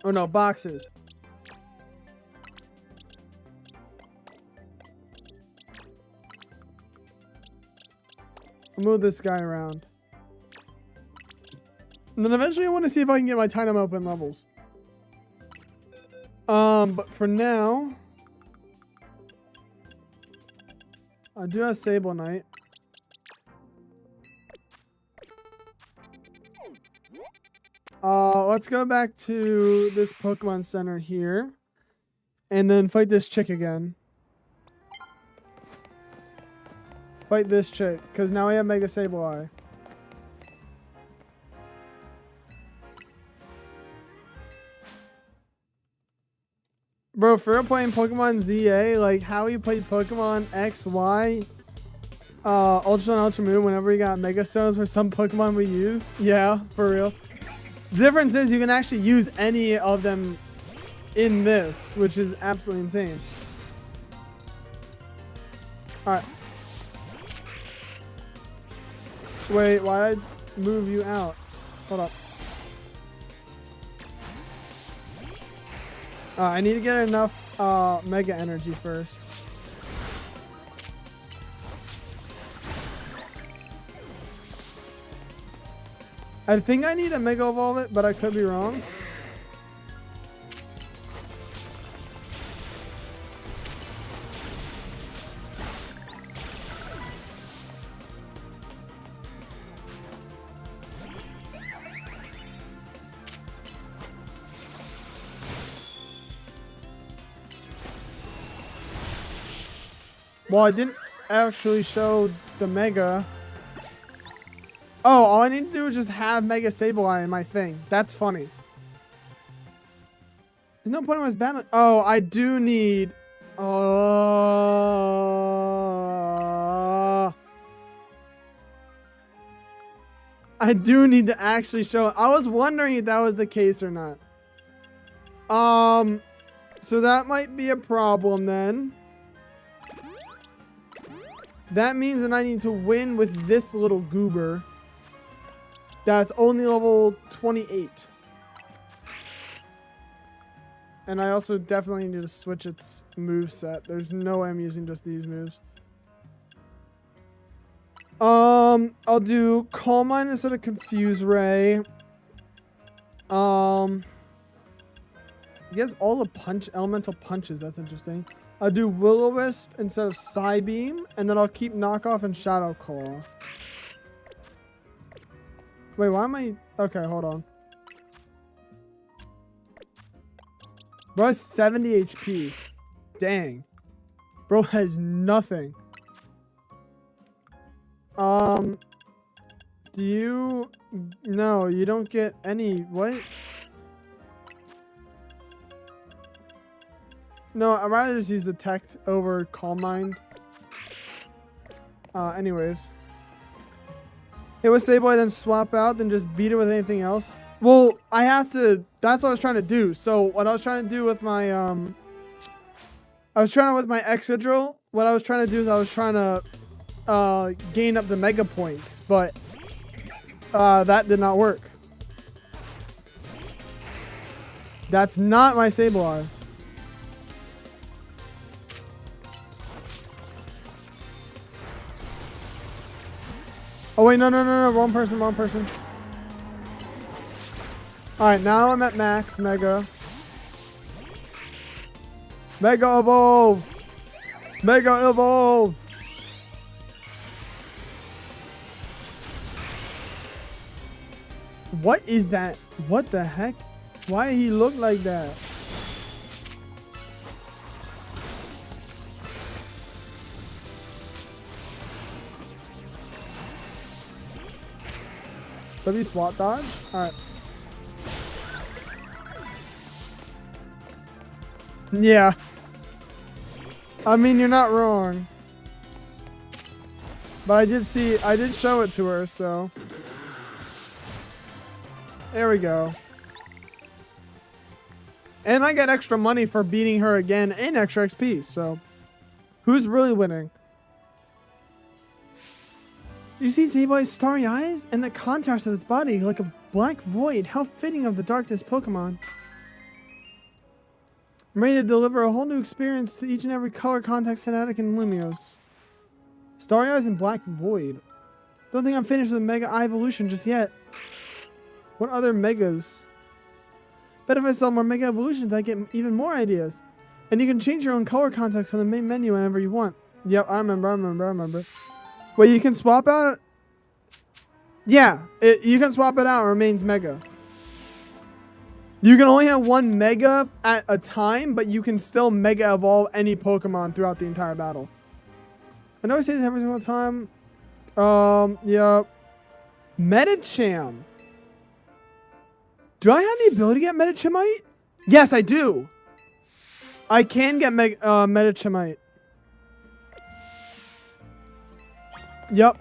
Oh no, boxes. I'll move this guy around. And then eventually I want to see if I can get my Tynamo open levels. But for now, I do have Sablonite. Let's go back to this Pokemon Center here. And then fight this chick again. Fight this chick, because now I have Mega Sableye. Bro, for real playing Pokemon ZA, like how you played Pokemon X, Y, Ultra and Ultra Moon whenever you got Mega Stones for some Pokemon we used. Yeah, for real. The difference is you can actually use any of them in this, which is absolutely insane. Alright. Wait, why did I move you out? Hold up. I need to get enough Mega Energy first. I think I need to Mega Evolve it, but I could be wrong. Well, I didn't actually show the Mega. Oh, all I need to do is just have Mega Sableye in my thing. That's funny. There's no point in us battling. Oh, I do need... I do need to actually show it. I was wondering if that was the case or not. So that might be a problem then. That means that I need to win with this little goober. That's only level 28. And I also definitely need to switch its moveset. There's no way I'm using just these moves. I'll do Calm Mind instead of Confuse Ray. I guess all the elemental punches, that's interesting. I'll do Will-O-Wisp instead of Psybeam, and then I'll keep Knockoff and Shadow Claw. Wait, why am I... Okay, hold on. Bro has 70 HP. Dang. Bro has nothing. Do you... No, you don't get any... What? No, I'd rather just use the Tech over Calm Mind. Anyways. Hit with Sableye, then swap out, then just beat it with anything else. Well, I have to... That's what I was trying to do. So, what I was trying to do with my, with my Excadrill, what I was trying to do is I was trying to, gain up the Mega Points. But, that did not work. That's not my Sableye. Oh wait, no, wrong person. Alright, now I'm at max Mega. Mega Evolve! Mega Evolve! What is that? What the heck? Why he look like that? W SWAT dodge? Alright. Yeah. I mean, you're not wrong. But I did show it to her, so. There we go. And I get extra money for beating her again and extra XP, so. Who's really winning? You see Sableye starry eyes and the contrast of its body like a black void. How fitting of the darkness Pokemon. I'm ready to deliver a whole new experience to each and every color context fanatic in Lumiose. Starry eyes and black void. Don't think I'm finished with Mega Eye Evolution just yet. What other Megas? Bet if I sell more Mega Evolutions, I get even more ideas. And you can change your own color context from the main menu whenever you want. Yep, I remember. Wait, you can swap out? Yeah, you can swap it out. It remains Mega. You can only have one Mega at a time, but you can still Mega Evolve any Pokemon throughout the entire battle. I know I say this every single time. Yeah. Medicham. Do I have the ability to get Medichemite? Yes, I do. I can get Medichemite. Yep.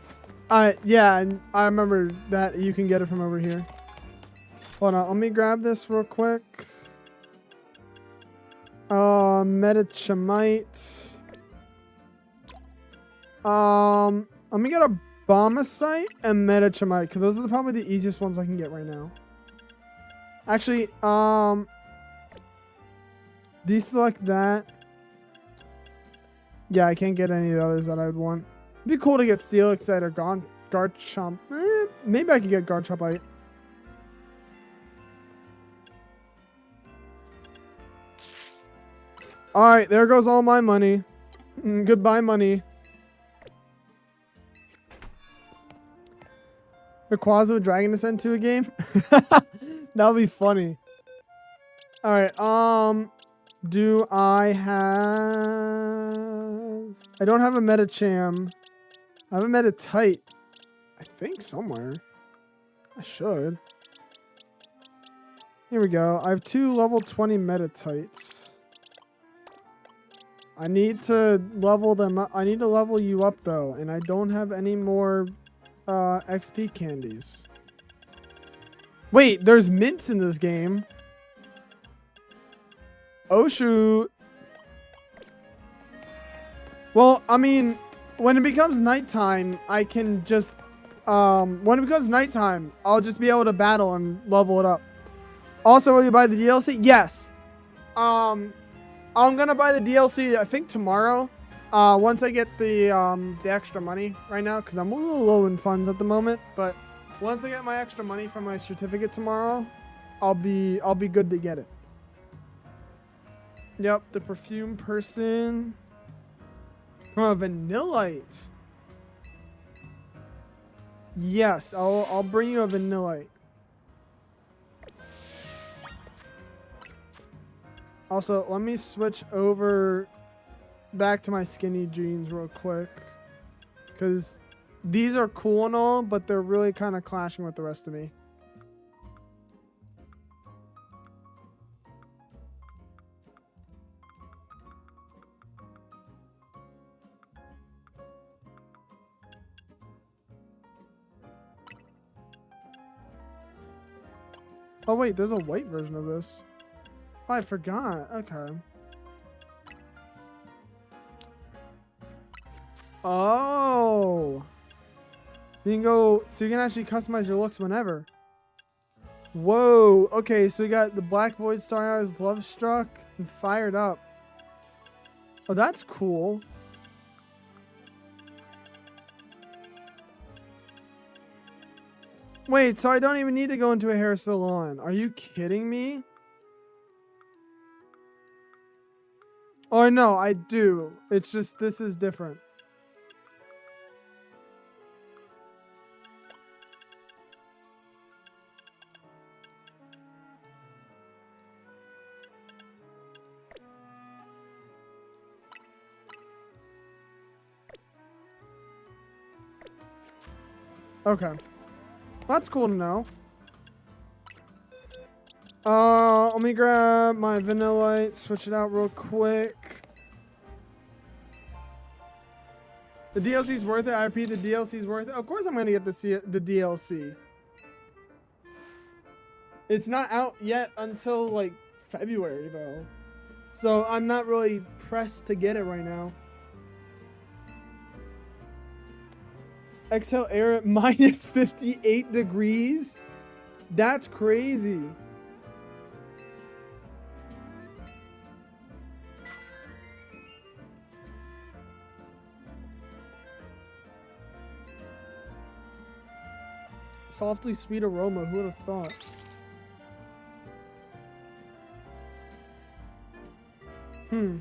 Yeah, and I remember that you can get it from over here. Hold on, let me grab this real quick. Medichemite. Let me get a Bombasite and Medichemite, because those are probably the easiest ones I can get right now. Actually, deselect that. Yeah, I can't get any of the others that I would want. It'd be cool to get Steelix or Garchomp. Maybe I could get Garchompite. Alright, there goes all my money. Goodbye, money. Rayquaza with Dragon Descent to a game? That would be funny. Alright, do I have... I don't have a Medicham. I have a Meditite. I think somewhere. I should. Here we go. I have 2 level 20 Meditites. I need to level them up. I need to level you up though, and I don't have any more XP candies. Wait, there's mints in this game. Oh shoot. Well, I mean, when it becomes nighttime, I can just when it becomes nighttime, I'll just be able to battle and level it up. Also, will you buy the DLC? Yes. I'm gonna buy the DLC, I think tomorrow. Once I get the extra money right now, because I'm a little low in funds at the moment. But once I get my extra money from my certificate tomorrow, I'll be good to get it. Yep, the perfume person. From a Vanillite. Yes, I'll bring you a Vanillite. Also, let me switch over back to my skinny jeans real quick. Because these are cool and all, but they're really kind of clashing with the rest of me. Oh wait, there's a white version of this. Oh, I forgot. Okay. Oh. You can go, so you can actually customize your looks whenever. Whoa. Okay, so you got the Black Void, Star Eyes, Love Struck, and Fired Up. Oh, that's cool. Wait, so I don't even need to go into a hair salon. Are you kidding me? Oh, no, I do. It's just, this is different. Okay. That's cool to know. Let me grab my Vanillite, switch it out real quick. The DLC's worth it. I repeat, the DLC's worth it. Of course I'm gonna get the DLC. It's not out yet until like February though. So I'm not really pressed to get it right now. Exhale air at minus 58 degrees? That's crazy. Softly sweet aroma, who would have thought? It's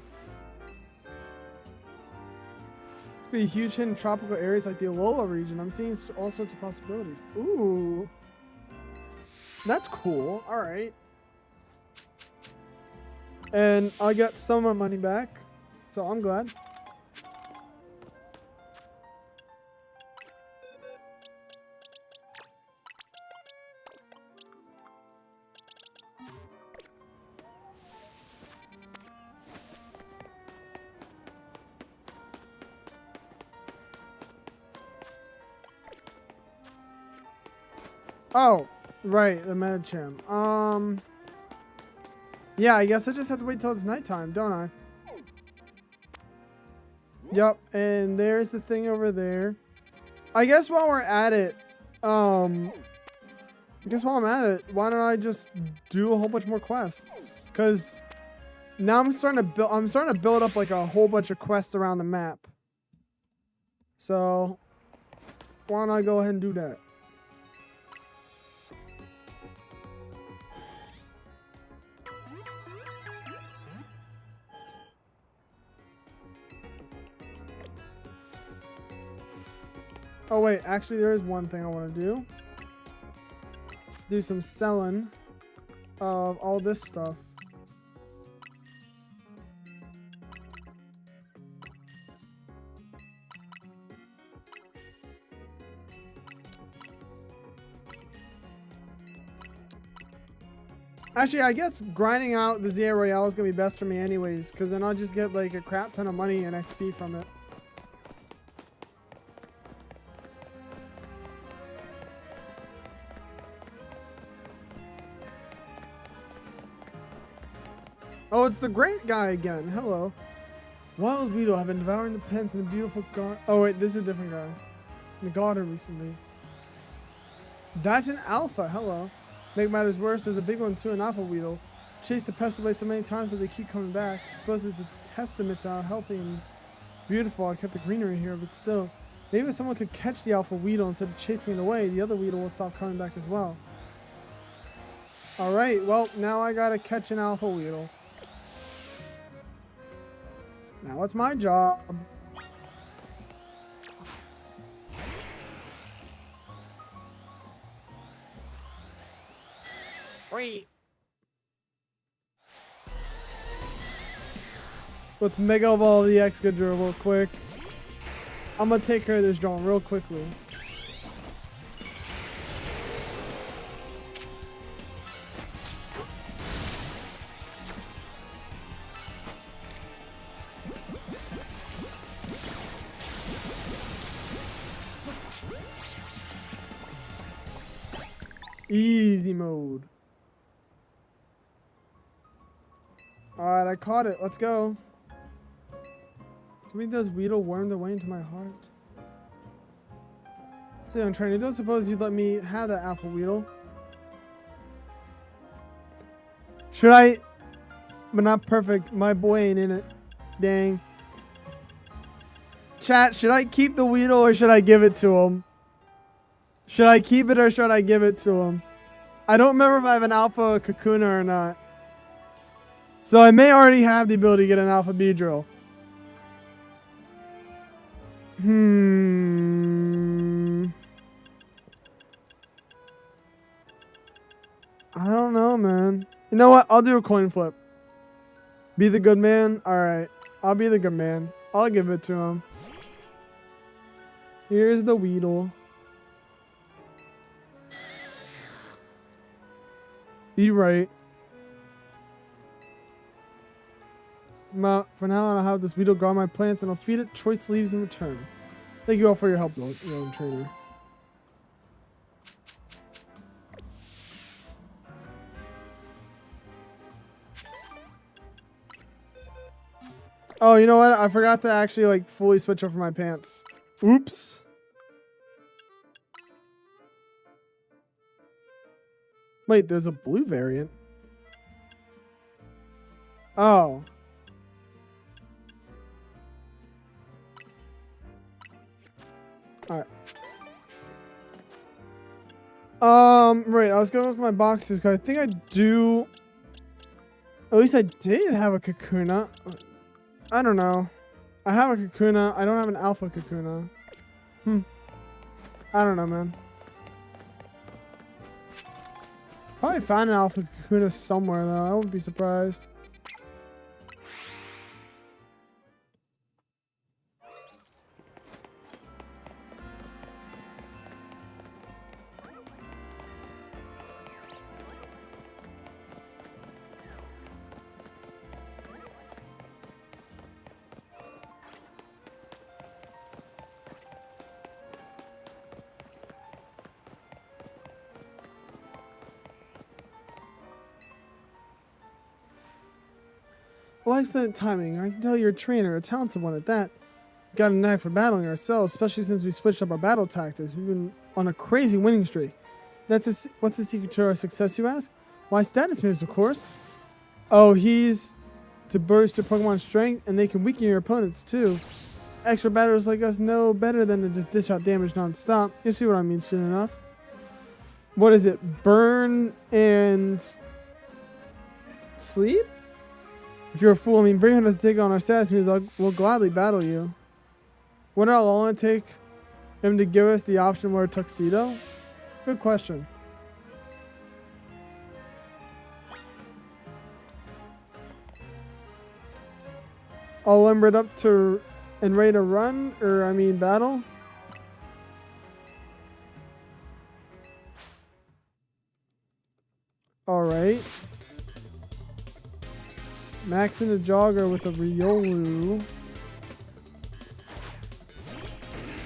be a huge hit in tropical areas like the Alola region. I'm seeing all sorts of possibilities. Ooh. That's cool. Alright. And I got some of my money back. So I'm glad. Oh, right, the Medicham. Yeah, I guess I just have to wait till it's nighttime, don't I? Yep, and there's the thing over there. I guess while we're at it, why don't I just do a whole bunch more quests? Cause now I'm starting to build up like a whole bunch of quests around the map. So why don't I go ahead and do that? Oh wait, actually there is one thing I want to do. Do some selling of all this stuff. Actually, I guess grinding out the Zia Royale is going to be best for me anyways, because then I'll just get like a crap ton of money and XP from it. Oh, it's the great guy again. Hello. Wild Weedle have been devouring the pens in the beautiful garden. Oh wait, this is a different guy. In the garden recently. That's an alpha. Hello. Make matters worse, there's a big one too, an alpha Weedle. Chased the pests away so many times, but they keep coming back. I suppose it's a testament to how healthy and beautiful I kept the greenery here, but still. Maybe if someone could catch the alpha Weedle instead of chasing it away, the other Weedle will stop coming back as well. Alright, well, now I gotta catch an alpha Weedle. Now it's my job. Wait. Let's Mega Evolve the Excadrill real quick. I'm gonna take care of this drone real quickly. Easy mode. Alright, I caught it. Let's go. Give me those Weedle wormed away into my heart. Say on training, don't suppose you'd let me have that alpha Weedle. Should I? But not perfect. My boy ain't in it. Dang. Chat, should I keep the Weedle or should I give it to him? Should I keep it or should I give it to him? I don't remember if I have an alpha Kakuna or not. So I may already have the ability to get an alpha Beedrill. I don't know, man. You know what? I'll do a coin flip. Be the good man? Alright. I'll be the good man. I'll give it to him. Here's the Weedle. You're right. For now on, I'll have this Weedle guard my plants and I'll feed it choice leaves in return. Thank you all for your help, young trainer. Oh, you know what? I forgot to actually like fully switch over my pants. Oops. Wait, there's a blue variant. Oh. Alright. Right, I was gonna look at my boxes because I think I do. At least I did have a Kakuna. I don't know. I have a Kakuna. I don't have an Alpha Kakuna. I don't know, man. Probably find an Alpha Kakuna somewhere, though. I wouldn't be surprised. Well, excellent timing. I can tell you're a trainer, a talented one at that. Got a knack for battling ourselves, especially since we switched up our battle tactics. We've been on a crazy winning streak. What's the secret to our success, you ask? Why, status moves, of course. Oh, he's to burst your Pokemon's strength, and they can weaken your opponents, too. Extra battlers like us know better than to just dish out damage non-stop. You'll see what I mean soon enough. What is it? Burn and sleep? If you're a fool, I mean, bring us to take on our status moves, we'll gladly battle you. Wonder how long it take him to give us the option to wear a tuxedo? Good question. All limbered up to and ready to run, or I mean battle? Alright. Max in a jogger with a Riolu.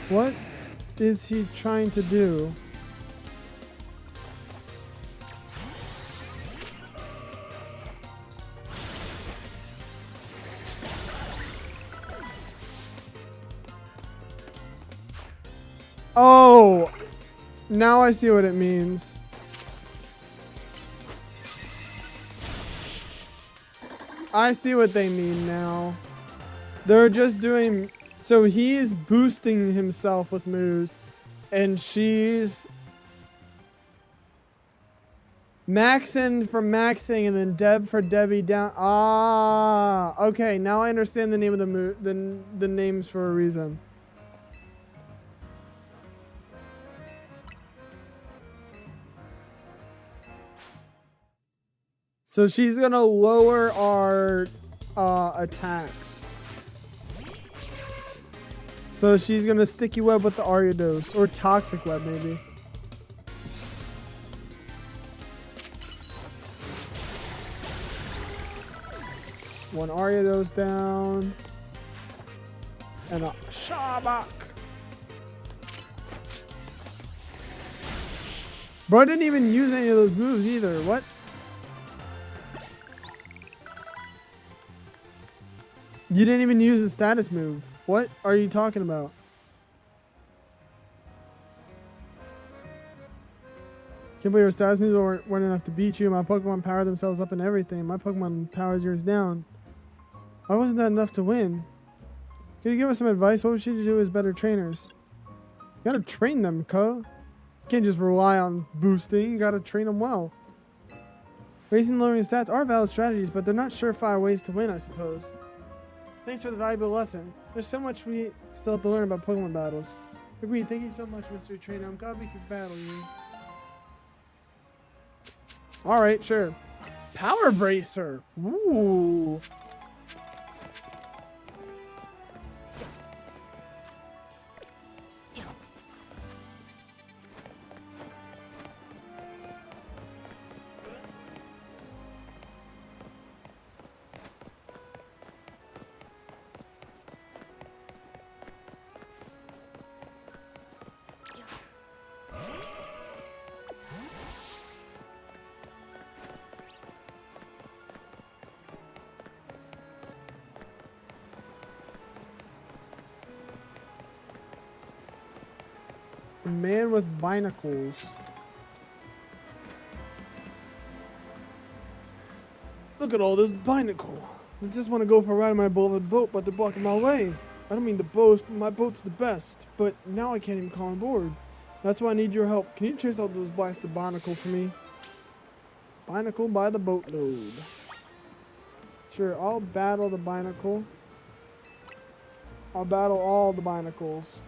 What is he trying to do? Oh! Now I see what it means. I see what they mean now. They're just doing... So he's boosting himself with moves. And she's... maxing for maxing and then Deb for Debbie down. Ah, okay. Now I understand the name of the move. The names for a reason. So she's gonna lower our attacks. So she's gonna sticky web with the Ariados, or toxic web maybe. One Ariados down. And a Shabak. Bro, I didn't even use any of those moves either. What? You didn't even use a status move. What are you talking about? Can't believe your status moves weren't enough to beat you. My Pokemon powered themselves up and everything. My Pokemon powers yours down. Why wasn't that enough to win? Can you give us some advice? What should you do as better trainers? You gotta train them, cuh. You can't just rely on boosting. You gotta train them well. Raising and lowering stats are valid strategies, but they're not surefire ways to win, I suppose. Thanks for the valuable lesson. There's so much we still have to learn about Pokemon battles. Agreed. Thank you so much, Mr. Trainer. I'm glad we could battle you. Alright, sure. Power Bracer. Ooh. A man with binacles. Look at all this binacle. I just want to go for a ride on my beloved boat, but they're blocking my way. I don't mean to boast, but my boat's the best. But now I can't even come on board. That's why I need your help. Can you chase out those blasted binacle for me? Binacle by the boatload. Sure, I'll battle the binacle. I'll battle all the binacles.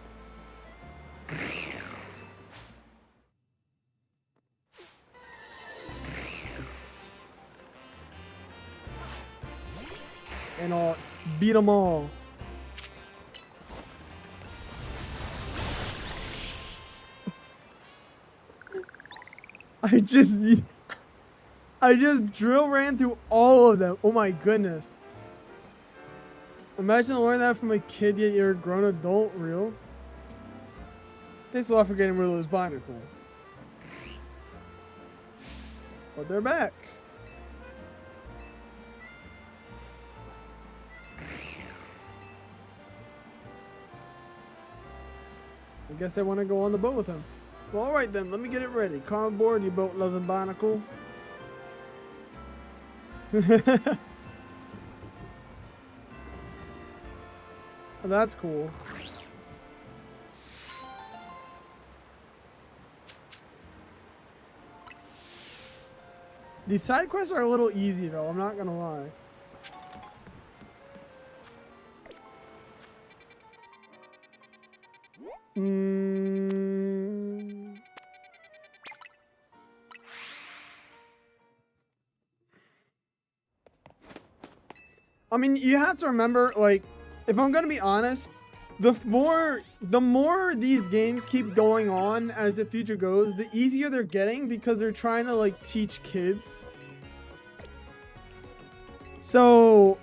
And I'll beat them all. I just drill ran through all of them. Oh my goodness. Imagine learning that from a kid, yet you're a grown adult. Real. Thanks a lot for getting rid of those binacle. But they're back. I guess I want to go on the boat with him. Well, alright then, let me get it ready. Come on board, you boat-loving binacle. Oh, that's cool. These side quests are a little easy though, I'm not gonna lie. I mean, you have to remember, like, if I'm gonna be honest, the more these games keep going on as the future goes, the easier they're getting because they're trying to like teach kids. So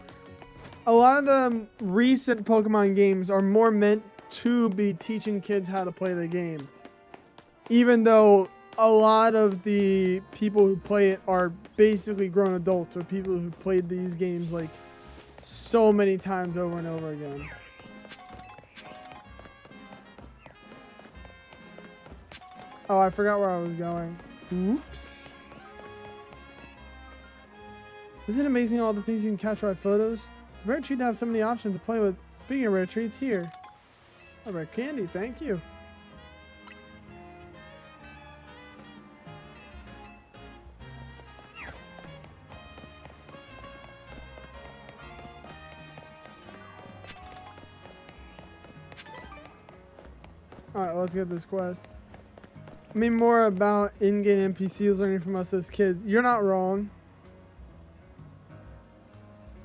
a lot of the recent Pokemon games are more meant to be teaching kids how to play the game. Even though a lot of the people who play it are basically grown adults or people who played these games like so many times over and over again. Oh, I forgot where I was going. Oops. Isn't it amazing all the things you can capture on photos? It's a rare treat to have so many options to play with. Speaking of rare treats, here. A rare candy, thank you. Alright, let's get this quest. I mean, more about in-game NPCs learning from us as kids. You're not wrong.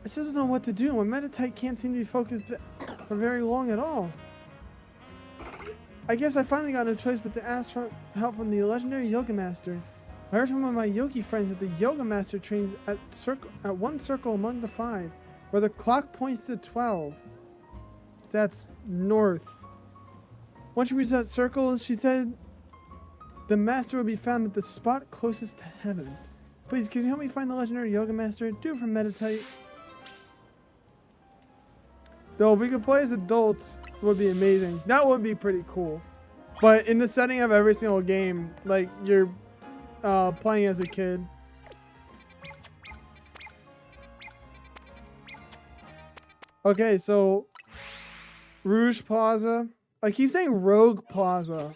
I just don't know what to do. My Meditite can't seem to be focused for very long at all. I guess I finally got no choice but to ask for help from the legendary Yoga Master. I heard from one of my yogi friends that the Yoga Master trains at one circle among the 5, where the clock points to 12. That's north. Once you reach that circle, she said, the master will be found at the spot closest to heaven. Please, can you help me find the legendary Yoga Master? Do it for Meditite. Though, if we could play as adults, it would be amazing. That would be pretty cool. But in the setting of every single game, like, you're playing as a kid. Okay, so Rouge Plaza. I keep saying Rogue Plaza.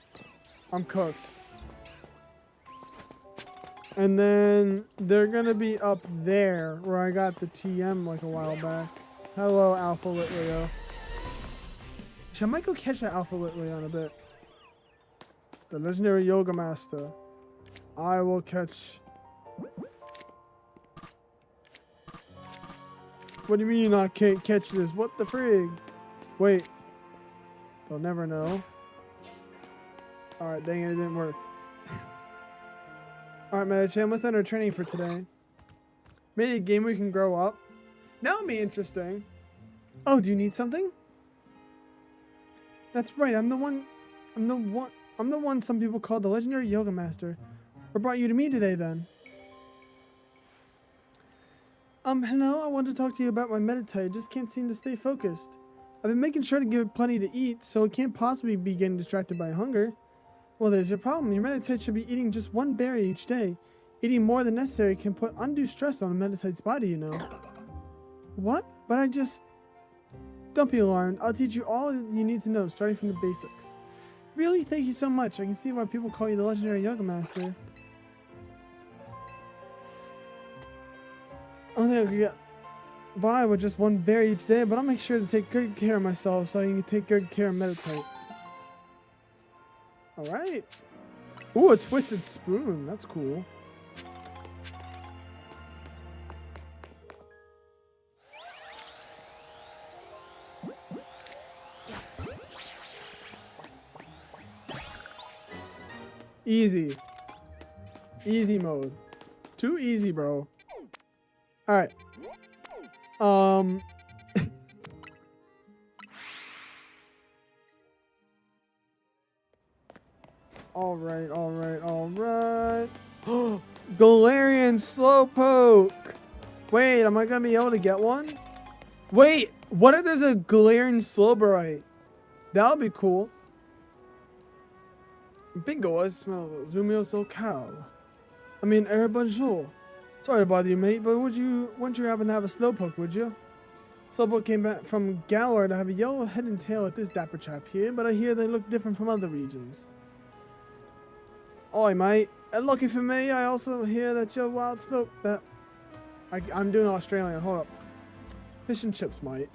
I'm cooked. And then they're gonna be up there where I got the TM like a while back. Hello, Alpha Litleo. I might go catch that Alpha Litleo in a bit. The legendary Yoga Master. I will catch. What do you mean I can't catch this? What the frig? Wait. They'll never know. Alright, dang it, it didn't work. Alright, Medicham, what's our training for today? Maybe a game we can grow up? That would be interesting. Oh, do you need something? That's right, I'm the one some people call the legendary Yoga Master. What brought you to me today then? Hello, I wanted to talk to you about my Meditite. I just can't seem to stay focused. I've been making sure to give it plenty to eat, so it can't possibly be getting distracted by hunger. Well, there's your problem. Your Meditite should be eating just one berry each day. Eating more than necessary can put undue stress on a Meditite's body, you know. What? But I just... Don't be alarmed. I'll teach you all you need to know, starting from the basics. Really? Thank you so much. I can see why people call you the legendary yoga master. I think I could get by with just one berry each day, but I'll make sure to take good care of myself so I can take good care of Meditite. Alright. Ooh, a twisted spoon. That's cool. Easy. Easy mode. Too easy, bro. Alright. Alright. Galarian Slowpoke! Wait, am I gonna be able to get one? Wait, what if there's a Galarian Slowbite? That would be cool. Bingo, I smell Lumio SoCal. I mean, bonjour. Sorry to bother you, mate, but wouldn't you happen to have a Slowpoke, would you? Slowpoke came back from Galar to have a yellow head and tail like this dapper chap here, but I hear they look different from other regions. Oi, mate. And lucky for me, I also hear that you're wild slope. I'm doing Australian, hold up. Fish and chips, mate.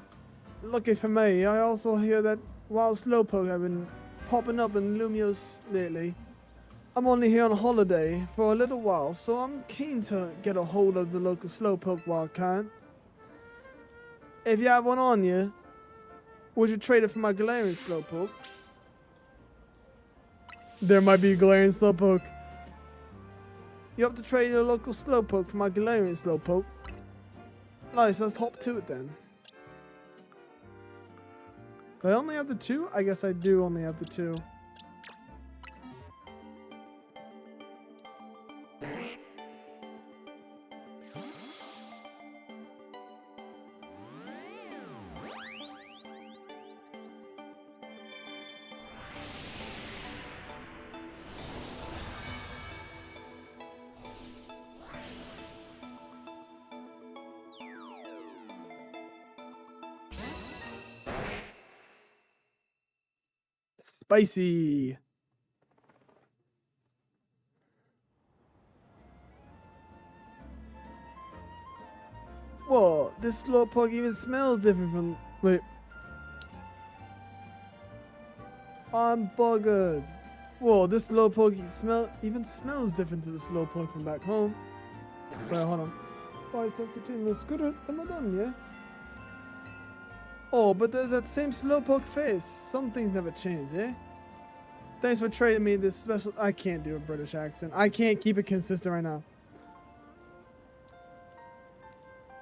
Lucky for me, I also hear that wild Slowpoke have been popping up in Lumios lately. I'm only here on holiday for a little while, so I'm keen to get a hold of the local Slowpoke while I can. If you have one on you, would you trade it for my Galarian Slowpoke? There might be a Galarian Slowpoke. You have to trade your local Slowpoke for my Galarian Slowpoke. Nice, let's hop to it then. Do I only have the two? I guess I do only have the two. Spicy. Whoa, this Slowpoke even smells different from... Wait. I'm buggered. Whoa, this Slowpoke even smells different to the Slowpoke from back home. Wait, hold on. Boys don't continue to scooter. Am I done, yeah? Oh, but there's that same Slowpoke face. Some things never change, eh? Thanks for trading me this special... I can't do a British accent. I can't keep it consistent right now.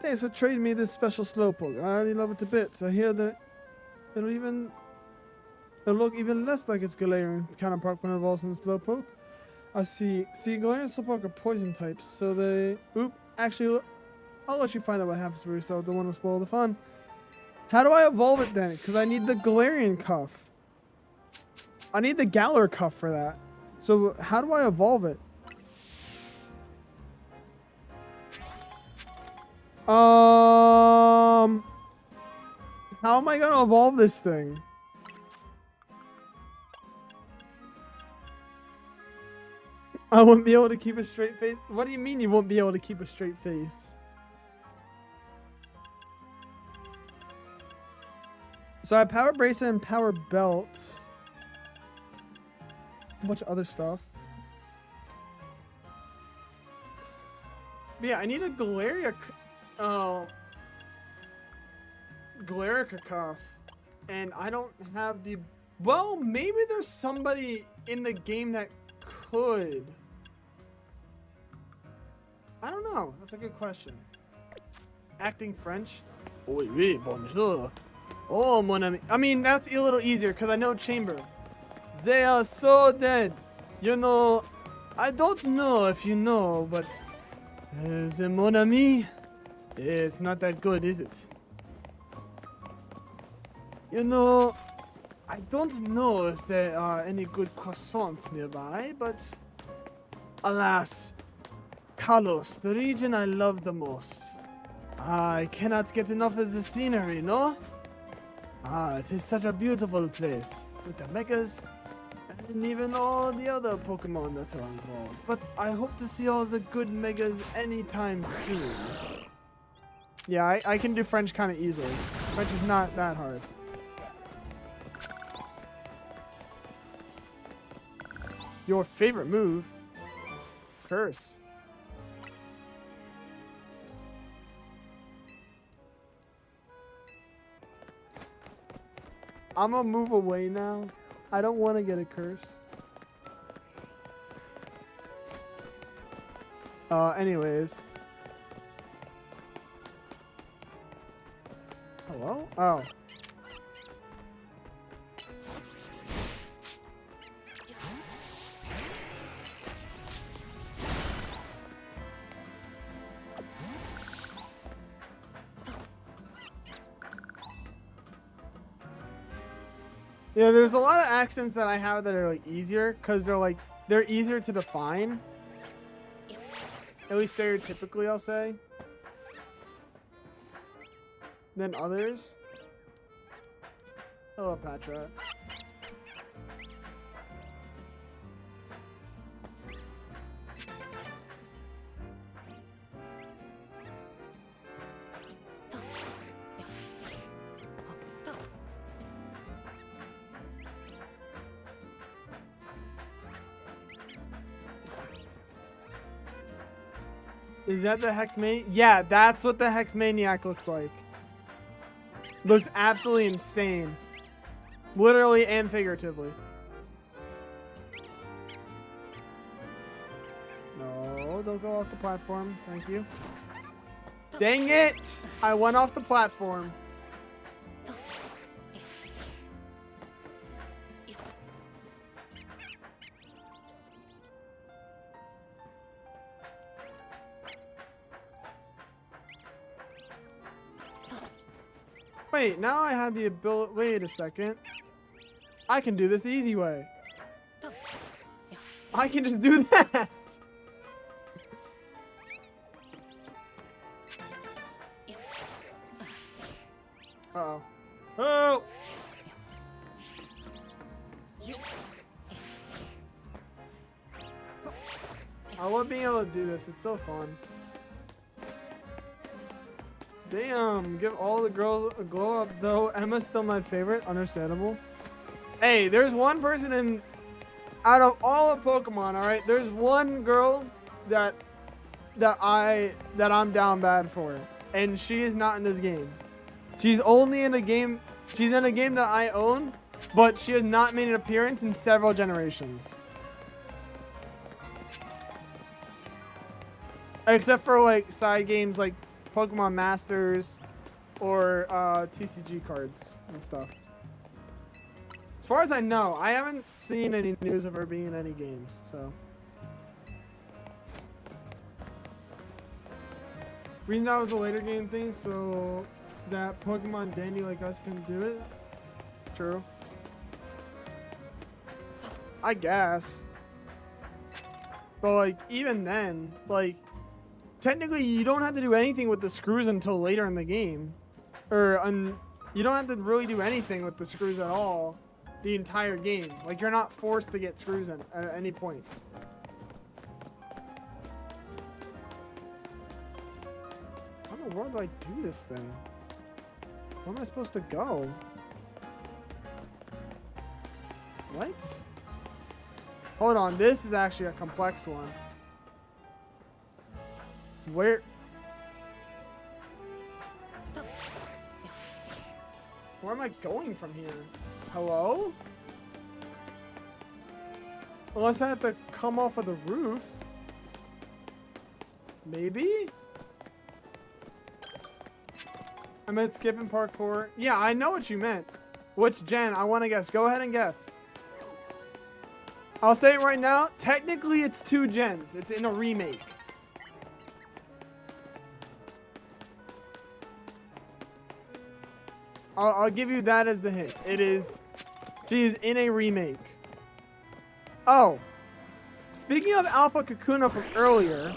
Thanks for trading me this special Slowpoke. I already love it to bits. I hear that it'll look even less like its Galarian counterpart when it evolves into Slowpoke. I see. Galarian and Slowpoke are poison types, so they... Actually, I'll let you find out what happens for yourself. Don't want to spoil the fun. How do I evolve it then? Because I need the Galarian Cuff. I need the Galar Cuff for that. So how do I evolve it? How am I gonna evolve this thing? I won't be able to keep a straight face? What do you mean you won't be able to keep a straight face? So I have Power Bracelet and Power Belt. A bunch of other stuff. But yeah, I need a Galarian Cuff. And I don't have the... Well, maybe there's somebody in the game that could. I don't know. That's a good question. Acting French? Oui, oui, bonjour. Oh, mon ami. I mean, that's a little easier because I know Chamber. They are so dead. You know, I don't know if you know, but the mon ami, it's not that good, is it? You know, I I don't know if there are any good croissants nearby, but alas, Kalos, the region I love the most. I cannot get enough of the scenery, no? It is such a beautiful place, with the mechas, and even all the other Pokemon that are involved. But I hope to see all the good megas anytime soon. Yeah, I can do French kind of easily. French is not that hard. Your favorite move? Curse. I'm gonna move away now. I don't want to get a curse. Anyways. Hello? Oh. Yeah, there's a lot of accents that I have that are like easier because they're easier to define. At least stereotypically, I'll say. Than others. Hello, Patra. Is that the Hexmaniac? Yeah, that's what the Hexmaniac looks like. Looks absolutely insane. Literally and figuratively. No, don't go off the platform. Thank you. Dang it! I went off the platform. Wait, now I have the ability. Wait a second. I can do this the easy way. I can just do that. Uh-oh. Oh! I love being able to do this. It's so fun. Damn, give all the girls a glow up though. Emma's still my favorite, understandable. Hey, there's one person in out of all of Pokemon, alright? There's one girl that I'm down bad for. And she is not in this game. She's only in a game that I own, but she has not made an appearance in several generations. Except for like side games like Pokemon Masters or TCG cards and stuff. As far as I know, I haven't seen any news of her being in any games, so. Reason that was a later game thing, so that Pokemon dandy like us can do it. True. I guess. But like, even then, like, technically, you don't have to do anything with the screws until later in the game. You don't have to really do anything with the screws at all the entire game. Like, you're not forced to get screws in at any point. How in the world do I do this thing? Where am I supposed to go? What? Hold on, this is actually a complex one. Where am I going from here? Hello? Unless I have to come off of the roof. Maybe? I meant skipping parkour. Yeah, I know what you meant. Which gen? I want to guess. Go ahead and guess. I'll say it right now. Technically, it's 2 gens. It's in a remake. I'll give you that as the hint. It is She's in a remake. Oh. Speaking of Alpha Kakuna from earlier.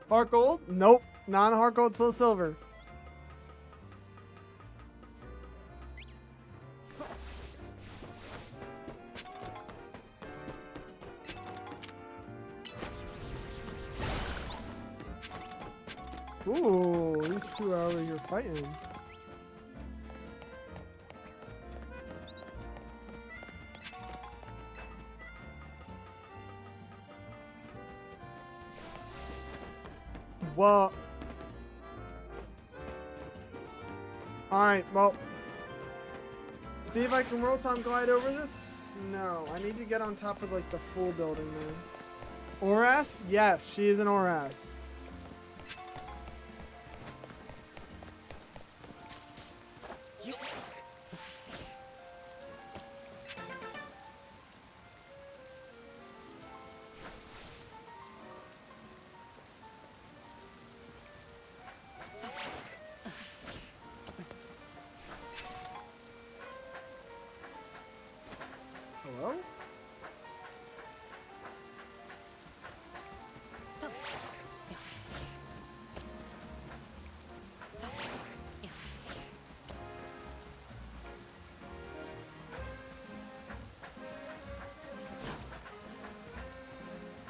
Heart Gold? Nope. Not Heart Gold, Soul Silver. Ooh, these two are over here fighting. Whoa. Alright, well. See if I can Rotom glide over this? No, I need to get on top of like the full building there. Oras? Yes, she is an Oras. Hello?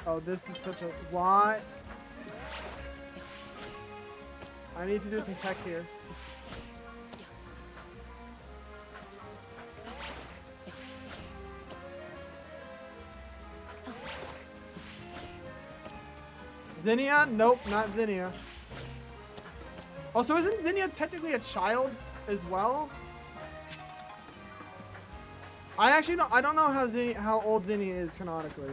Oh, this is such a... What? I need to do some tech here. Zinnia? Nope, not Zinnia. Also, isn't Zinnia technically a child as well? I don't know how old Zinnia is canonically.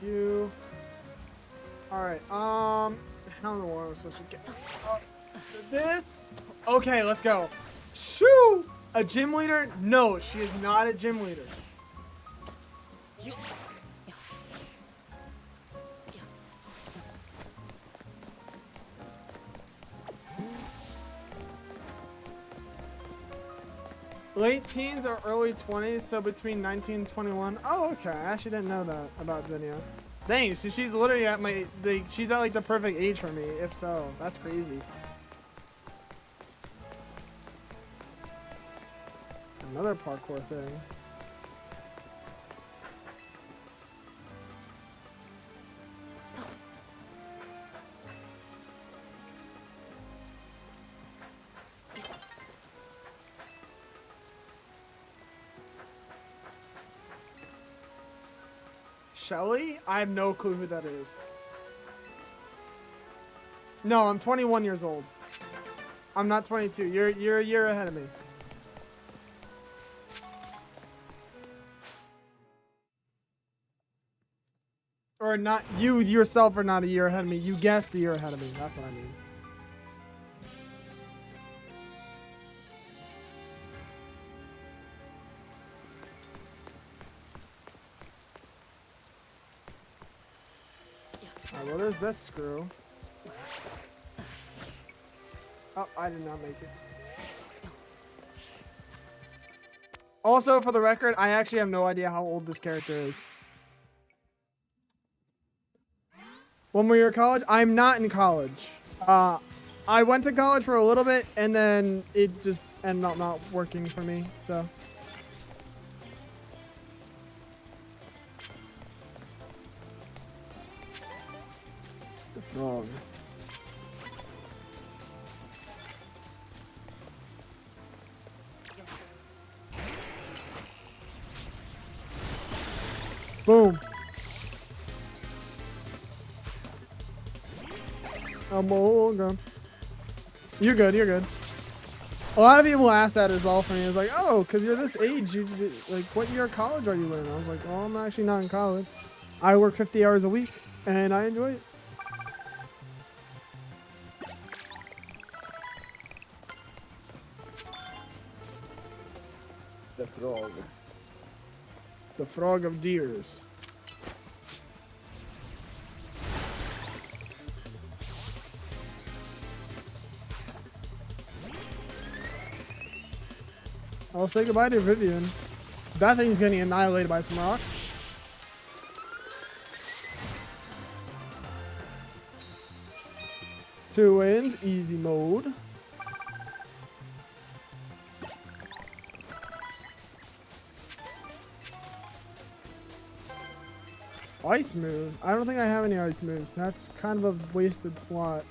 You. Alright, I don't know what I was supposed to get. This? Okay, let's go. Shoo! A gym leader? No, she is not a gym leader. Late teens or early 20s, so between 19 and 21. Oh, okay. I actually didn't know that about Zinnia. Dang, so she's literally at she's at like the perfect age for me, if so. That's crazy. Another parkour thing. Shelly? I have no clue who that is. No, I'm 21 years old. I'm not 22. You're a year ahead of me. Or not, you yourself are not a year ahead of me. You guessed a year ahead of me. That's what I mean. Alright, well, there's this screw. Oh, I did not make it. Also, for the record, I actually have no idea how old this character is. One more year of college? I'm not in college. I went to college for a little bit, and then it just ended up not working for me, so. The frog. Boom. Amalgam. You're good. You're good. A lot of people ask that as well for me. It's like, oh, because you're this age, like, what year of college are you in? I was like, well, I'm actually not in college. I work 50 hours a week, and I enjoy it. The frog. The frog of deers. I'll say goodbye to Vivian. That thing's getting annihilated by some rocks. Two wins, easy mode. Ice moves? I don't think I have any ice moves. That's kind of a wasted slot.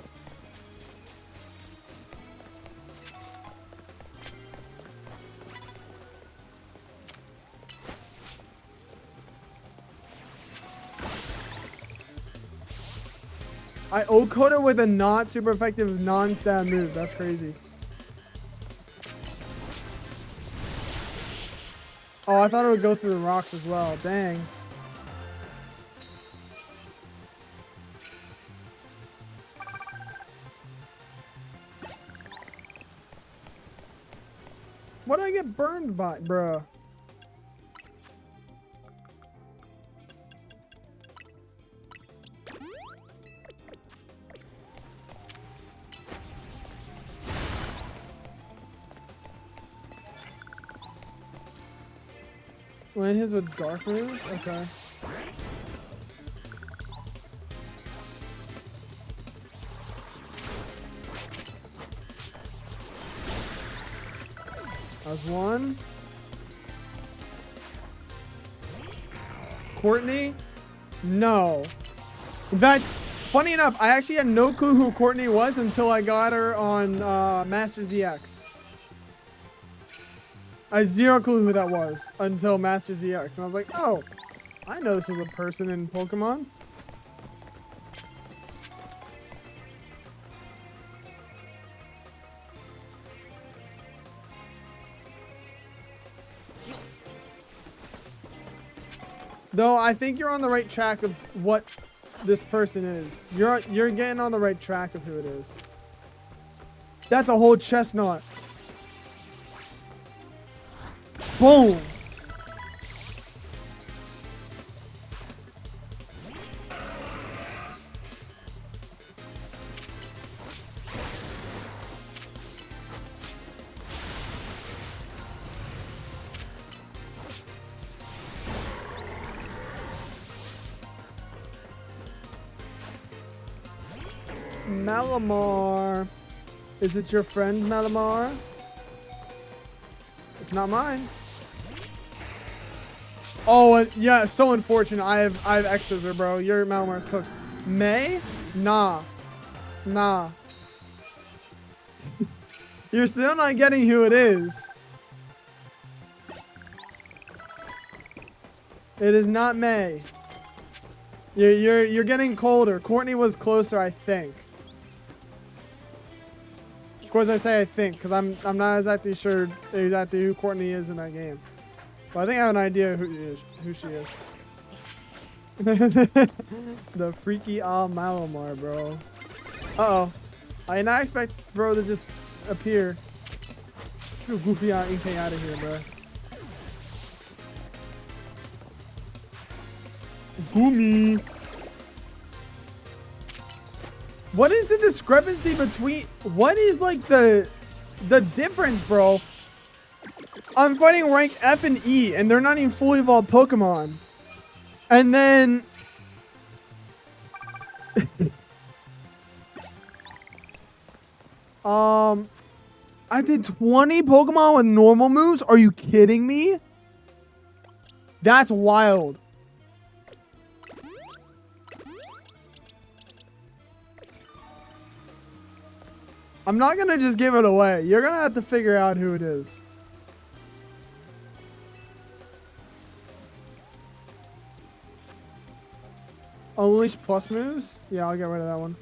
I O-coded with a not super effective non-stab move. That's crazy. Oh, I thought it would go through the rocks as well. Dang. What did I get burned by, bruh? Land his with dark moves? Okay. That's one. Courtney? No. That, funny enough, I actually had no clue who Courtney was until I got her on Master ZX. I had zero clue who that was until Master ZX. And I was like, oh, I know this was a person in Pokemon. Though I think you're on the right track of what this person is. You're getting on the right track of who it is. That's a whole chestnut. Boom. Malamar. Is it your friend, Malamar? It's not mine. Oh, yeah, so unfortunate. I have X-Scissor, bro. Your Malamar's cooked. May? Nah. Nah. You're still not getting who it is. It is not May. You're getting colder. Courtney was closer, I think. Of course, I say I think because I'm not exactly sure exactly who Courtney is in that game. But I think I have an idea who she is. The freaky Malamar, bro. Uh-oh. I did not expect bro to just appear. Get goofy Inkay out of here, bro. Gumi. What is the discrepancy between... What is, like, the difference, bro? I'm fighting rank F and E, and they're not even fully evolved Pokemon. And then... I did 20 Pokemon with normal moves? Are you kidding me? That's wild. I'm not gonna just give it away. You're gonna have to figure out who it is. Unleash plus moves? Yeah, I'll get rid of that one.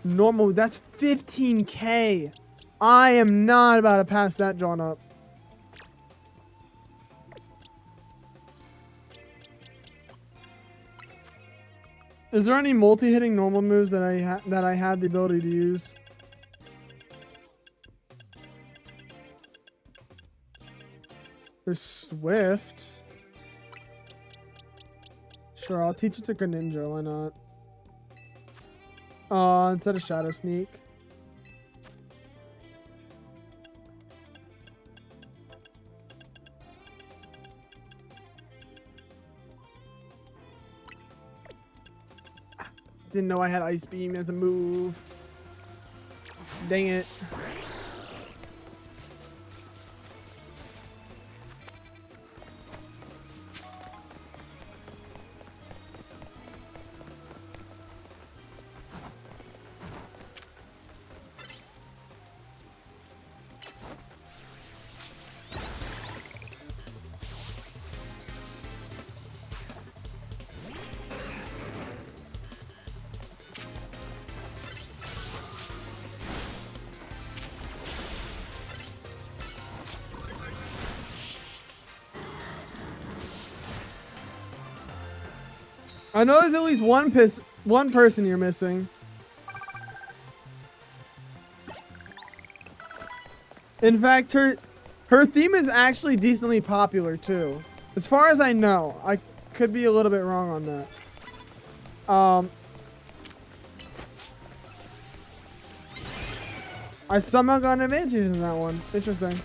Normal, that's 15K. I am not about to pass that John up. Is there any multi-hitting normal moves that I had the ability to use? There's Swift. Sure, I'll teach it to Greninja, why not? Instead of Shadow Sneak. Didn't know I had Ice Beam as a move. Dang it. I know there's at least one person you're missing. In fact, her theme is actually decently popular too. As far as I know, I could be a little bit wrong on that. I somehow got an advantage in that one. Interesting.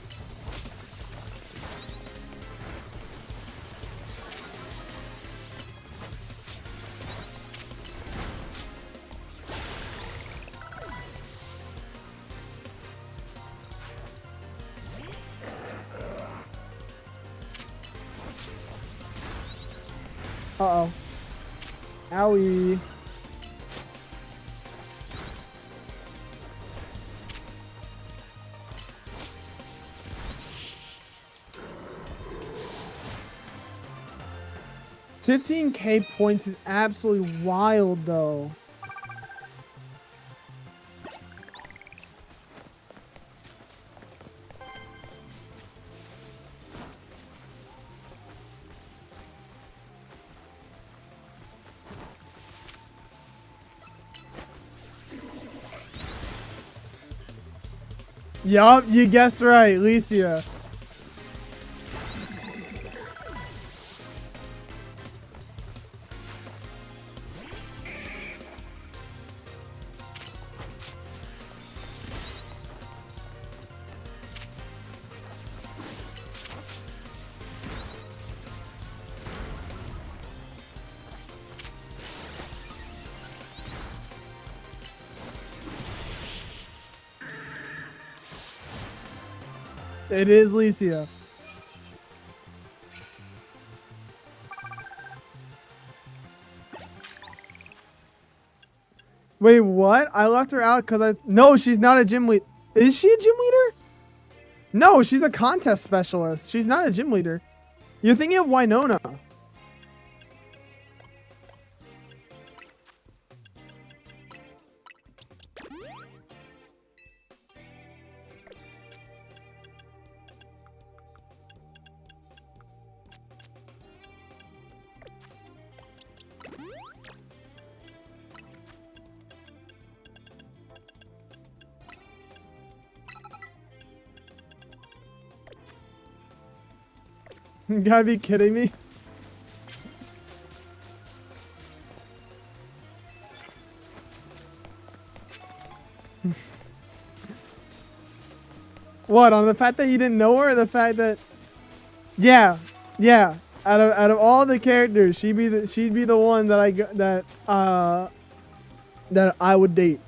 Uh-oh. Owie. $15K points is absolutely wild, though. Yup, you guessed right, Licia. It is Licia. Wait, what? I left her out because No, she's not a gym lead. Is she a gym leader? No, she's a contest specialist. She's not a gym leader. You're thinking of Winona. You gotta be kidding me. What, on the fact that you didn't know her, or the fact that yeah. Out of all the characters, she'd be the one that I would date.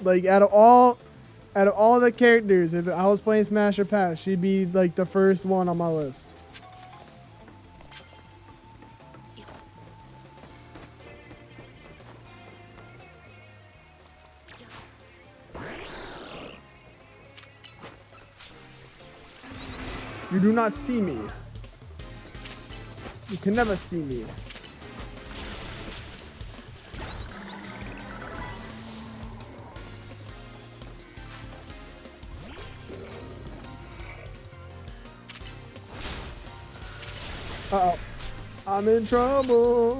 Like out of all the characters, if I was playing Smash or Pass, she'd be like the first one on my list. You do not see me. You can never see me. Uh-oh. I'm in trouble.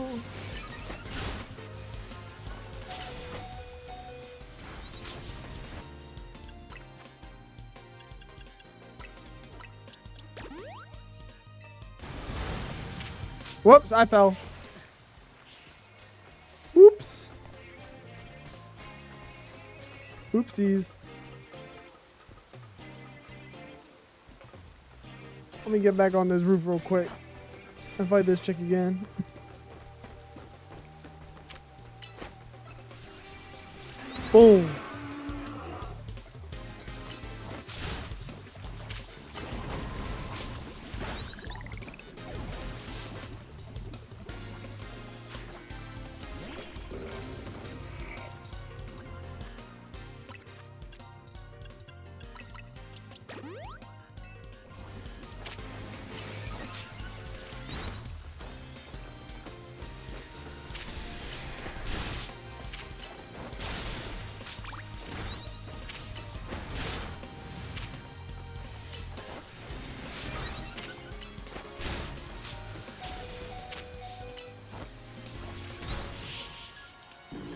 Whoops, I fell. Oops. Oopsies. Let me get back on this roof real quick and fight this chick again. Boom.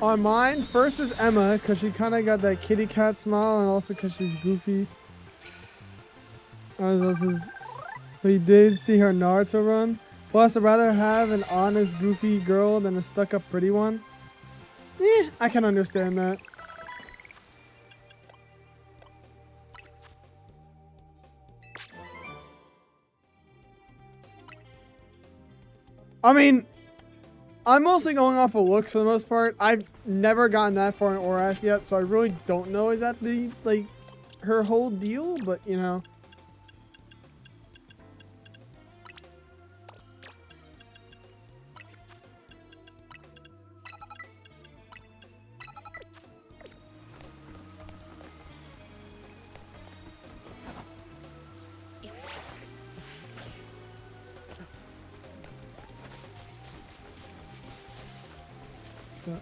On mine, first is Emma, because she kind of got that kitty cat smile, and also because she's goofy. We did see her Naruto run. Plus, I'd rather have an honest, goofy girl than a stuck-up pretty one. I can understand that. I mean, I'm mostly going off of looks for the most part. I've never gotten that far in ORAS yet, so I really don't know exactly, like, her whole deal, but, you know.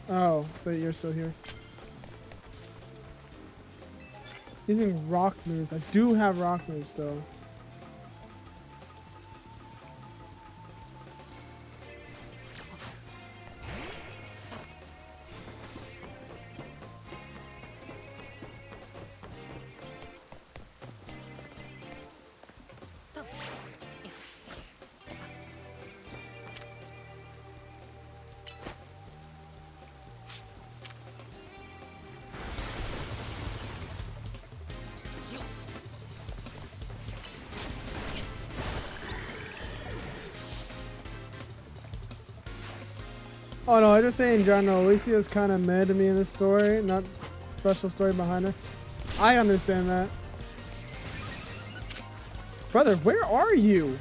Oh, but you're still here. Using rock moves. I do have rock moves still. Oh no, I just say in general, Alicia's kind of mad to me in this story, not special story behind her. I understand that. Brother, where are you?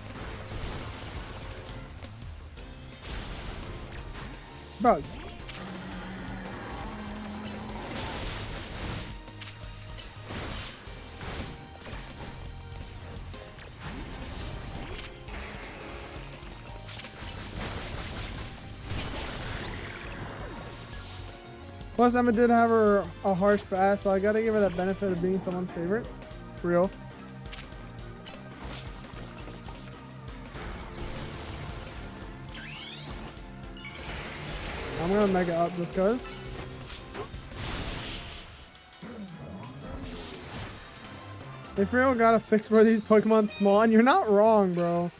Bro. Plus, Emma did have her a harsh past, so I gotta give her that benefit of being someone's favorite. Real. I'm gonna mega up just cause. If real gotta fix where these Pokemon spawn, you're not wrong, bro.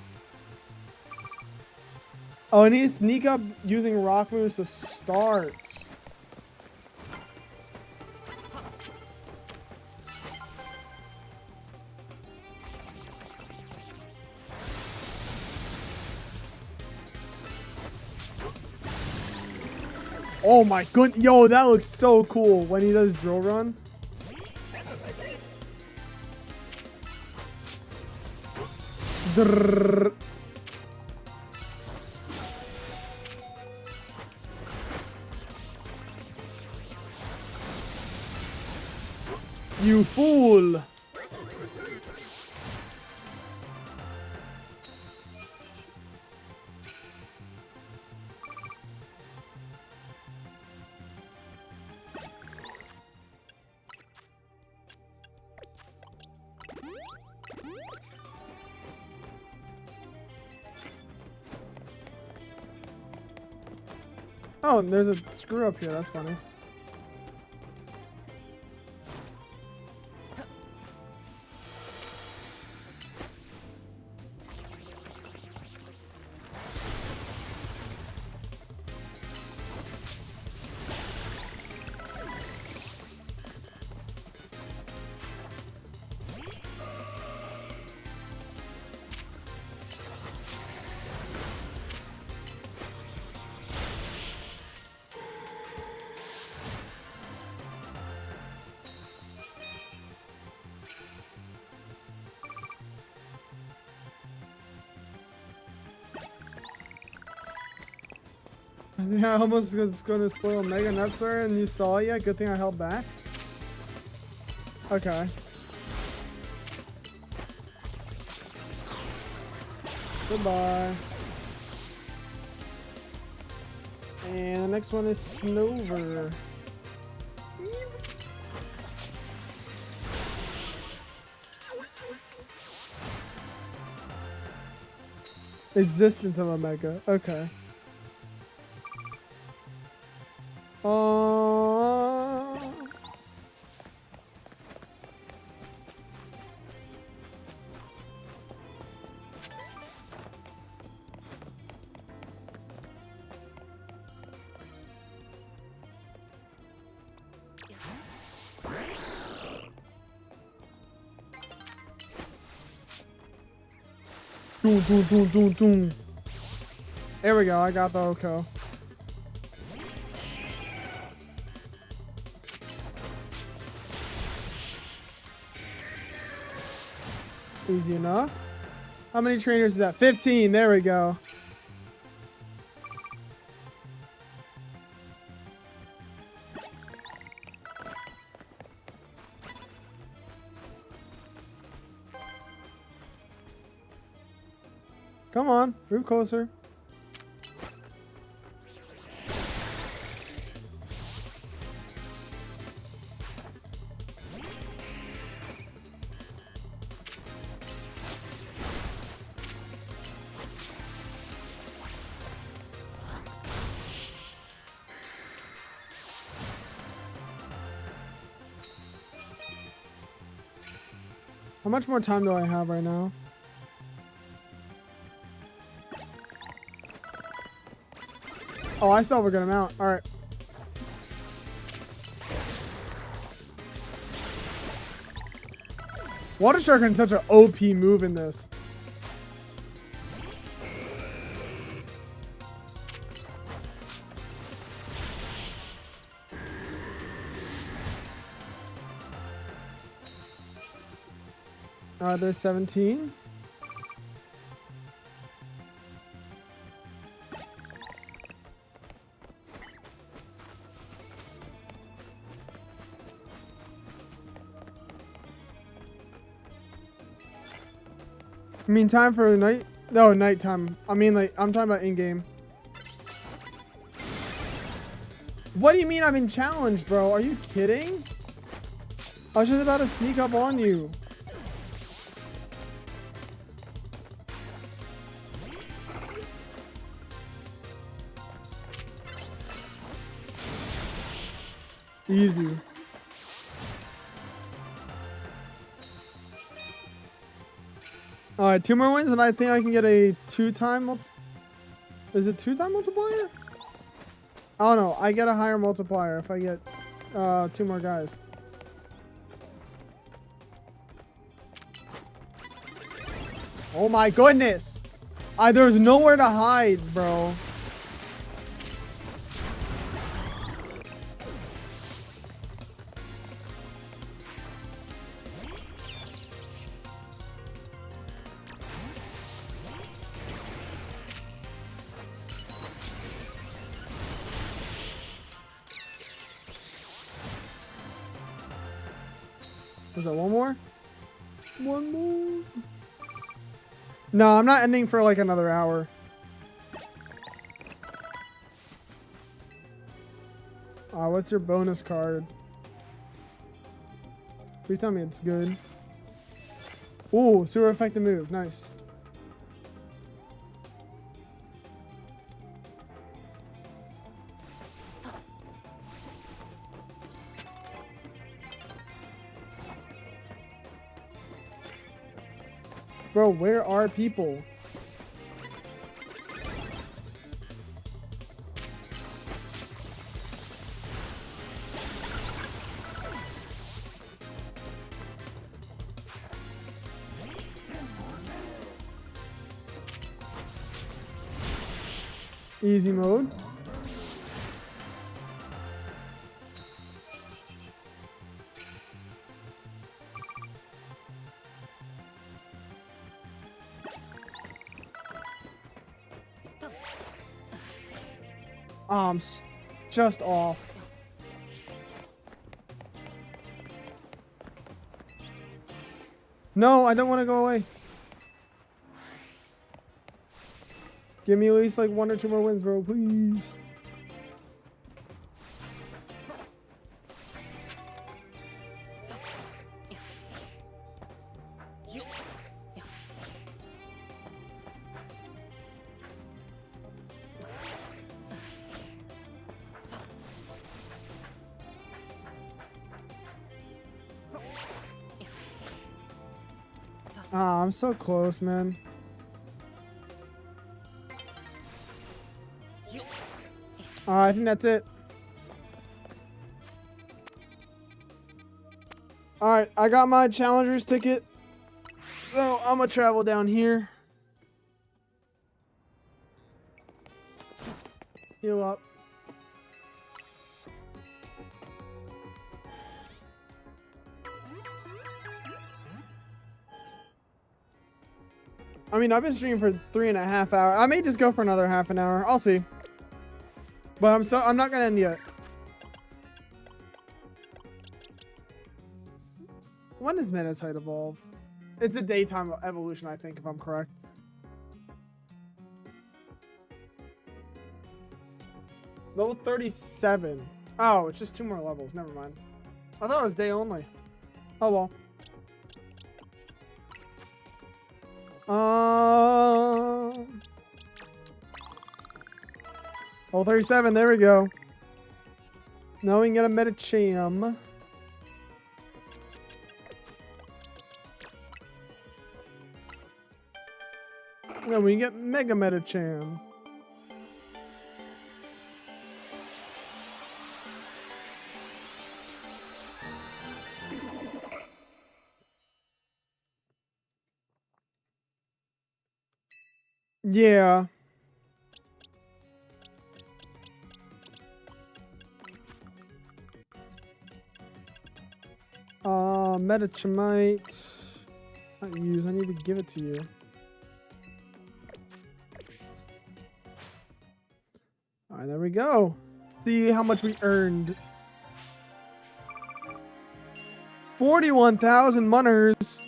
Oh, I need to sneak up using rock moves to start. Oh my good, yo, that looks so cool when he does drill run. Drrrr. You fool! Oh, and there's a screw up here. That's funny. I think I almost was going to spoil Mega Nutsar and you saw it yet. Good thing I held back. Okay. Goodbye. And the next one is Snover. Existence of a Mega. Okay. Doom, doom, doom, doom, doom. There we go. I got the Oko. Easy enough. How many trainers is that? 15. There we go. Come on, move closer. How much more time do I have right now? Oh, I still have a good amount. All right. Water Shark is such an OP move in this. There's 17. I mean, time for night? No, nighttime. I mean, like, I'm talking about in-game. What do you mean I've been challenged, bro? Are you kidding? I was just about to sneak up on you. Easy. Alright, 2 more wins and I think I can get a 2-time Is it 2-time multiplier? I don't know. I get a higher multiplier if I get 2 more guys. Oh my goodness! There's nowhere to hide, bro. Was that one more? One more? No, I'm not ending for like another hour. What's your bonus card? Please tell me it's good. Ooh, super effective move. Nice. Bro, where are people? Easy mode. Just off. No, I don't want to go away. Give me at least like 1 or 2 more wins, bro, please. I'm so close, man. I think that's it. Alright, I got my Challenger's ticket. So, I'm gonna travel down here. Heal up. I mean, I've been streaming for 3.5 hours. I may just go for another half an hour. I'll see. But I'm not gonna end yet. When does Meditite evolve? It's a daytime evolution, I think, if I'm correct. Level 37. Oh, it's just 2 more levels. Never mind. I thought it was day only. Oh well. Level 37, there we go. Now we can get a Medicham. Then we can get Mega Medicham. Yeah. Metachamite. Not use. I need to give it to you. Alright, there we go. See how much we earned. 41,000 munners.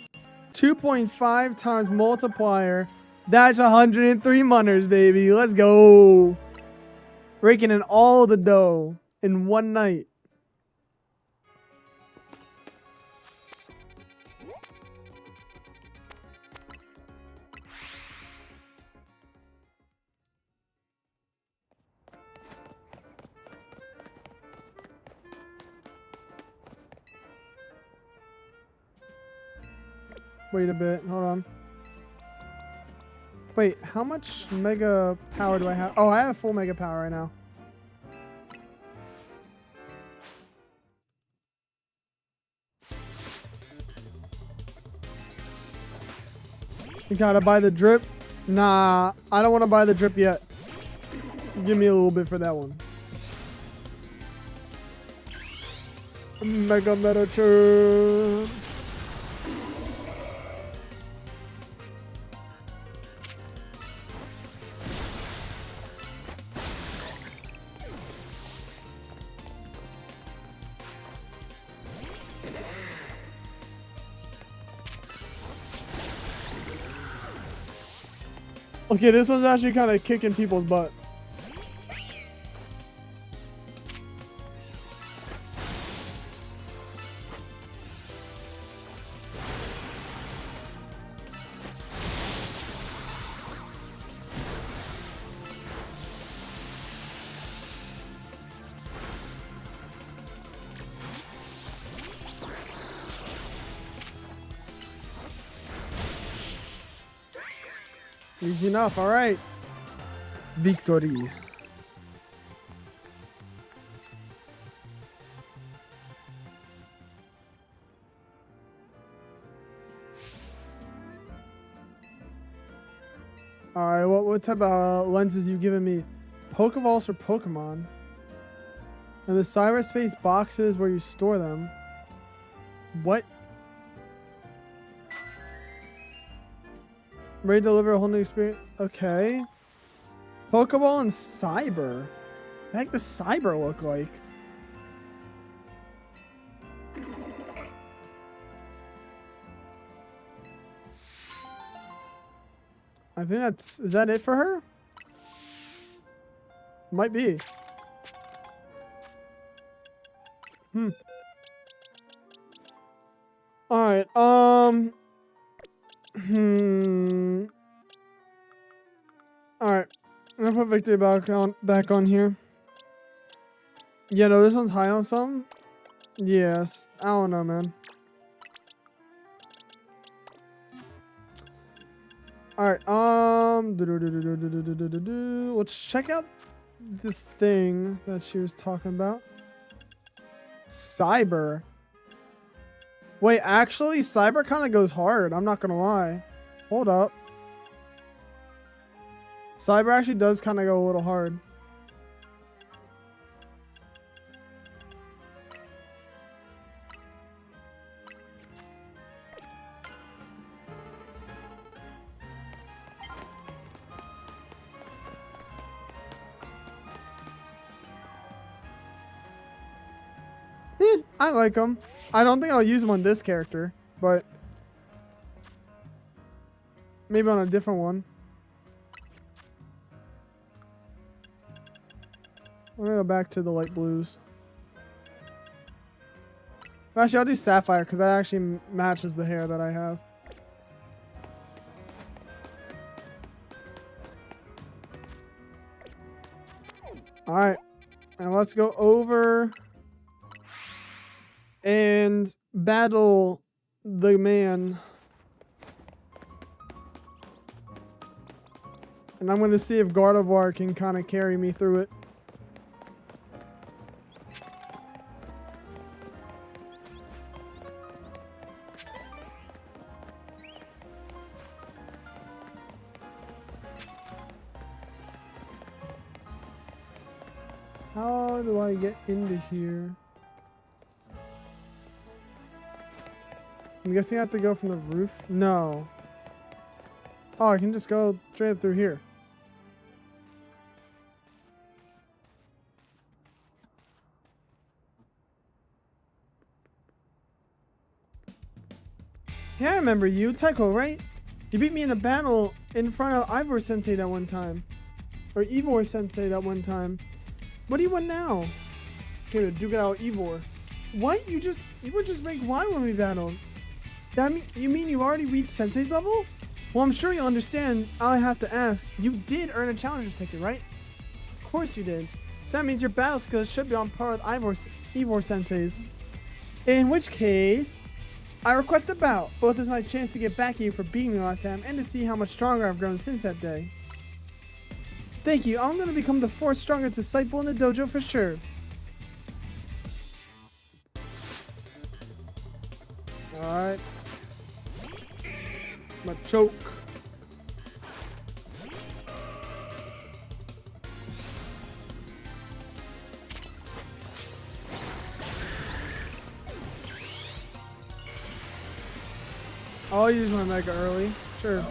2.5 times multiplier. That's 103 munners, baby. Let's go. Raking in all the dough in one night. Wait a bit. Hold on. Wait, how much mega power do I have? Oh, I have full mega power right now. You gotta buy the drip? Nah, I don't want to buy the drip yet. Give me a little bit for that one. Mega Medicham. Okay, this one's actually kind of kicking people's butts. Easy enough. All right. Victory. All right. What type of lenses you giving me? Pokeballs or Pokemon? And the cyberspace boxes where you store them. What? Ready to deliver a whole new experience? Okay. Pokeball and Cyber. What the heck does Cyber look like? I think that's... Is that it for her? Might be. Alright, Alright. I'm gonna put Victory back on here. Yeah, no, this one's high on something. Yes. I don't know, man. Alright, let's check out the thing that she was talking about. Cyber. Wait, actually, Cyber kind of goes hard. I'm not gonna lie. Hold up. Cyber actually does kind of go a little hard. I like him. I don't think I'll use him on this character, but maybe on a different one. I'm gonna go back to the light blues. Actually, I'll do Sapphire because that actually matches the hair that I have. Alright. And let's go over and battle the man. And I'm going to see if Gardevoir can kind of carry me through it. How do I get into here? I'm guessing I have to go from the roof? No. Oh, I can just go straight up through here. Yeah, I remember you, Tycho, right? You beat me in a battle in front of Ivor Sensei that one time. Or Ivor Sensei that one time. What do you want now? Okay, Duke it out Ivor. What? You were just rank Y when we battled. You mean you already reached Sensei's level? Well, I'm sure you'll understand. I have to ask. You did earn a challenger's ticket, right? Of course you did. So that means your battle skills should be on par with Ivor Sensei's. In which case, I request a bout. Both is my chance to get back at you for beating me last time and to see how much stronger I've grown since that day. Thank you. I'm going to become the fourth strongest disciple in the dojo for sure. Alright. Machoke. I'll use my Mega early. Sure.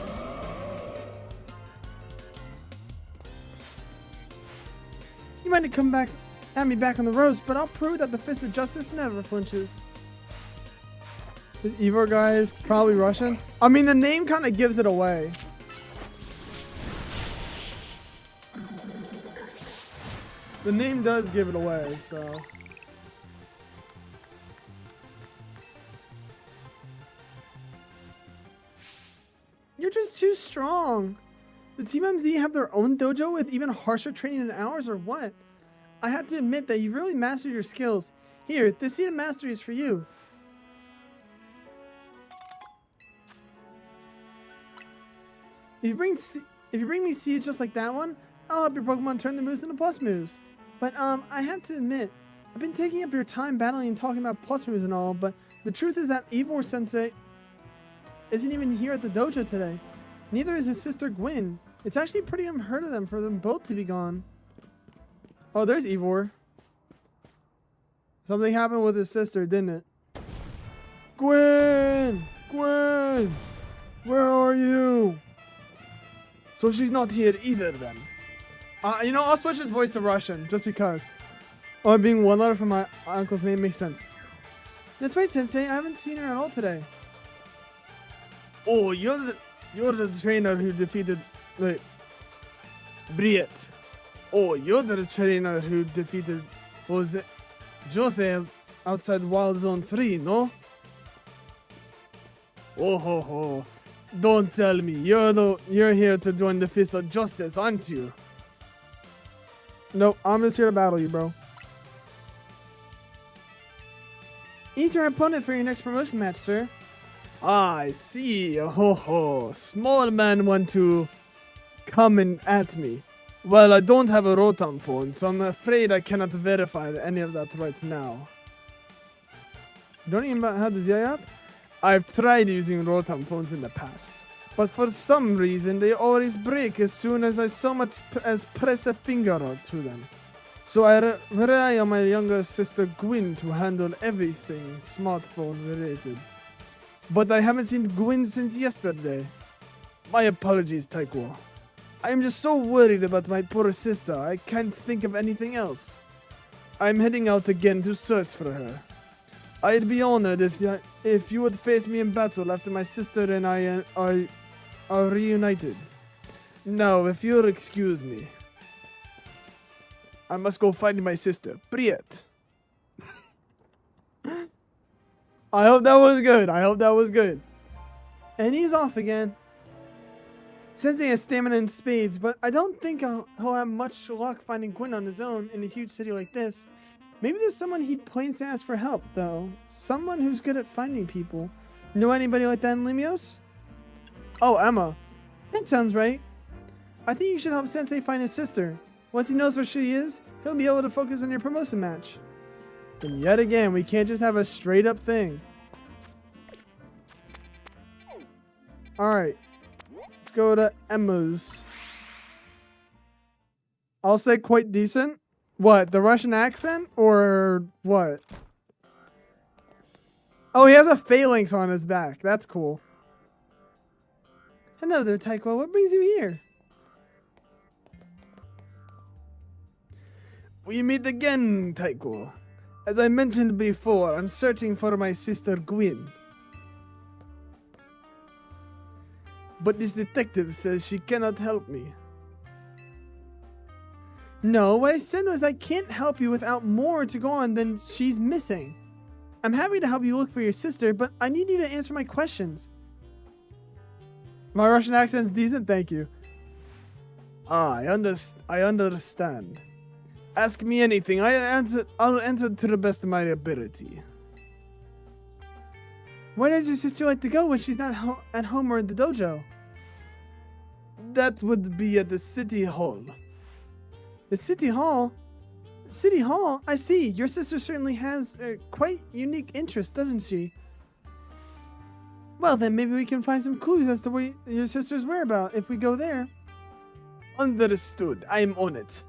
You might have come back at me back on the roads, but I'll prove that the Fist of Justice never flinches. This Ivor guy is probably Russian. I mean, the name kind of gives it away. The name does give it away, so. You're just too strong. Does Team MZ have their own dojo with even harsher training than ours, or what? I have to admit that you've really mastered your skills. Here, this Seed of Mastery is for you. If If you bring me seeds just like that one, I'll help your Pokemon turn the moves into plus moves. But, I have to admit, I've been taking up your time battling and talking about plus moves and all, but the truth is that Ivor-sensei isn't even here at the dojo today. Neither is his sister Gwyn. It's actually pretty unheard of them for them both to be gone. Oh, there's Ivor. Something happened with his sister, didn't it? Gwyn! Gwyn! Where are you? So she's not here either then. You know, I'll switch his voice to Russian, just because. Oh, being one letter from my uncle's name makes sense. That's right, Sensei. I haven't seen her at all today. Oh, you're the trainer who defeated... Wait. Briet. Oh, you're the trainer who defeated... Was it Jose outside Wild Zone 3, no? Oh ho ho. Don't tell me. You're here to join the Fist of Justice, aren't you? Nope, I'm just here to battle you, bro. He's your opponent for your next promotion match, sir. Ah, I see. Ho ho. Small man want to come in at me. Well, I don't have a Rotom phone, so I'm afraid I cannot verify any of that right now. You don't even have the ZI app? I've tried using Rotom phones in the past, but for some reason they always break as soon as I so much as press a finger to them. So I rely on my younger sister Gwyn to handle everything smartphone related. But I haven't seen Gwyn since yesterday. My apologies, Taiko. I am just so worried about my poor sister, I can't think of anything else. I'm heading out again to search for her. I'd be honored if you would face me in battle after my sister and I are reunited. Now, if you'll excuse me, I must go find my sister, Briet. I hope that was good. I hope that was good. And he's off again. Sensei has stamina and spades, but I don't think he'll have much luck finding Gwyn on his own in a huge city like this. Maybe there's someone he'd plain to ask for help, though. Someone who's good at finding people. Know anybody like that in Limios? Oh, Emma. That sounds right. I think you should help Sensei find his sister. Once he knows where she is, he'll be able to focus on your promotion match. And yet again, we can't just have a straight up thing. Alright. Let's go to Emma's. I'll say quite decent. What, the Russian accent? Or what? Oh, he has a phalanx on his back. That's cool. Hello there, Taiko. What brings you here? We meet again, Taiko. As I mentioned before, I'm searching for my sister Gwyn. But this detective says she cannot help me. No, what I said was I can't help you without more to go on than she's missing. I'm happy to help you look for your sister, but I need you to answer my questions. My Russian accent's decent, thank you. Ah, I understand. Ask me anything. I'll answer to the best of my ability. Where does your sister like to go when she's not at home or at the dojo? That would be at the city hall. The city hall? City hall? I see. Your sister certainly has quite unique interests, doesn't she? Well, then maybe we can find some clues as to where your sister's whereabouts if we go there. Understood. I am on it.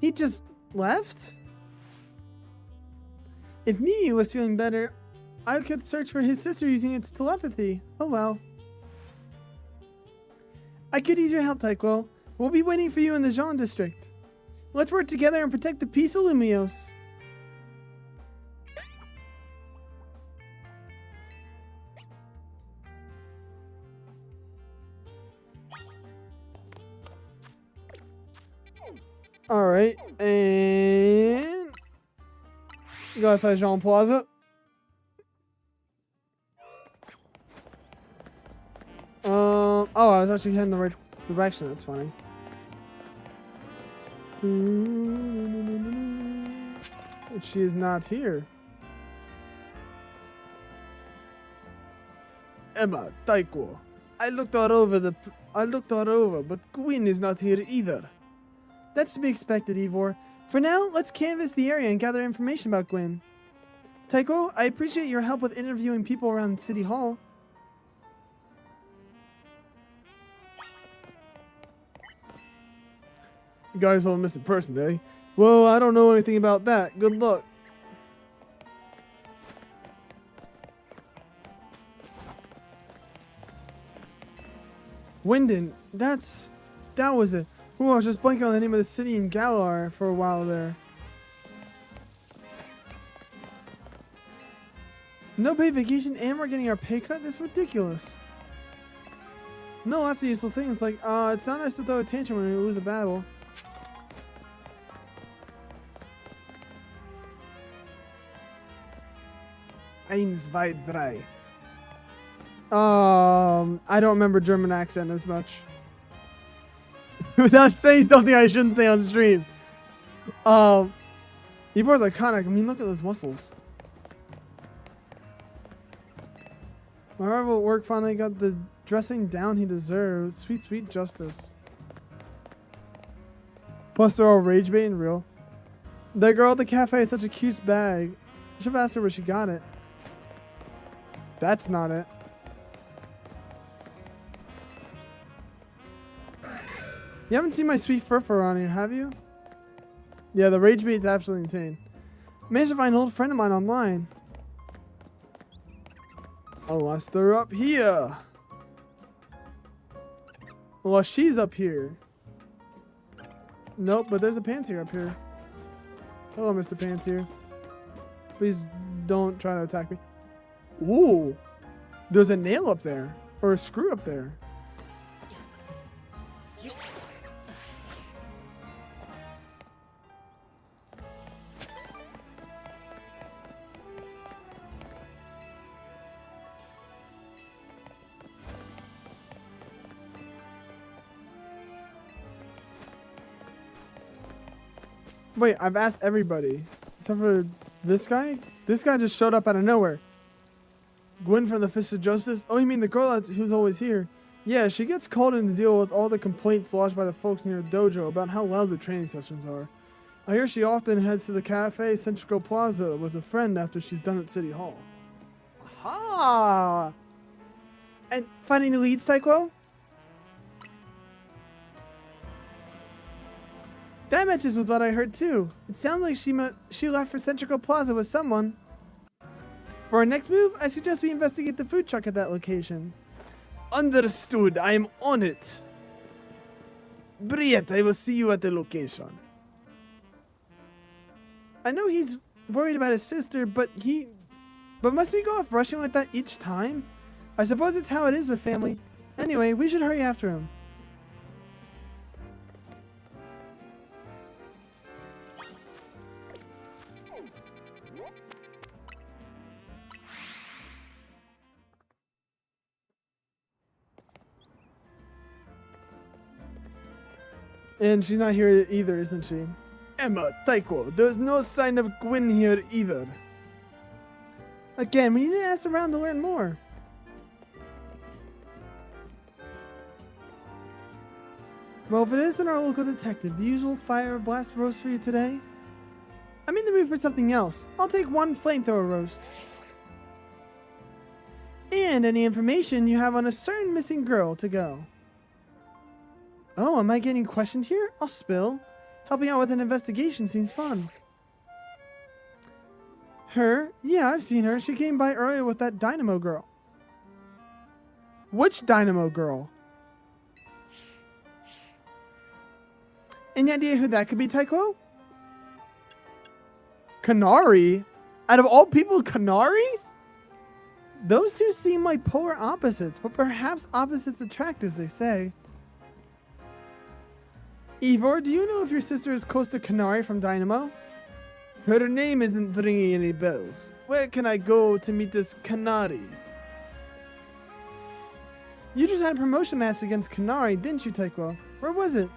He just left? If Mimi was feeling better, I could search for his sister using its telepathy. Oh well. I could use your help, Taiko. We'll be waiting for you in the Jean district. Let's work together and protect the peace of Lumios. Alright, and go outside Jean Plaza. Oh, I was actually heading the right direction. That's funny. But she is not here. Emma, Taiko. I looked all over, but Gwyn is not here either. That's to be expected, Ivor. For now, let's canvass the area and gather information about Gwyn. Taiko, I appreciate your help with interviewing people around City Hall. You guys whole missing person, eh? Well, I don't know anything about that. Good luck. Wyndon, that was it. Ooh, I was just blanking on the name of the city in Galar for a while there. No paid vacation and we're getting our pay cut? This is ridiculous. No, that's a useful thing. It's like, it's not nice to throw a tantrum when we lose a battle. Eins, zwei, drei. I don't remember German accent as much. Without saying something I shouldn't say on stream. Ivor's iconic. I mean, look at those muscles. My rival at work finally got the dressing down he deserved. Sweet, sweet justice. Plus, they're all rage baiting real. That girl at the cafe has such a cute bag. I should have asked her where she got it. That's not it. You haven't seen my sweet fur around here, have you? Yeah, the rage bait's absolutely insane. Managed to find an old friend of mine online. Unless they're up here. Unless she's up here. Nope, but there's a Pansear up here. Hello, Mr. Pansear. Please don't try to attack me. Ooh. There's a nail up there. Or a screw up there. Wait, I've asked everybody. Except for this guy? This guy just showed up out of nowhere. Gwyn from the Fist of Justice? Oh, you mean the girl who's always here? Yeah, she gets called in to deal with all the complaints lodged by the folks near the dojo about how loud the training sessions are. I hear she often heads to the cafe Centrico Plaza with a friend after she's done at City Hall. Aha! And finding new leads, Taiko? That matches with what I heard too. It sounds like she left for Centrico Plaza with someone. For our next move, I suggest we investigate the food truck at that location. Understood. I am on it. Briette, I will see you at the location. I know he's worried about his sister, but must he go off rushing like that each time? I suppose it's how it is with family. Anyway, we should hurry after him. And she's not here either, isn't she? Emma, Taiko, there's no sign of Gwyn here either. Again, we need to ask around to learn more. Well, if it isn't our local detective, the usual fire blast roast for you today? I'm in the mood for something else. I'll take one flamethrower roast. And any information you have on a certain missing girl to go. Oh, am I getting questioned here? I'll spill. Helping out with an investigation seems fun. Her? Yeah, I've seen her. She came by earlier with that Dynamo girl. Which Dynamo girl? Any idea who that could be, Taiko? Kanari? Out of all people, Kanari? Those two seem like polar opposites, but perhaps opposites attract, as they say. Ivor, do you know if your sister is close to Kanari from Dynamo? Her name isn't ringing any bells. Where can I go to meet this Kanari? You just had a promotion match against Kanari, didn't you, Taiko? Where was it?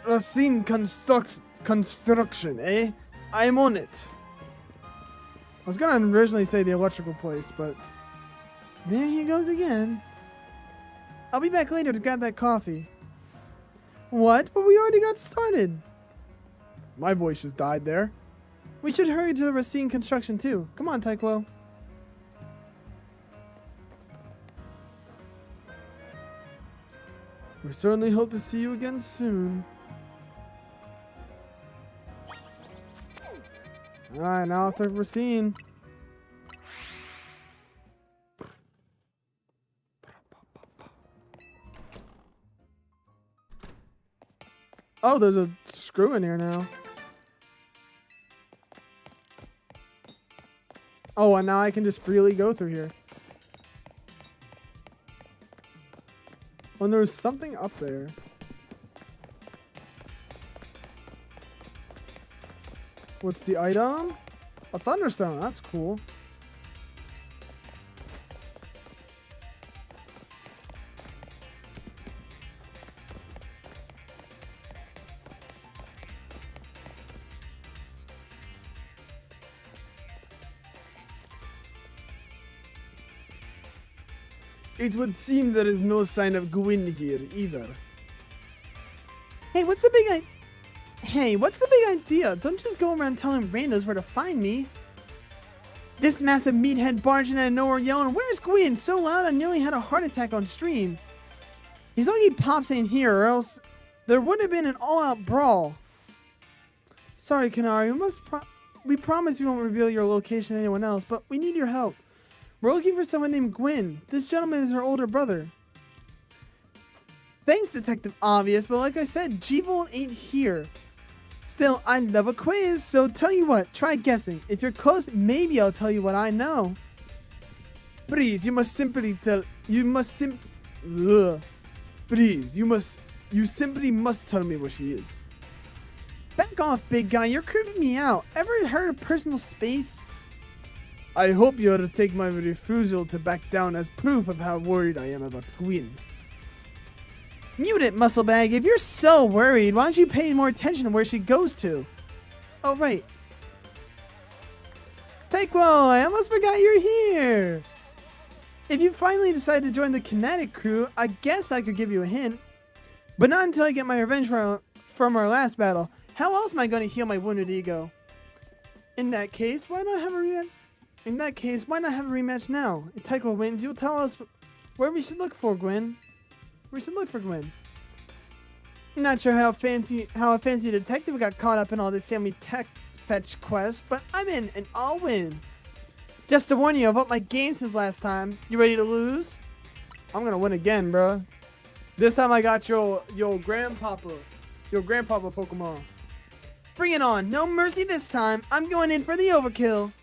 Racine construction, eh? I'm on it. I was gonna originally say the electrical place, but there he goes again. I'll be back later to grab that coffee. What? But we already got started. My voice just died there. We should hurry to the Racine construction too. Come on, Tyquo. We certainly hope to see you again soon. Alright, now to Racine. Oh, there's a screw in here now. Oh, and now I can just freely go through here. Oh, and there's something up there. What's the item? A Thunderstone. That's cool. It would seem there is no sign of Gwyn here either. Hey, what's the big idea? Don't just go around telling randos where to find me. This massive meathead barging out of nowhere yelling, "Where's Gwyn?" so loud I nearly had a heart attack on stream. He's lucky Pops ain't here, or else there would have been an all-out brawl. Sorry, Kanari, we promise we won't reveal your location to anyone else, but we need your help. We're looking for someone named Gwyn. This gentleman is her older brother. Thanks, Detective Obvious, but like I said, G-Volt ain't here. Still, I love a quiz, so tell you what, try guessing. If you're close, maybe I'll tell you what I know. Please, you simply must tell me where she is. Back off, big guy, you're creeping me out. Ever heard of personal space? I hope you'll take my refusal to back down as proof of how worried I am about Gwyn. Mute it, Musclebag. If you're so worried, why don't you pay more attention to where she goes to? Oh, right. Tyquo, I almost forgot you're here. If you finally decide to join the Kinetic crew, I guess I could give you a hint. But not until I get my revenge from our last battle. How else am I going to heal my wounded ego? In that case, why not have a rematch? Now? If Tyquo wins, you'll tell us where we should look for Gwyn. Not sure how a fancy detective got caught up in all this family tech fetch quest, but I'm in and I'll win. Just to warn you, I've upped my game since last time. You ready to lose? I'm gonna win again, bro. This time I got your grandpapa Pokemon. Bring it on. No mercy this time. I'm going in for the overkill.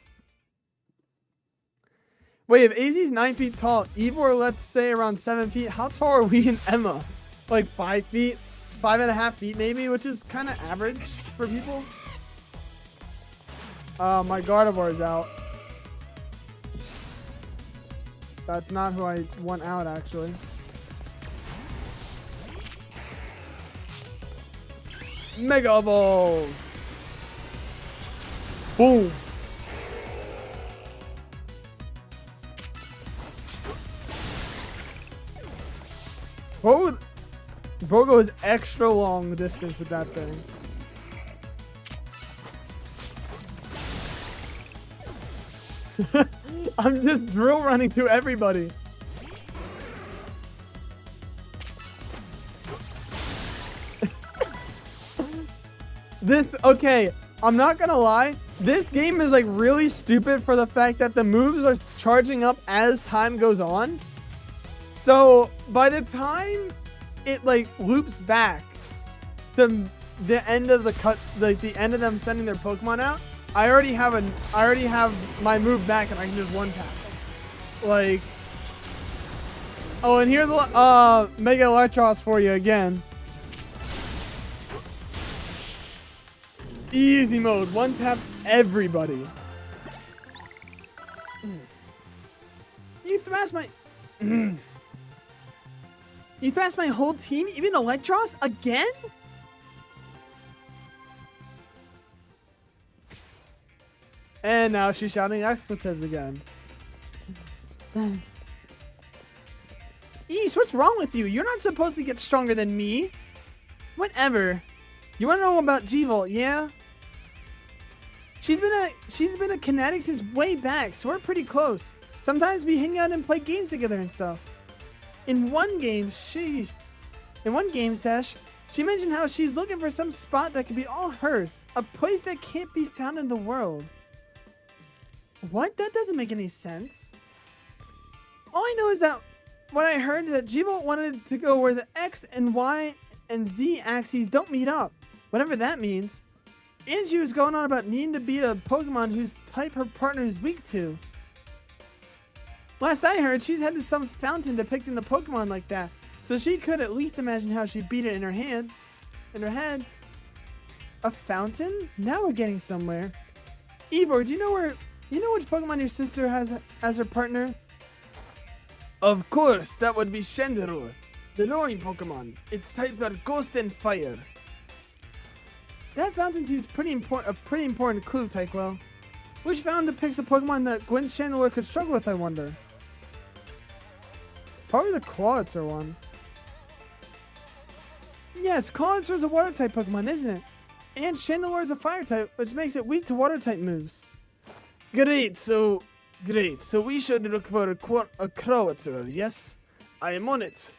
Wait, if AZ's 9 feet tall, Ivor, let's say around 7 feet, how tall are we in Emma? Like 5 feet? 5.5 feet maybe, which is kind of average for people. My Gardevoir's out. That's not who I want out, actually. Mega Ball! Boom! Bro goes extra long distance with that thing. I'm just drill running through everybody. Okay, I'm not gonna lie. This game is like really stupid for the fact that the moves are charging up as time goes on. So by the time it like loops back to the end of the cut, like the end of them sending their Pokemon out, I already have my move back and I can just one tap them. Like, oh, and here's a Mega Electros for you again. Easy mode, one tap everybody. You thrashed my You thrashed my whole team, even Electros again? And now she's shouting expletives again. Eesh, what's wrong with you? You're not supposed to get stronger than me. Whatever. You wanna know about G-Volt, yeah? She's been a kinetic since way back, so we're pretty close. Sometimes we hang out and play games together and stuff. In one game sesh, she mentioned how she's looking for some spot that could be all hers. A place that can't be found in the world. What? That doesn't make any sense. All I know is that what I heard is that G-Volt wanted to go where the X and Y and Z axes don't meet up. Whatever that means. And she was going on about needing to beat a Pokemon whose type her partner is weak to. Last I heard, she's headed to some fountain depicting a Pokemon like that, so she could at least imagine how she beat it in her head. A fountain? Now we're getting somewhere. Ivor, do you know which Pokemon your sister has as her partner? Of course, that would be Shenderu, the Norin Pokemon. Its types are Ghost and Fire. That fountain seems a pretty important clue, Tyquel. Which fountain depicts a Pokemon that Gwen's Chandelure could struggle with, I wonder? Probably the Clawitzer one. Yes, Clawitzer is a water-type Pokemon, isn't it? And Chandelure is a fire-type, which makes it weak to water-type moves. Great, so we should look for a Clawitzer, yes? I am on it.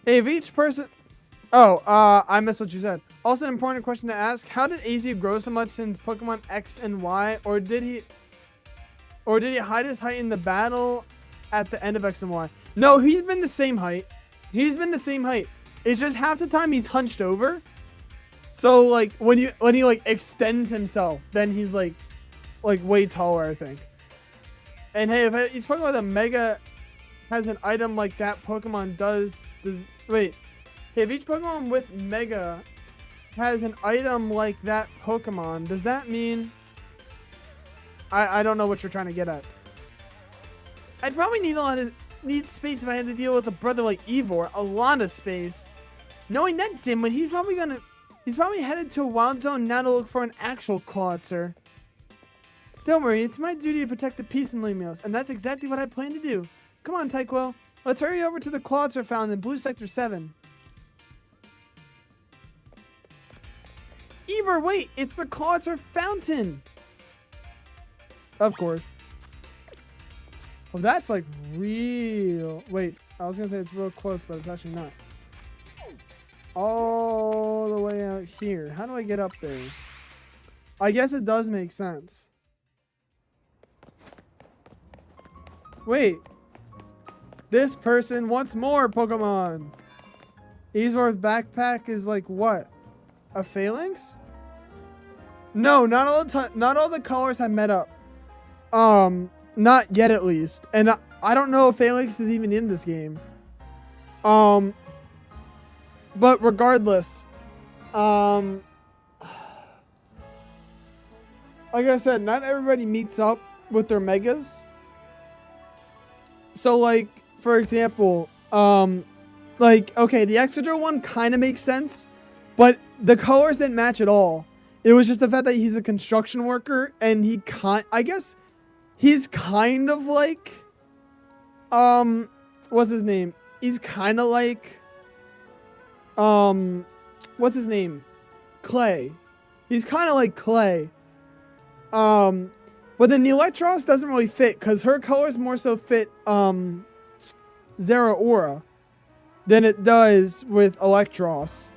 Hey, if each person... Oh, I missed what you said. Also, an important question to ask: how did AZ grow so much since Pokemon X and Y, or did he hide his height in the battle at the end of X and Y? No, he's been the same height. It's just half the time he's hunched over. So like when he like extends himself, then he's like way taller, I think. And hey, if each Pokemon with a Mega has an item like that Pokemon does wait. Hey, if each Pokemon with Mega has an item like that Pokemon, does that mean... I don't know what you're trying to get at. I'd probably need space if I had to deal with a brother like Ivor. A lot of space. Knowing that dimwit, he's probably headed to a wild zone now to look for an actual Clawitzer. Don't worry, it's my duty to protect the peace in Lemurios, and that's exactly what I plan to do. Come on, Tyquel. Let's hurry over to the Clawitzer fountain in Blue Sector 7. Ivor, wait! It's the Clawitzer fountain! Of course. Oh, that's like real... Wait, I was gonna say it's real close, but it's actually not. All the way out here. How do I get up there? I guess it does make sense. Wait. This person wants more Pokemon. Ivor's backpack is like what? A Phalanx? No, not all the colors have met up. Not yet at least. And I don't know if Phalanx is even in this game. But regardless, like I said, not everybody meets up with their Megas. So like, for example, like, okay, the Excadrill one kind of makes sense, but the colors didn't match at all. It was just the fact that he's a construction worker, and I guess he's kind of like, what's his name? He's kind of like, what's his name? Clay. He's kind of like Clay. But then the Electros doesn't really fit, because her colors more so fit, Zeraora than it does with Electros.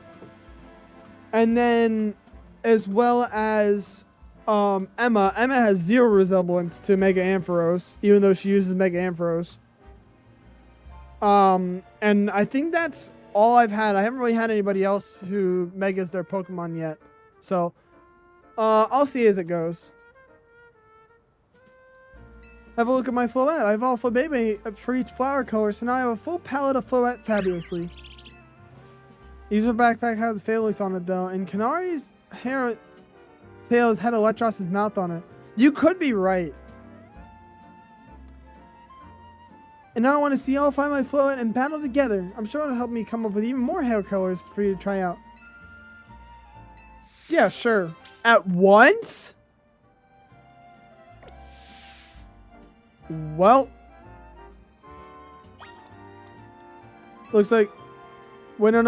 And then, as well as Emma has zero resemblance to Mega Ampharos, even though she uses Mega Ampharos. And I think that's all I've had. I haven't really had anybody else who Megas their Pokemon yet. So, I'll see as it goes. Have a look at my Floette. I have all Flabebe for each flower color, so now I have a full palette of Floette fabulously. User backpack has a Phalanx on it though, and Canari's hair tails had Electros' mouth on it. You could be right. And now I want to see y'all find my Floette and battle together. I'm sure it'll help me come up with even more hair colors for you to try out. Yeah, sure. At once? Well. Looks like. Wait, no.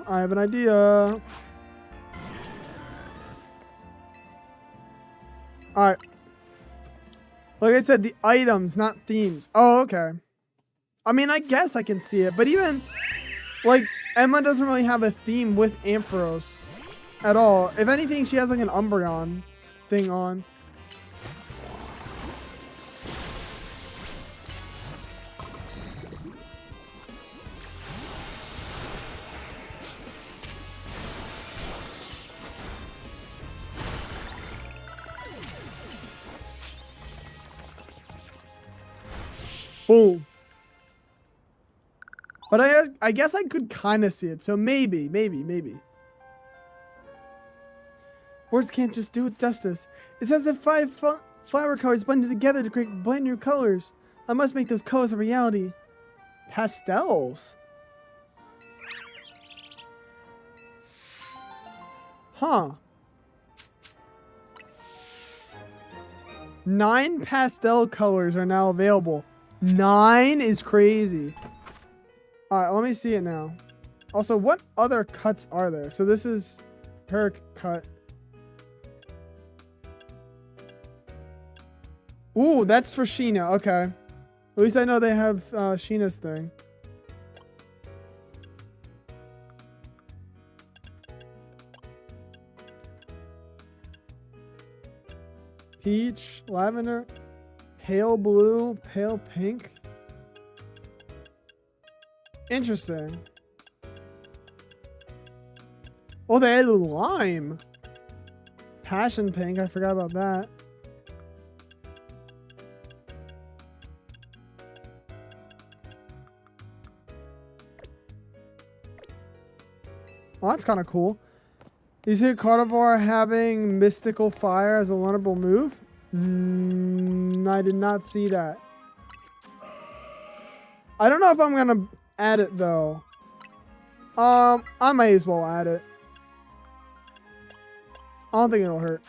I have an idea. Alright. Like I said, the items, not themes. Oh, okay. I mean, I guess I can see it. But even, like, Emma doesn't really have a theme with Ampharos at all. If anything, she has, like, an Umbreon thing on. Boom. But I guess I could kind of see it. So maybe. Words can't just do it justice. It's as if five flower colors blended together to create brand new colors. I must make those colors a reality. Pastels. Huh. 9 pastel colors are now available. 9 is crazy. Alright, let me see it now. Also, what other cuts are there? So this is her cut. Ooh, that's for Sheena. Okay. At least I know they have Sheena's thing. Peach, lavender, pale blue, pale pink. Interesting. Oh, they added lime. Passion pink, I forgot about that. Well, that's kind of cool. You see Carnivore having Mystical Fire as a learnable move? I did not see that. I don't know if I'm going to add it, though. I might as well add it. I don't think it'll hurt.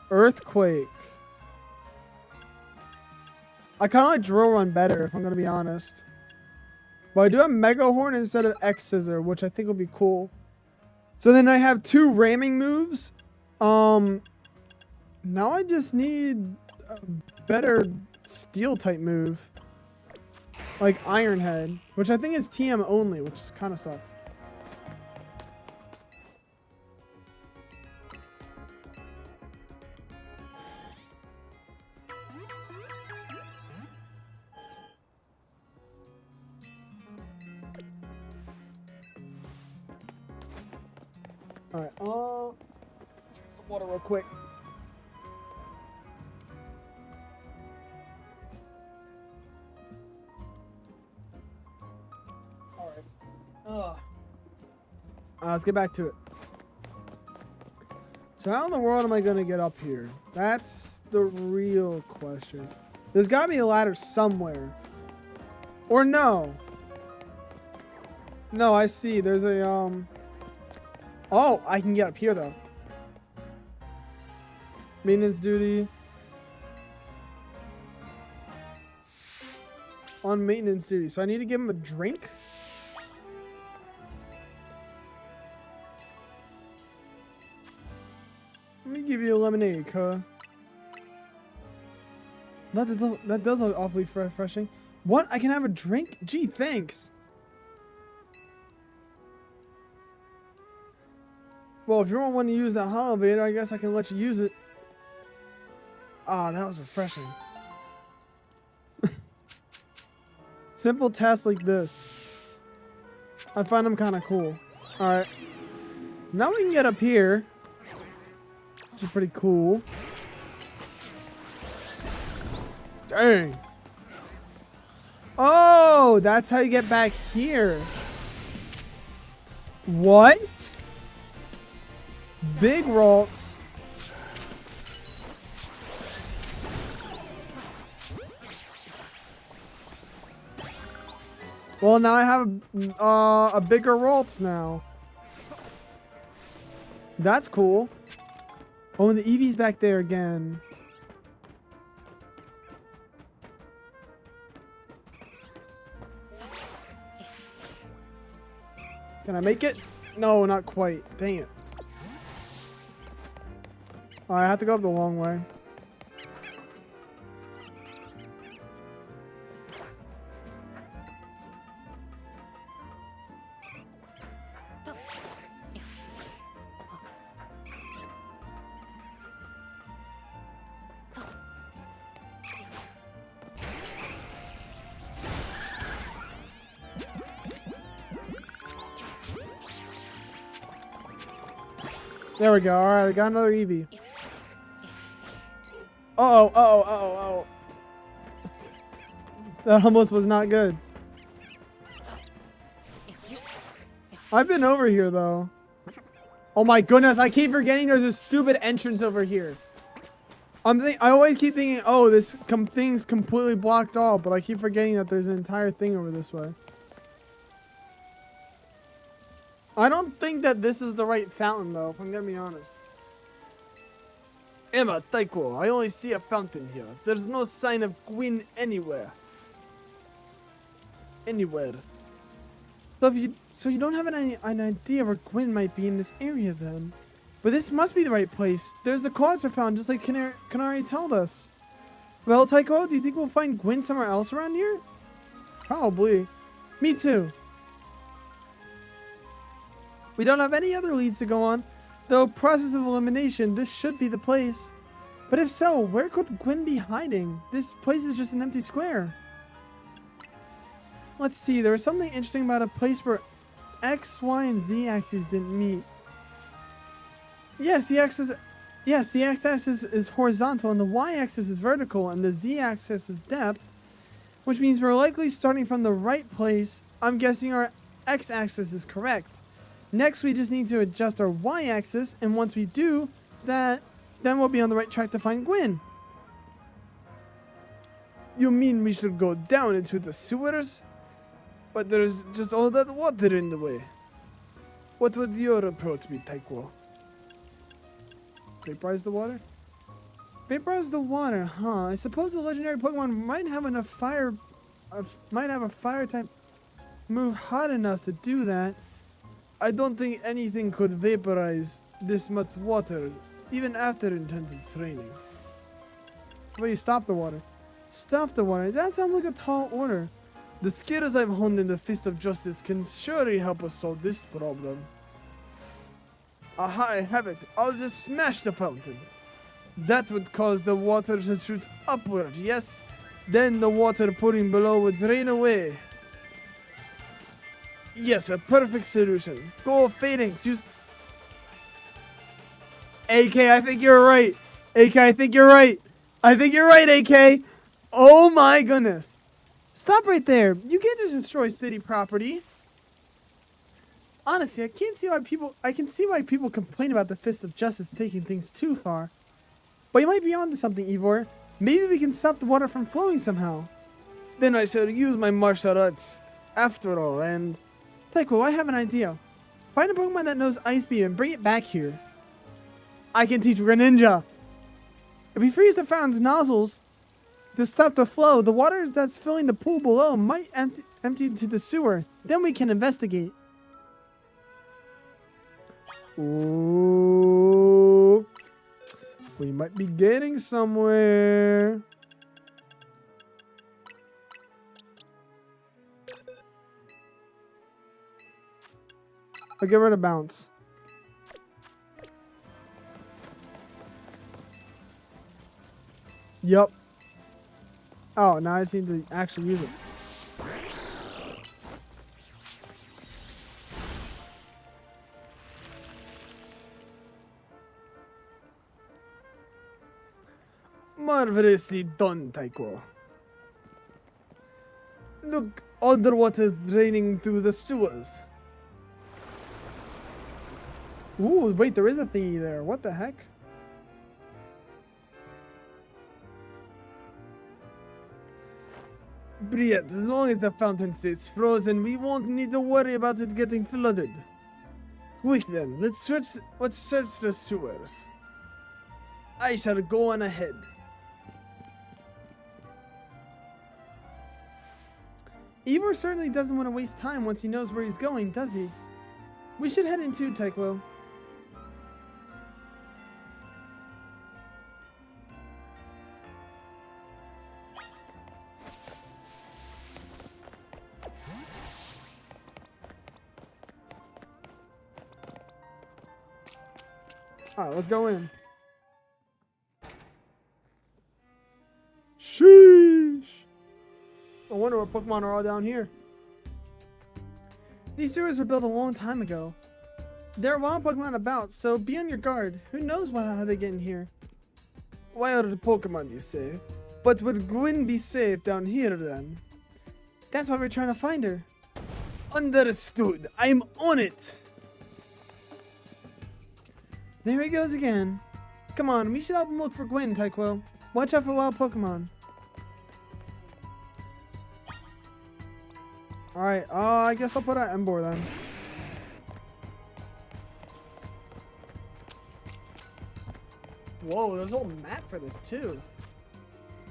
Earthquake. I kind of like Drill Run better, if I'm going to be honest. But I do have Mega Horn instead of X Scissor, which I think will be cool. So then I have 2 ramming moves. Now I just need a better steel type move. Like Iron Head, which I think is TM only, which kind of sucks. Alright, some water real quick. Alright. Let's get back to it. So how in the world am I gonna get up here? That's the real question. There's gotta be a ladder somewhere. Or no. No, I see. There's a, Oh, I can get up here, though. Maintenance duty. On maintenance duty. So I need to give him a drink? Let me give you a lemonade, huh? That does look awfully refreshing. What? I can have a drink? Gee, thanks. Well, if you don't want to use that elevator, I guess I can let you use it. Ah, that was refreshing. Simple tasks like this. I find them kind of cool. Alright. Now we can get up here. Which is pretty cool. Dang. Oh, that's how you get back here. What? Big Ralts. Well, now I have a bigger Ralts now. That's cool. Oh, and the Eevee's back there again. Can I make it? No, not quite. Dang it. Oh, I have to go up the long way. There we go. Alright, I got another Eevee. Uh-oh, uh-oh, uh-oh, uh-oh. That almost was not good. I've been over here, though. Oh my goodness, I keep forgetting there's a stupid entrance over here. I always keep thinking, oh, this thing's completely blocked off, but I keep forgetting that there's an entire thing over this way. I don't think that this is the right fountain, though, if I'm gonna be honest. Emma, Taiko, I only see a fountain here. There's no sign of Gwyn anywhere. So you don't have an idea where Gwyn might be in this area, then? But this must be the right place. There's the Quasar fountain, just like Kanari told us. Well, Taiko, do you think we'll find Gwyn somewhere else around here? Probably. Me too. We don't have any other leads to go on, though process of elimination, this should be the place. But if so, where could Gwyn be hiding? This place is just an empty square. Let's see, there was something interesting about a place where X, Y, and Z axes didn't meet. Yes, the x-axis is horizontal and the y-axis is vertical and the z-axis is depth, which means we're likely starting from the right place. I'm guessing our x-axis is correct. Next, we just need to adjust our y-axis, and once we do that, then we'll be on the right track to find Gwyn. You mean we should go down into the sewers? But there's just all that water in the way. What would your approach be, Taiko? Vaporize the water? Vaporize the water, huh? I suppose the legendary Pokemon might have enough fire... might have a fire type move hot enough to do that. I don't think anything could vaporize this much water, even after intensive training. How about you stop the water? Stop the water? That sounds like a tall order. The skills I've honed in the Fist of Justice can surely help us solve this problem. Aha, I have it. I'll just smash the fountain. That would cause the water to shoot upward, yes? Then the water pouring below would drain away. Yes, a perfect solution. Go Phalanx, use... AK, I think you're right. AK, I think you're right. I think you're right, AK. Oh my goodness. Stop right there. You can't just destroy city property. Honestly, I can see why people complain about the Fist of Justice taking things too far. But you might be onto something, Ivor. Maybe we can stop the water from flowing somehow. Then I shall use my martial arts after all, and... Taiko, I have an idea. Find a Pokemon that knows Ice Beam and bring it back here. I can teach Greninja. If we freeze the fountain's nozzles to stop the flow, the water that's filling the pool below might empty into the sewer. Then we can investigate. Ooh. We might be getting somewhere. I'll get rid of bounce. Yup. Oh, now I just need to actually use it. Marvelously done, Taiko. Look, all the water is draining through the sewers. Ooh, wait, there is a thingy there. What the heck? Briette, as long as the fountain stays frozen, we won't need to worry about it getting flooded. Quick then, let's search the sewers. I shall go on ahead. Ivor certainly doesn't want to waste time once he knows where he's going, does he? We should head in too, Tycho. Alright, let's go in. Sheesh! I wonder what Pokemon are all down here. These sewers were built a long time ago. There are wild Pokemon about, so be on your guard. Who knows how they get in here? Wild Pokemon, you say? But would Gwyn be safe down here then? That's why we're trying to find her. Understood. I'm on it! There he goes again. Come on, we should help him look for Gwyn, Tycho. Watch out for wild Pokemon. Alright, I guess I'll put out Emboar then. Whoa, there's a whole map for this too.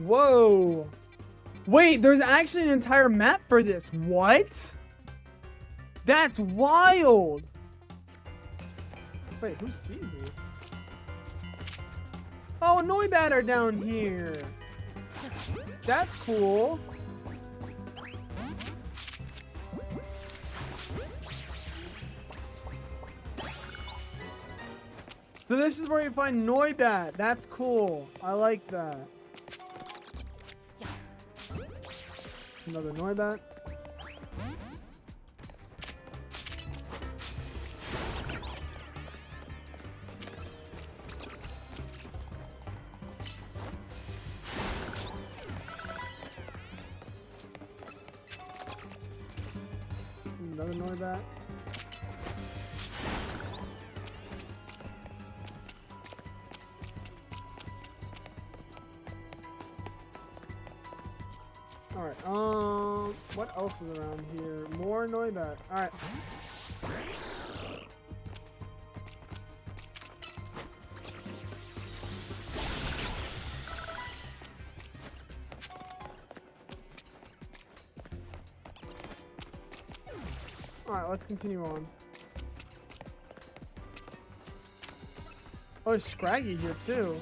Whoa. Wait, there's actually an entire map for this. What? That's wild. Wait, who sees me? Oh, Noibat are down here. That's cool. So this is where you find Noibat. That's cool. I like that. Another Noibat. Another Noibat. Alright, what else is around here? More Noibat. Alright. Alright, let's continue on. Oh, there's Scraggy here too.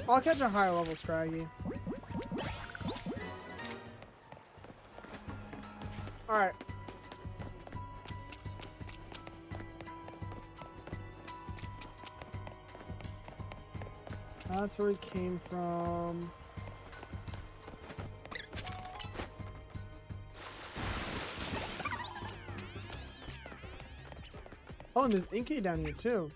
I'll catch a higher level Scraggy. Alright. That's where he came from. Oh, and there's Inkay down here too.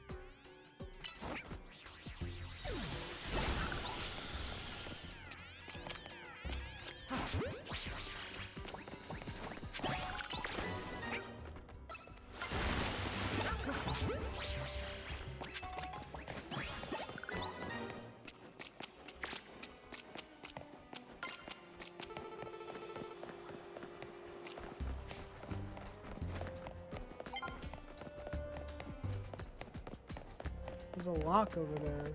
There's a lock over there.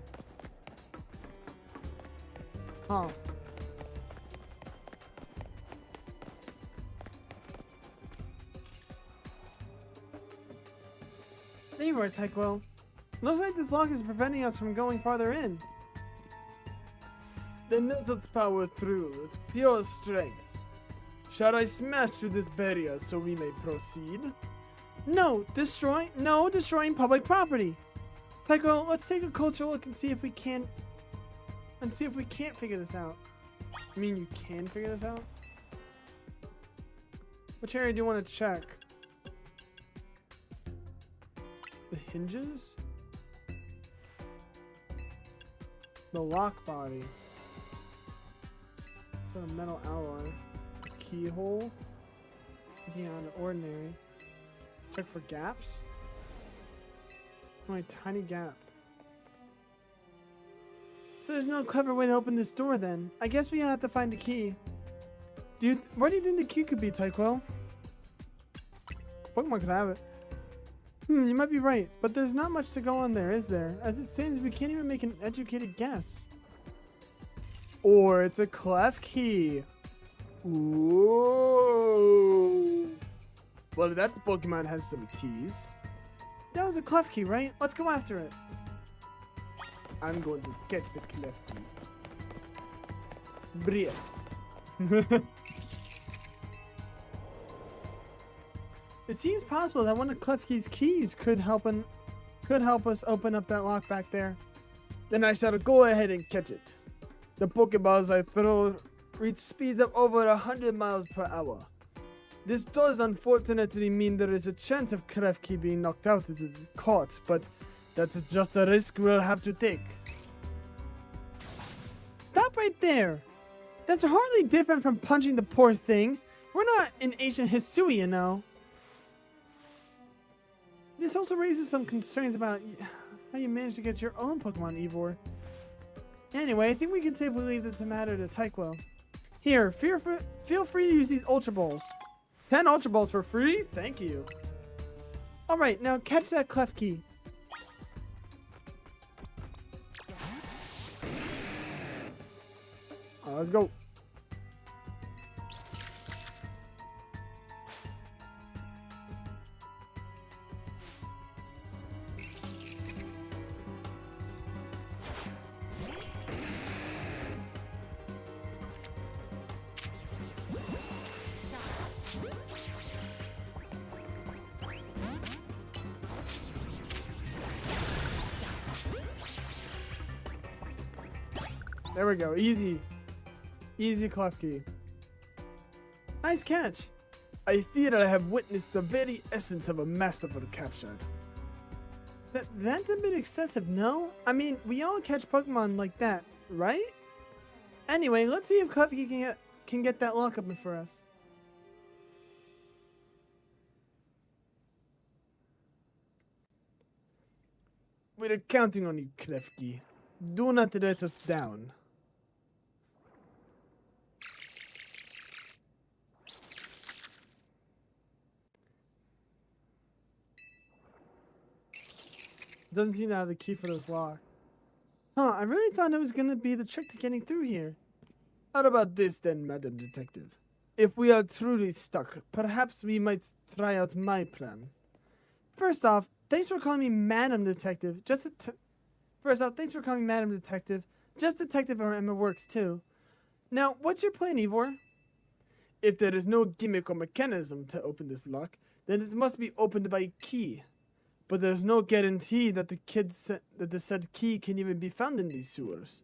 Huh. There you are, Tycho. Looks like this lock is preventing us from going farther in. Then let us power through. It's pure strength. Shall I smash through this barrier so we may proceed? No, destroying public property. Tycho, let's take a closer look and see if we can't figure this out. I mean, you can figure this out. Which area do you want to check? The hinges? The lock body. Sort of metal alloy. Keyhole. Anything out of the ordinary. Check for gaps. Oh, a tiny gap. So there's no clever way to open this door then. I guess we have to find a key. Where do you think the key could be, Tyquel? Pokemon could have it. You might be right, but there's not much to go on there, is there? As it stands, we can't even make an educated guess. Or it's a Klefki. Ooh. Well, that Pokemon has some keys. That was a Klefki, right? Let's go after it. I'm going to catch the Klefki. Breathe. It seems possible that one of Klefki's keys could help us open up that lock back there. Then I shall go ahead and catch it. The Pokeballs I throw reach speeds of over 100 miles per hour. This does unfortunately mean there is a chance of Klefki being knocked out as it is caught, but that's just a risk we'll have to take. Stop right there! That's hardly different from punching the poor thing. We're not in ancient Hisui, you know. This also raises some concerns about how you managed to get your own Pokemon, Ivor. Anyway, I think we can safely leave the matter to Tyquel. Here, feel free to use these Ultra Balls. 10 Ultra Balls for free? Thank you. Alright, now catch that Klefki. Let's go. There we go. Easy. Easy Klefki. Nice catch. I fear I have witnessed the very essence of a masterful capture. That's a bit excessive, no? I mean, we all catch Pokemon like that, right? Anyway, let's see if Klefki can get that lock open for us. We're counting on you, Klefki. Do not let us down. Doesn't seem to have a key for this lock. Huh, I really thought it was gonna be the trick to getting through here. How about this then, Madam Detective? If we are truly stuck, perhaps we might try out my plan. First off, thanks for calling me Madam Detective. Thanks for calling me Madam Detective. Just Detective or Emma works too. Now, what's your plan, Ivor? If there is no gimmick or mechanism to open this lock, then it must be opened by a key. But there's no guarantee that the said key can even be found in these sewers.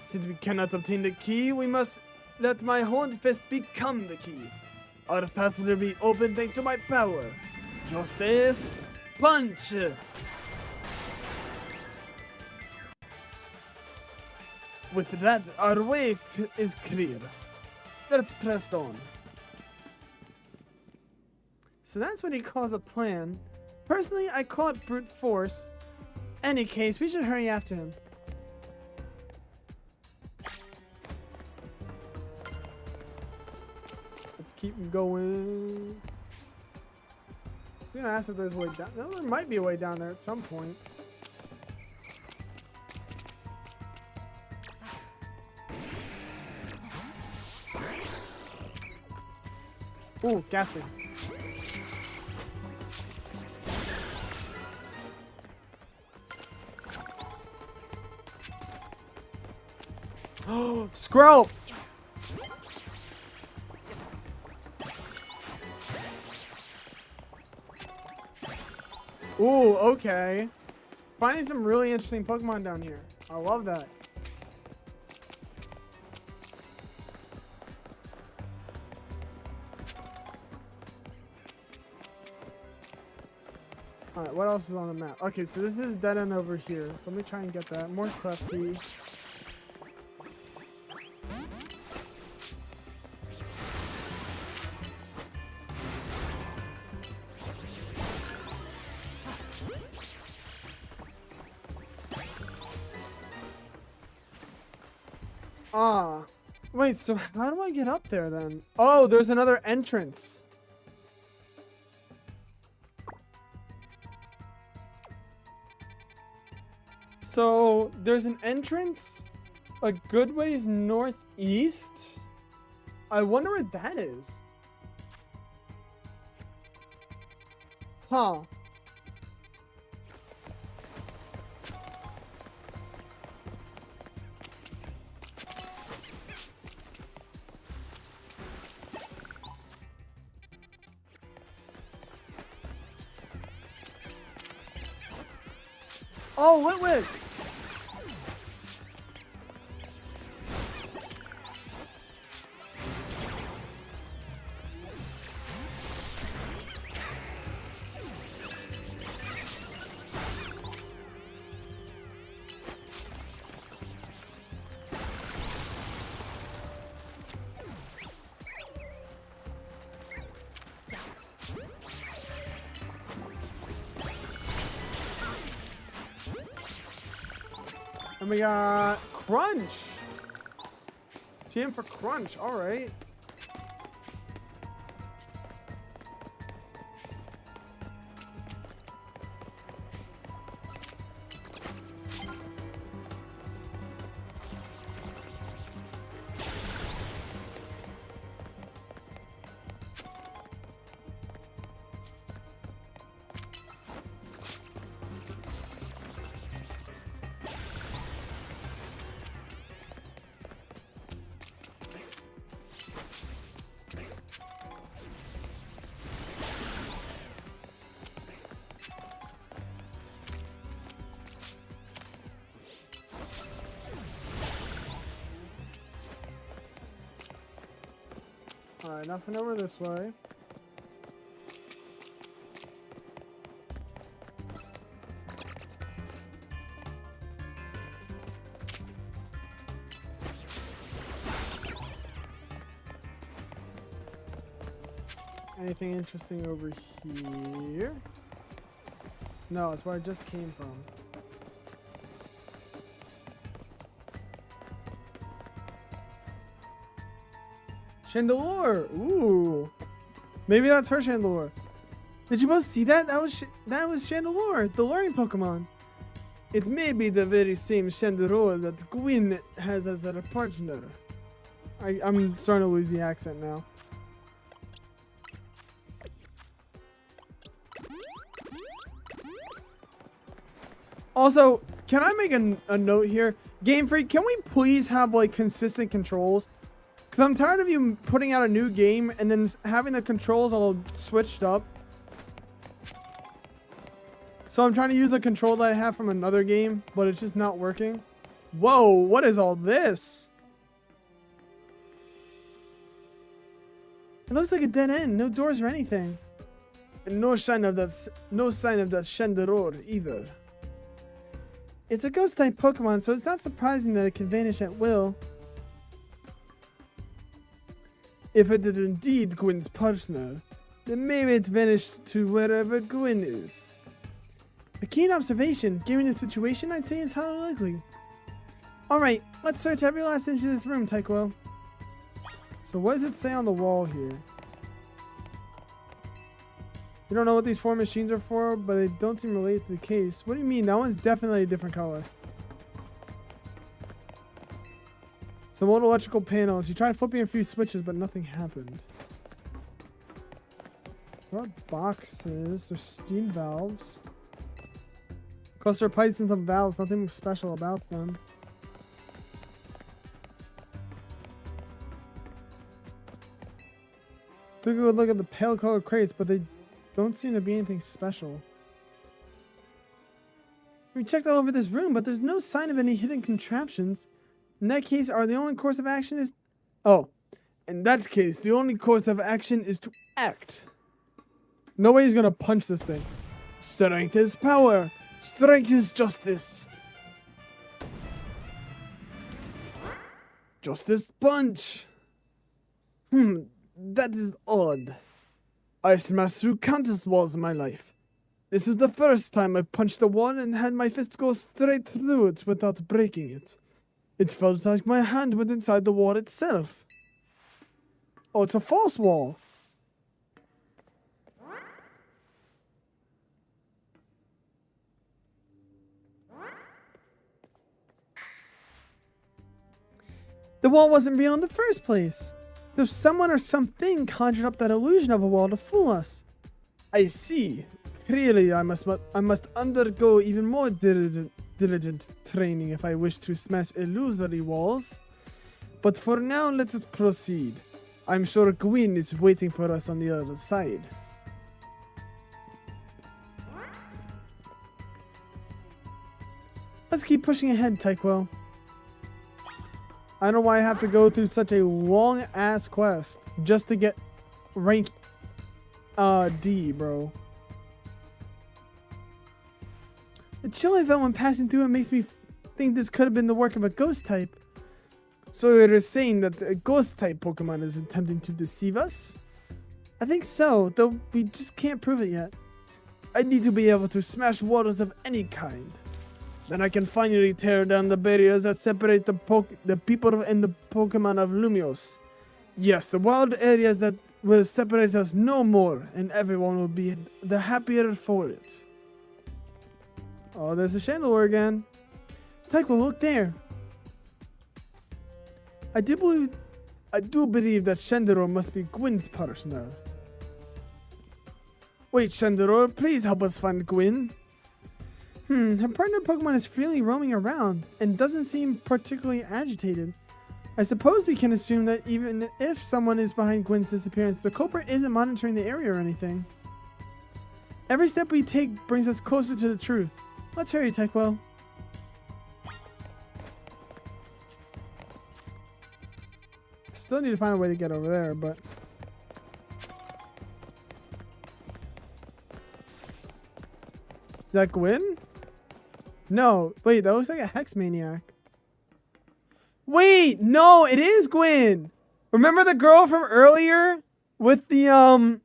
Since we cannot obtain the key, we must let my Horned Fist become the key. Our path will be open thanks to my power. Justice Punch! With that, our way is clear. Let's press on. So that's what he calls a plan. Personally, I call it brute force. Any case, we should hurry after him. Let's keep going. I was gonna ask if there's a way down. No, there might be a way down there at some point. Ooh, Ghastly. Oh, Skrelp! Ooh, okay. Finding some really interesting Pokemon down here. I love that. Alright, what else is on the map? Okay, so this is a dead end over here. So let me try and get that. More cleft key. Ah. Wait, so how do I get up there then? Oh, there's another entrance. So there's an entrance a good ways northeast. I wonder where that is. Huh. Oh, wait. And we got Crunch. TM for Crunch. All right. Alright, nothing over this way. Anything interesting over here? No, it's where I just came from. Chandelure! Ooh. Maybe that's her Chandelure. Did you both see that? That was Chandelure, the luring Pokemon. It may be the very same Chandelure that Gwyn has as her partner. I'm starting to lose the accent now. Also, can I make a note here? Game Freak, can we please have like consistent controls? Because I'm tired of you putting out a new game and then having the controls all switched up. So I'm trying to use a control that I have from another game, but it's just not working. Whoa, what is all this? It looks like a dead end, no doors or anything. And no sign of that Chandelure either. It's a ghost type Pokemon, so it's not surprising that it can vanish at will. If it is indeed Gwyn's partner, then maybe it vanished to wherever Gwyn is. A keen observation, given the situation, I'd say it's highly likely. Alright, let's search every last inch of this room, Tyquo. So what does it say on the wall here? You don't know what these 4 machines are for, but they don't seem related to the case. What do you mean? That one's definitely a different color. Some old electrical panels. You tried flipping a few switches, but nothing happened. There are boxes. There's steam valves. Cluster pipes and some valves. Nothing special about them. Took a good look at the pale colored crates, but they don't seem to be anything special. We checked all over this room, but there's no sign of any hidden contraptions. In that case, the only course of action is... Oh. In that case, the only course of action is to act. Nobody's gonna punch this thing. Strength is power. Strength is justice. Justice punch. That is odd. I smashed through countless walls in my life. This is the first time I've punched a wall and had my fist go straight through it without breaking it. It felt like my hand went inside the wall itself. Oh, it's a false wall. The wall wasn't real in the first place. So someone or something conjured up that illusion of a wall to fool us. I see. Clearly, I must undergo even more diligent training if I wish to smash illusory walls. But for now, let us proceed. I'm sure Gwyn is waiting for us on the other side. Let's keep pushing ahead, Tyquel. I don't know why I have to go through such a long-ass quest just to get rank D, bro. The chill I felt when passing through it makes me think this could have been the work of a ghost type. So you're saying that a ghost type Pokemon is attempting to deceive us? I think so, though we just can't prove it yet. I need to be able to smash walls of any kind. Then I can finally tear down the barriers that separate the people and the Pokemon of Lumiose. Yes, the wild areas that will separate us no more, and everyone will be the happier for it. Oh, there's a Chandelure again. Tyquel, look there. I do believe that Chandelure must be Gwyn's partner. Wait, Chandelure, please help us find Gwyn. Her partner Pokemon is freely roaming around and doesn't seem particularly agitated. I suppose we can assume that even if someone is behind Gwyn's disappearance, the culprit isn't monitoring the area or anything. Every step we take brings us closer to the truth. Let's hurry, Tyquel. Still need to find a way to get over there, but... Is that Gwyn? No, wait, that looks like a Hex Maniac. Wait, no, it is Gwyn! Remember the girl from earlier? With the,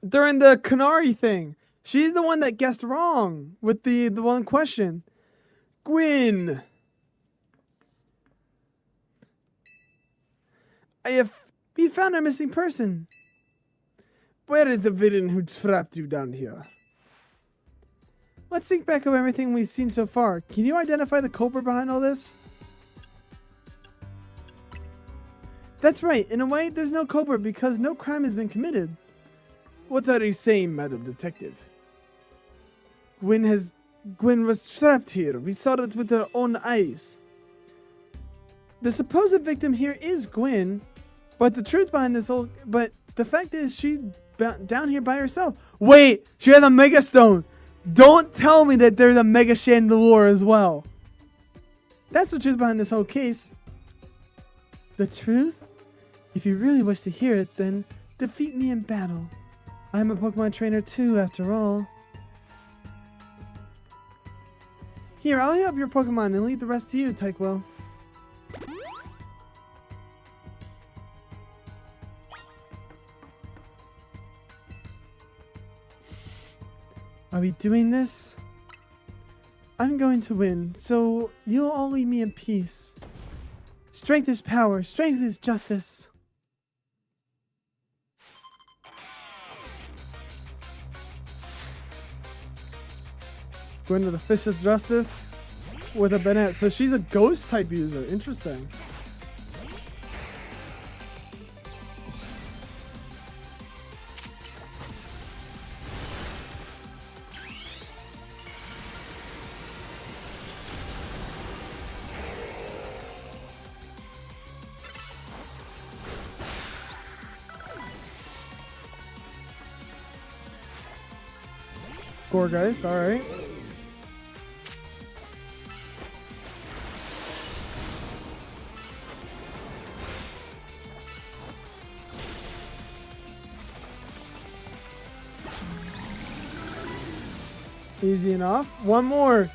during the Canary thing. She's the one that guessed wrong with the one question. Gwyn! We found our missing person. Where is the villain who trapped you down here? Let's think back over everything we've seen so far. Can you identify the culprit behind all this? That's right. In a way, there's no culprit because no crime has been committed. What are you saying, Madam Detective? Gwyn was trapped here. We saw it with our own eyes. The supposed victim here is Gwyn, but the truth behind this but the fact is she's down here by herself. Wait, she has a Mega Stone. Don't tell me that there's a Mega Chandelure as well. That's the truth behind this whole case. The truth? If you really wish to hear it, then defeat me in battle. I'm a Pokemon trainer too, after all. Here, I'll help your Pokemon and leave the rest to you, Tyquel. Are we doing this? I'm going to win, so you'll all leave me in peace. Strength is power. Strength is justice. Going to the Fish of Justice with a Banette. So she's a ghost type user. Interesting. Gourgeist, alright. Easy enough. One more.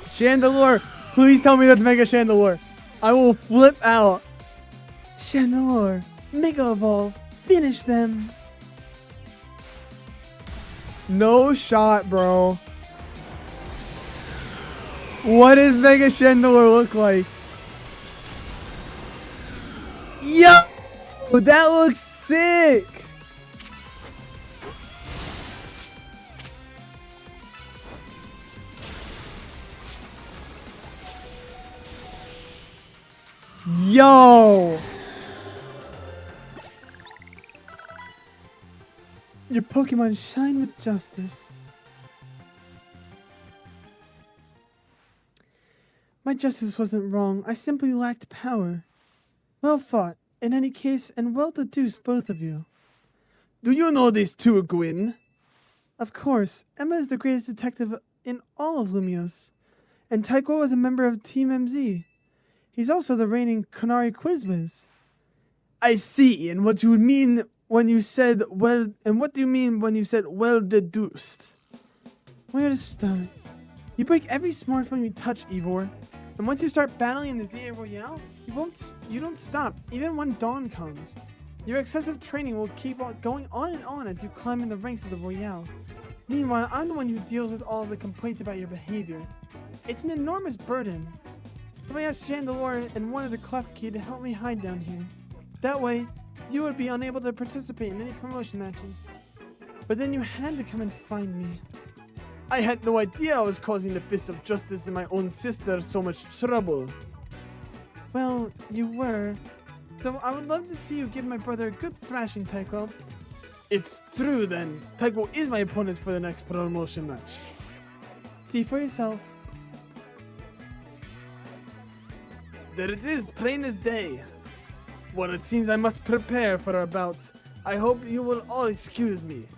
Chandelure. Please tell me that's Mega Chandelure. I will flip out. Chandelure. Mega Evolve. Finish them. No shot, bro. What does Mega Chandelure look like? Yo! That looks sick! Yo! Your Pokemon shine with justice. My justice wasn't wrong. I simply lacked power. Well fought, in any case, and well deduced, both of you. Do you know these two, Gwyn? Of course. Emma is the greatest detective in all of Lumiose. And Tycho is a member of Team MZ. He's also the reigning Canary Quizwiz. I see, and what you mean when you said well, and what do you mean when you said well deduced? Where to start? You break every smartphone you touch, Ivor. And once you start battling in the ZA Royale, you don't stop, even when dawn comes. Your excessive training will keep on going on and on as you climb in the ranks of the Royale. Meanwhile, I'm the one who deals with all the complaints about your behavior. It's an enormous burden. I asked Chandelure and one of the Klefki to help me hide down here. That way, you would be unable to participate in any promotion matches. But then you had to come and find me. I had no idea I was causing the Fist of Justice and my own sister so much trouble. Well, you were. So I would love to see you give my brother a good thrashing, Tycho. It's true then. Tycho is my opponent for the next promotion match. See for yourself. There it is, plain as day. Well, it seems I must prepare for a bout. I hope you will all excuse me.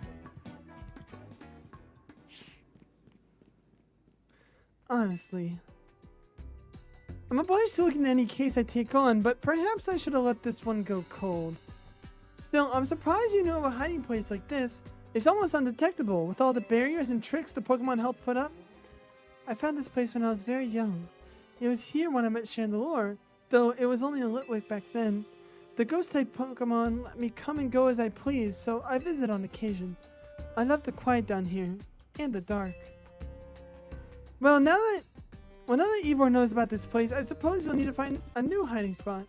Honestly, I'm obliged to look in any case I take on, but perhaps I should have let this one go cold. Still, I'm surprised you knew of a hiding place like this. It's almost undetectable, with all the barriers and tricks the Pokemon helped put up. I found this place when I was very young. It was here when I met Chandelure, though it was only a Litwick back then. The Ghost-type Pokemon let me come and go as I please, so I visit on occasion. I love the quiet down here, and the dark. Well, now that Ivor knows about this place, I suppose you'll need to find a new hiding spot.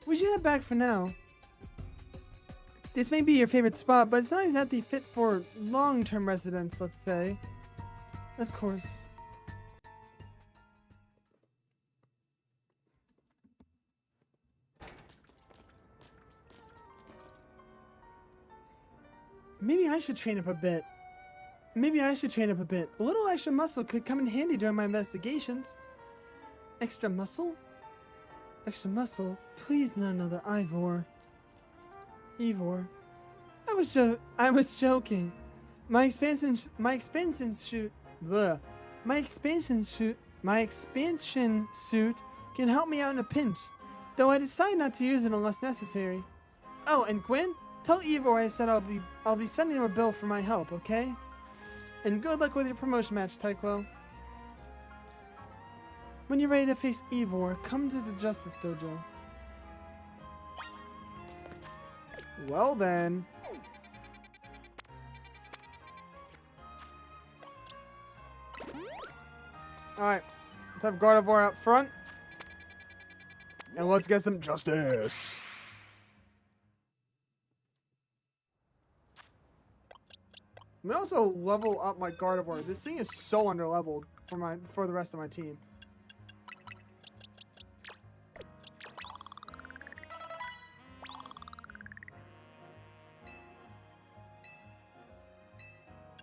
We should head back for now. This may be your favorite spot, but it's not exactly fit for long-term residents, let's say. Of course. Maybe I should train up a bit. A little extra muscle could come in handy during my investigations. Extra muscle? Extra muscle? Please not another Ivor. I was joking. My expansion suit can help me out in a pinch, though I decide not to use it unless necessary. Oh, and Gwyn, tell Ivor I said I'll be sending him a bill for my help, okay? And good luck with your promotion match, Tycho. When you're ready to face Ivor, come to the Justice Dojo. Well then. Alright, let's have Gardevoir out front. And let's get some justice. I'm gonna also level up my Gardevoir. This thing is so underleveled for the rest of my team.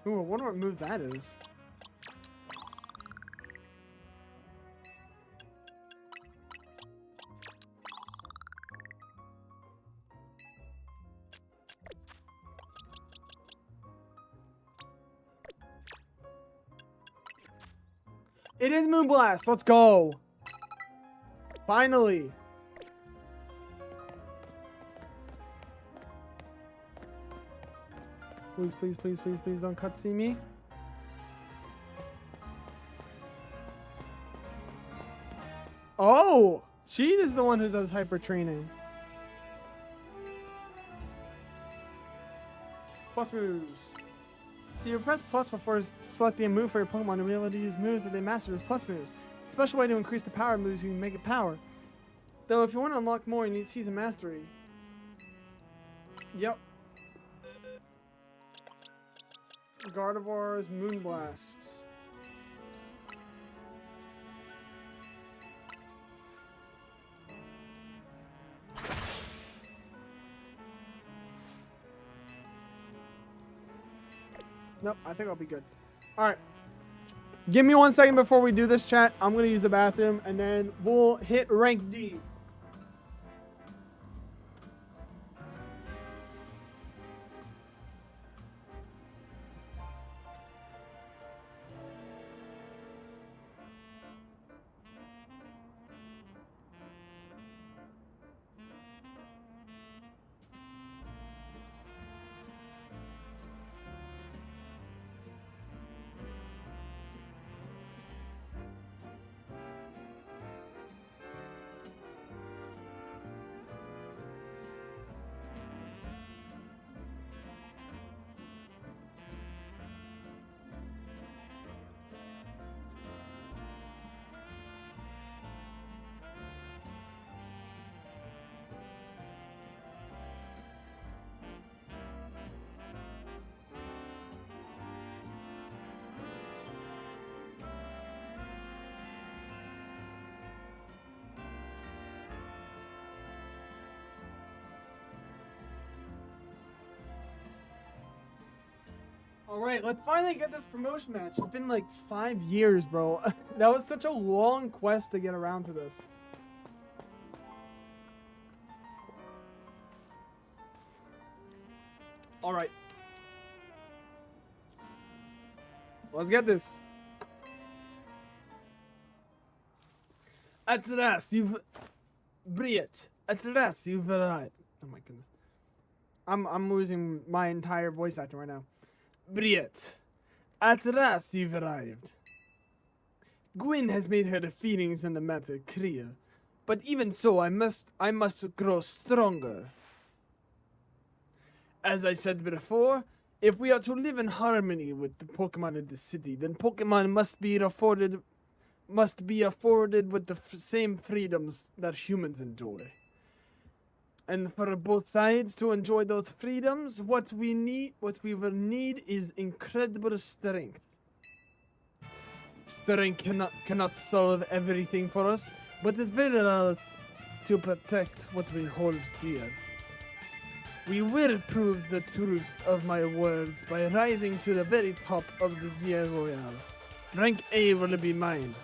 Ooh, I wonder what move that is. It is Moonblast. Let's go. Finally. Please, please, please, please, please don't cutscene me. Oh! She is the one who does hyper training. Plus moves. So you press plus before selecting a move for your Pokemon to be able to use moves that they mastered as plus moves. Special way to increase the power of moves, you can make it power. Though if you want to unlock more, you need Season Mastery. Yep. Gardevoir's Moonblast. Nope, I think I'll be good. Alright. Give me 1 second before we do this, chat. I'm going to use the bathroom, and then we'll hit rank D. Alright, let's finally get this promotion match. It's been like 5 years, bro. That was such a long quest to get around to this. Alright. Let's get this. At last, you've... Briet. At last, you've arrived. Oh my goodness. I'm losing my entire voice acting right now. Briet, at last you've arrived. Gwyn has made her feelings in the matter clear, but even so, I must grow stronger. As I said before, if we are to live in harmony with the Pokemon in the city, then Pokemon must be afforded with the same freedoms that humans enjoy. And for both sides to enjoy those freedoms, what we will need is incredible strength. Strength cannot solve everything for us, but it will allow us to protect what we hold dear. We will prove the truth of my words by rising to the very top of the Zia Royale. Rank A will be mine.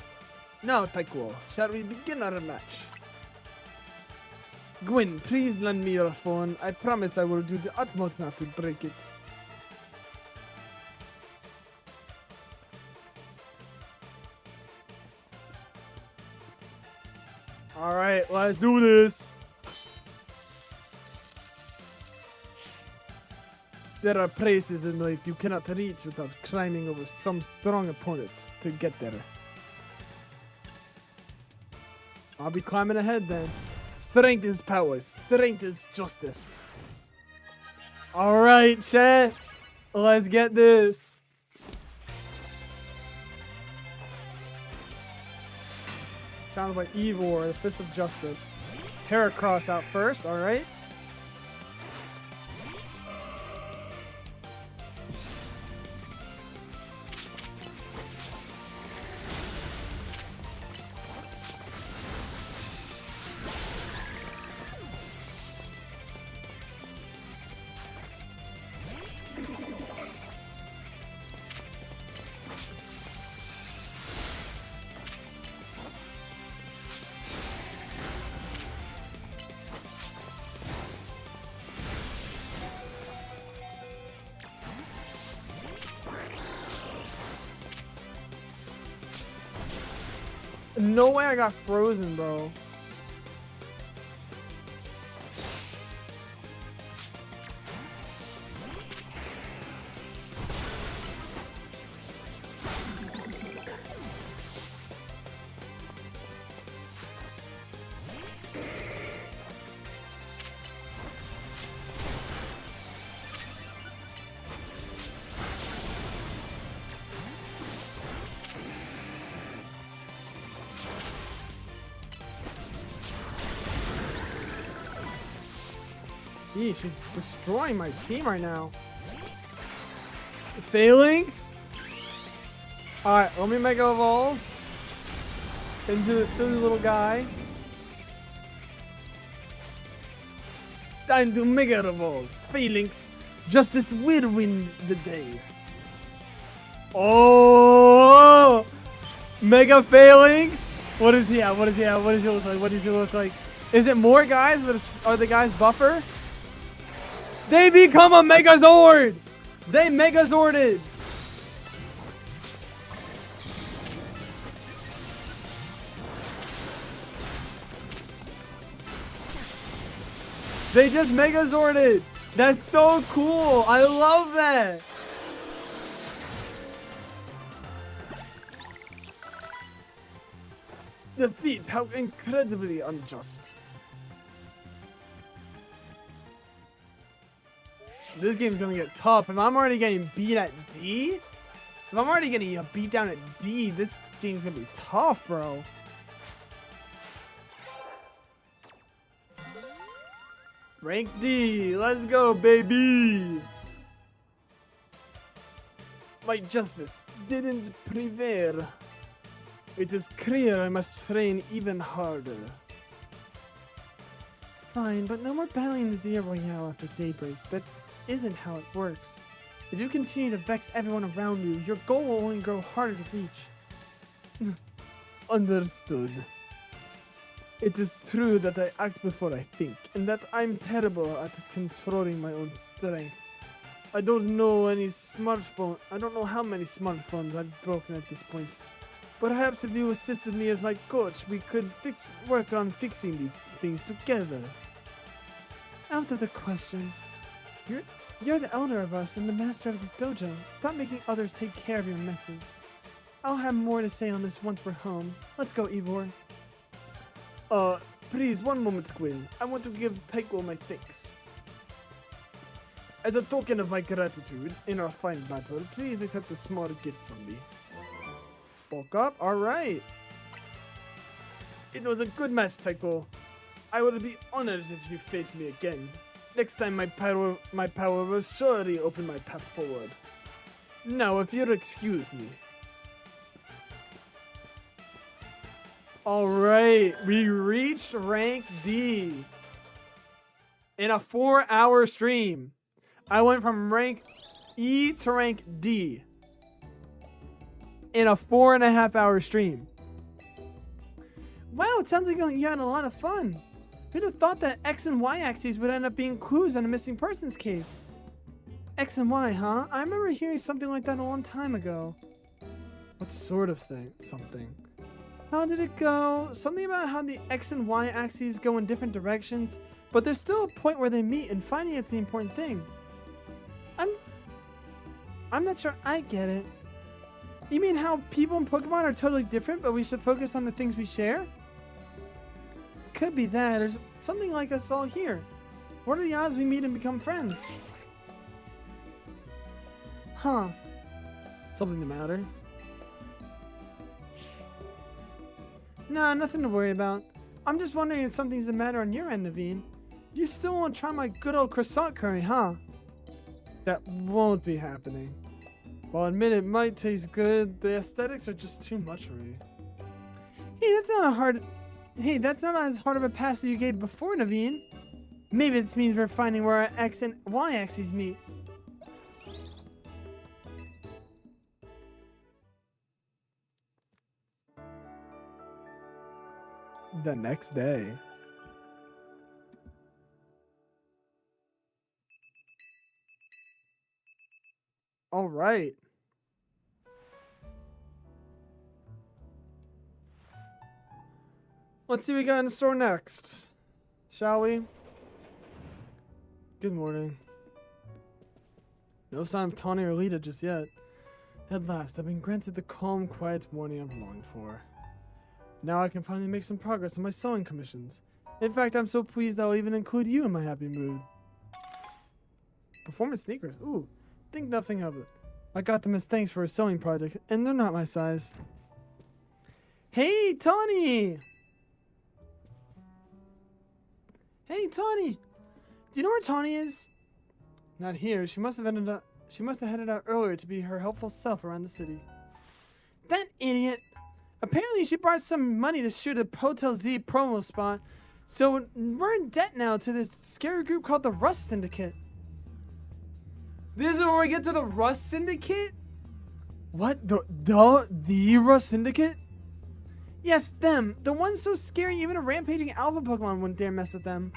Now, Taiko, shall we begin our match? Gwyn, please lend me your phone. I promise I will do the utmost not to break it. Alright, let's do this. There are places in life you cannot reach without climbing over some strong opponents to get there. I'll be climbing ahead then. Strength is power. Strength is justice. Alright, chat. Let's get this. Challenged by Ivor, the Fist of Justice. Heracross out first, alright. No way I got frozen, bro. Gee, she's destroying my team right now. Phalanx? Alright, let me Mega Evolve into this silly little guy. Time to Mega Evolve. Phalanx, justice will win the day. Oh! Mega Phalanx? What is he at? What is he at? What does he look like? What does he look like? Is it more guys that are the guys buffer? They become a Megazord! They Megazorded! They just Megazorded! That's so cool! I love that! Defeat, how incredibly unjust. This game's gonna get tough. If I'm already getting beat at D, if I'm already getting beat down at D, this game's gonna be tough, bro. Rank D, let's go, baby. My justice didn't prevail. It is clear I must train even harder. Fine, but no more battling the Zero Royale after daybreak. That isn't how it works. If you continue to vex everyone around you, your goal will only grow harder to reach. Understood. It is true that I act before I think, and that I'm terrible at controlling my own strength. I don't know how many smartphones I've broken at this point. Perhaps if you assisted me as my coach, we could work on fixing these things together. Out of the question. You're the elder of us and the master of this dojo. Stop making others take care of your messes. I'll have more to say on this once we're home. Let's go, Ivor. Please, one moment, Gwyn. I want to give Taiko my thanks. As a token of my gratitude in our fine battle, please accept a small gift from me. Bulk up? Alright. It was a good match, Taiko. I would be honored if you face me again. Next time my power will surely open my path forward. Now, if you'll excuse me. Alright, we reached rank D. In a 4-hour stream. I went from rank E to rank D. In a 4.5-hour stream. Wow, it sounds like you had a lot of fun. Who'd have thought that X and Y axes would end up being clues on a missing persons case? X and Y, huh? I remember hearing something like that a long time ago. What sort of thing? Something. How did it go? Something about how the X and Y axes go in different directions, but there's still a point where they meet, and finding it's the important thing. I'm not sure I get it. You mean how people in Pokemon are totally different, but we should focus on the things we share? It could be that, or something like us all here. What are the odds we meet and become friends? Huh. Something the matter? Nah, nothing to worry about. I'm just wondering if something's the matter on your end, Naveen. You still want to try my good old croissant curry, huh? That won't be happening. While I admit it might taste good, the aesthetics are just too much for me. Hey, that's not as hard of a pass as you gave before, Naveen. Maybe this means we're finding where our X and Y axes meet. The next day. All right. Let's see what we got in the store next. Shall we? Good morning. No sign of Tawny or Lita just yet. At last, I've been granted the calm, quiet morning I've longed for. Now I can finally make some progress on my sewing commissions. In fact, I'm so pleased I'll even include you in my happy mood. Performance sneakers? Ooh, think nothing of it. I got them as thanks for a sewing project, and they're not my size. Hey, Tawny! Hey, Tawny! Do you know where Tawny is? Not here. She must have headed out earlier to be her helpful self around the city. That idiot. Apparently she borrowed some money to shoot a Hotel Z promo spot. So we're in debt now to this scary group called the Rust Syndicate. This is where we get to the Rust Syndicate? What? The Rust Syndicate? Yes, them. The ones so scary even a rampaging alpha Pokemon wouldn't dare mess with them.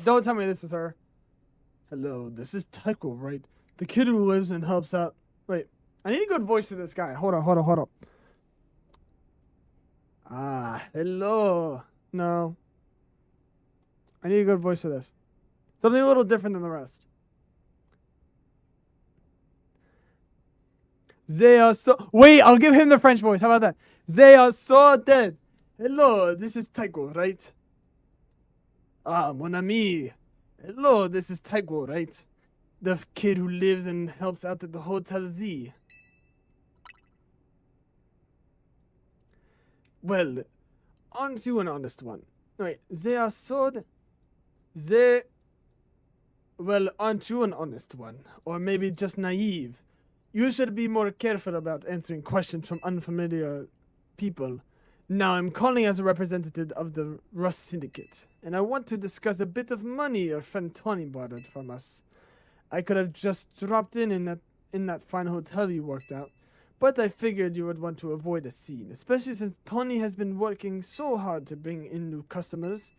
Don't tell me this is her. Hello, this is Tycho, right? The kid who lives and helps out. Wait, I need a good voice to this guy. Hold on. Ah, hello. No. I need a good voice for this. Something a little different than the rest. They are so... Wait, I'll give him the French voice. How about that? They are so dead. Hello, this is Tycho, right? Ah, mon ami. Hello, this is Tycho, right? The kid who lives and helps out at the Hotel Z. Well, aren't you an honest one? Wait, they are so... Well, aren't you an honest one? Or maybe just naive? You should be more careful about answering questions from unfamiliar people. Now, I'm calling as a representative of the Rust Syndicate, and I want to discuss a bit of money your friend Tawny borrowed from us. I could have just dropped in that fine hotel you worked out, but I figured you would want to avoid a scene, especially since Tawny has been working so hard to bring in new customers.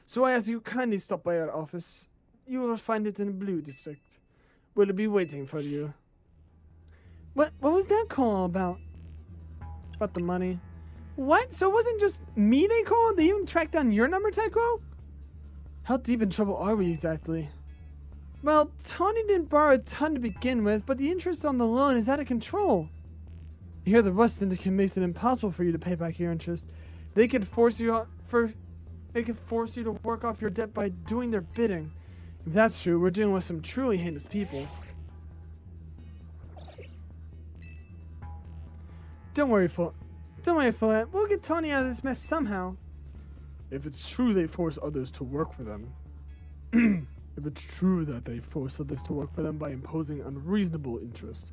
So I ask you kindly stop by our office. You will find it in the Blue District. We'll be waiting for you. What was that call about? About the money. What? So it wasn't just me they called? They even tracked down your number, Tycho? How deep in trouble are we exactly? Well, Tawny didn't borrow a ton to begin with, but the interest on the loan is out of control. I hear the Rust Syndicate makes it impossible for you to pay back your interest. They could force you to work off your debt by doing their bidding. If that's true, we're dealing with some truly heinous people. Don't worry, Follette. We'll get Tawny out of this mess somehow. If it's true they force others to work for them. If it's true that they force others to work for them by imposing unreasonable interest,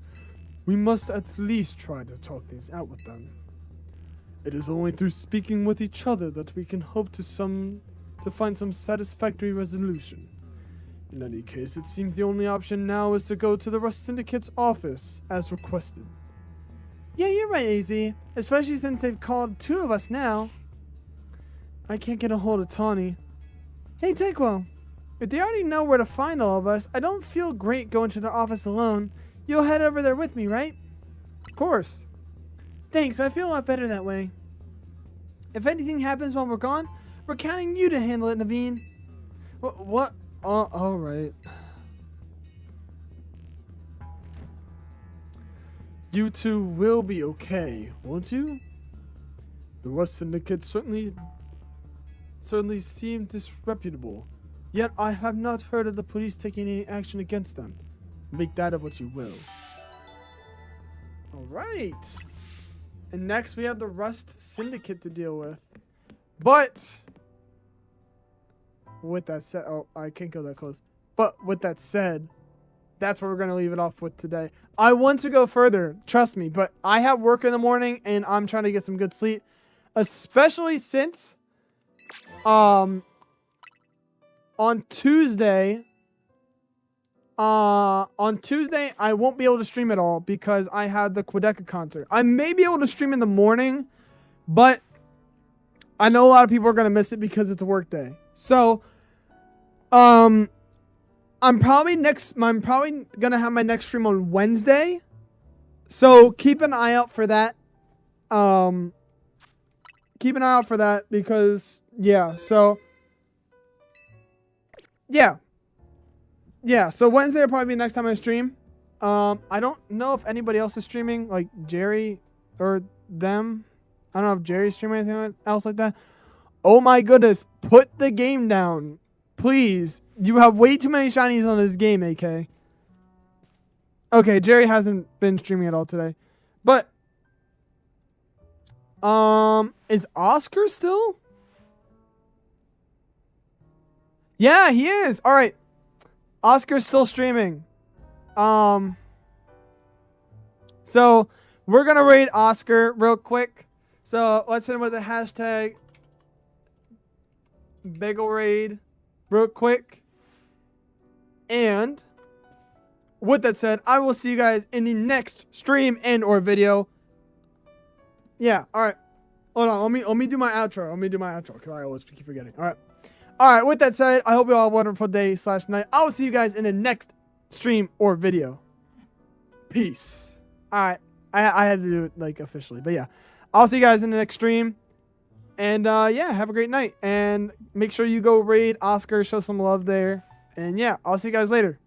we must at least try to talk things out with them. It is only through speaking with each other that we can hope to find some satisfactory resolution. In any case, it seems the only option now is to go to the Rust Syndicate's office, as requested. Yeah, you're right, AZ. Especially since they've called two of us now. I can't get a hold of Tawny. Hey, Tycho. If they already know where to find all of us, I don't feel great going to the office alone. You'll head over there with me, right? Of course. Thanks, I feel a lot better that way. If anything happens while we're gone, we're counting you to handle it, Naveen. What? Oh, alright. You two will be okay, won't you? The Rust Syndicate certainly seem disreputable, yet I have not heard of the police taking any action against them. Make that of what you will. Alright. And next we have the Rust Syndicate to deal with. But with that said, oh, I can't go that close. But with that said, that's where we're going to leave it off with today. I want to go further, trust me, but I have work in the morning and I'm trying to get some good sleep. Especially since on Tuesday I won't be able to stream at all because I had the Quedeca concert. I may be able to stream in the morning, but I know a lot of people are going to miss it because it's a work day. So, I'm probably gonna have my next stream on Wednesday, so keep an eye out for that. Keep an eye out for that because so Wednesday will probably be the next time I stream. I don't know if anybody else is streaming, like Jerry or them. I don't know if Jerry's streaming anything else like that. Oh my goodness, put the game down. Please, you have way too many shinies on this game, AK. Okay, Jerry hasn't been streaming at all today. But, is Oscar still? Yeah, he is. All right. Oscar's still streaming. So we're gonna raid Oscar real quick. So let's hit him with the hashtag bagel raid real quick. And with that said, I will see you guys in the next stream and or video. Yeah, all right. Hold on, let me do my outro. Let me do my outro because I always keep forgetting. All right. All right, with that said, I hope you all have a wonderful day / night. I will see you guys in the next stream or video. Peace. All right. I had to do it like officially, but yeah. I'll see you guys in the next stream. And yeah, have a great night. And make sure you go raid Oscar, show some love there. And yeah, I'll see you guys later.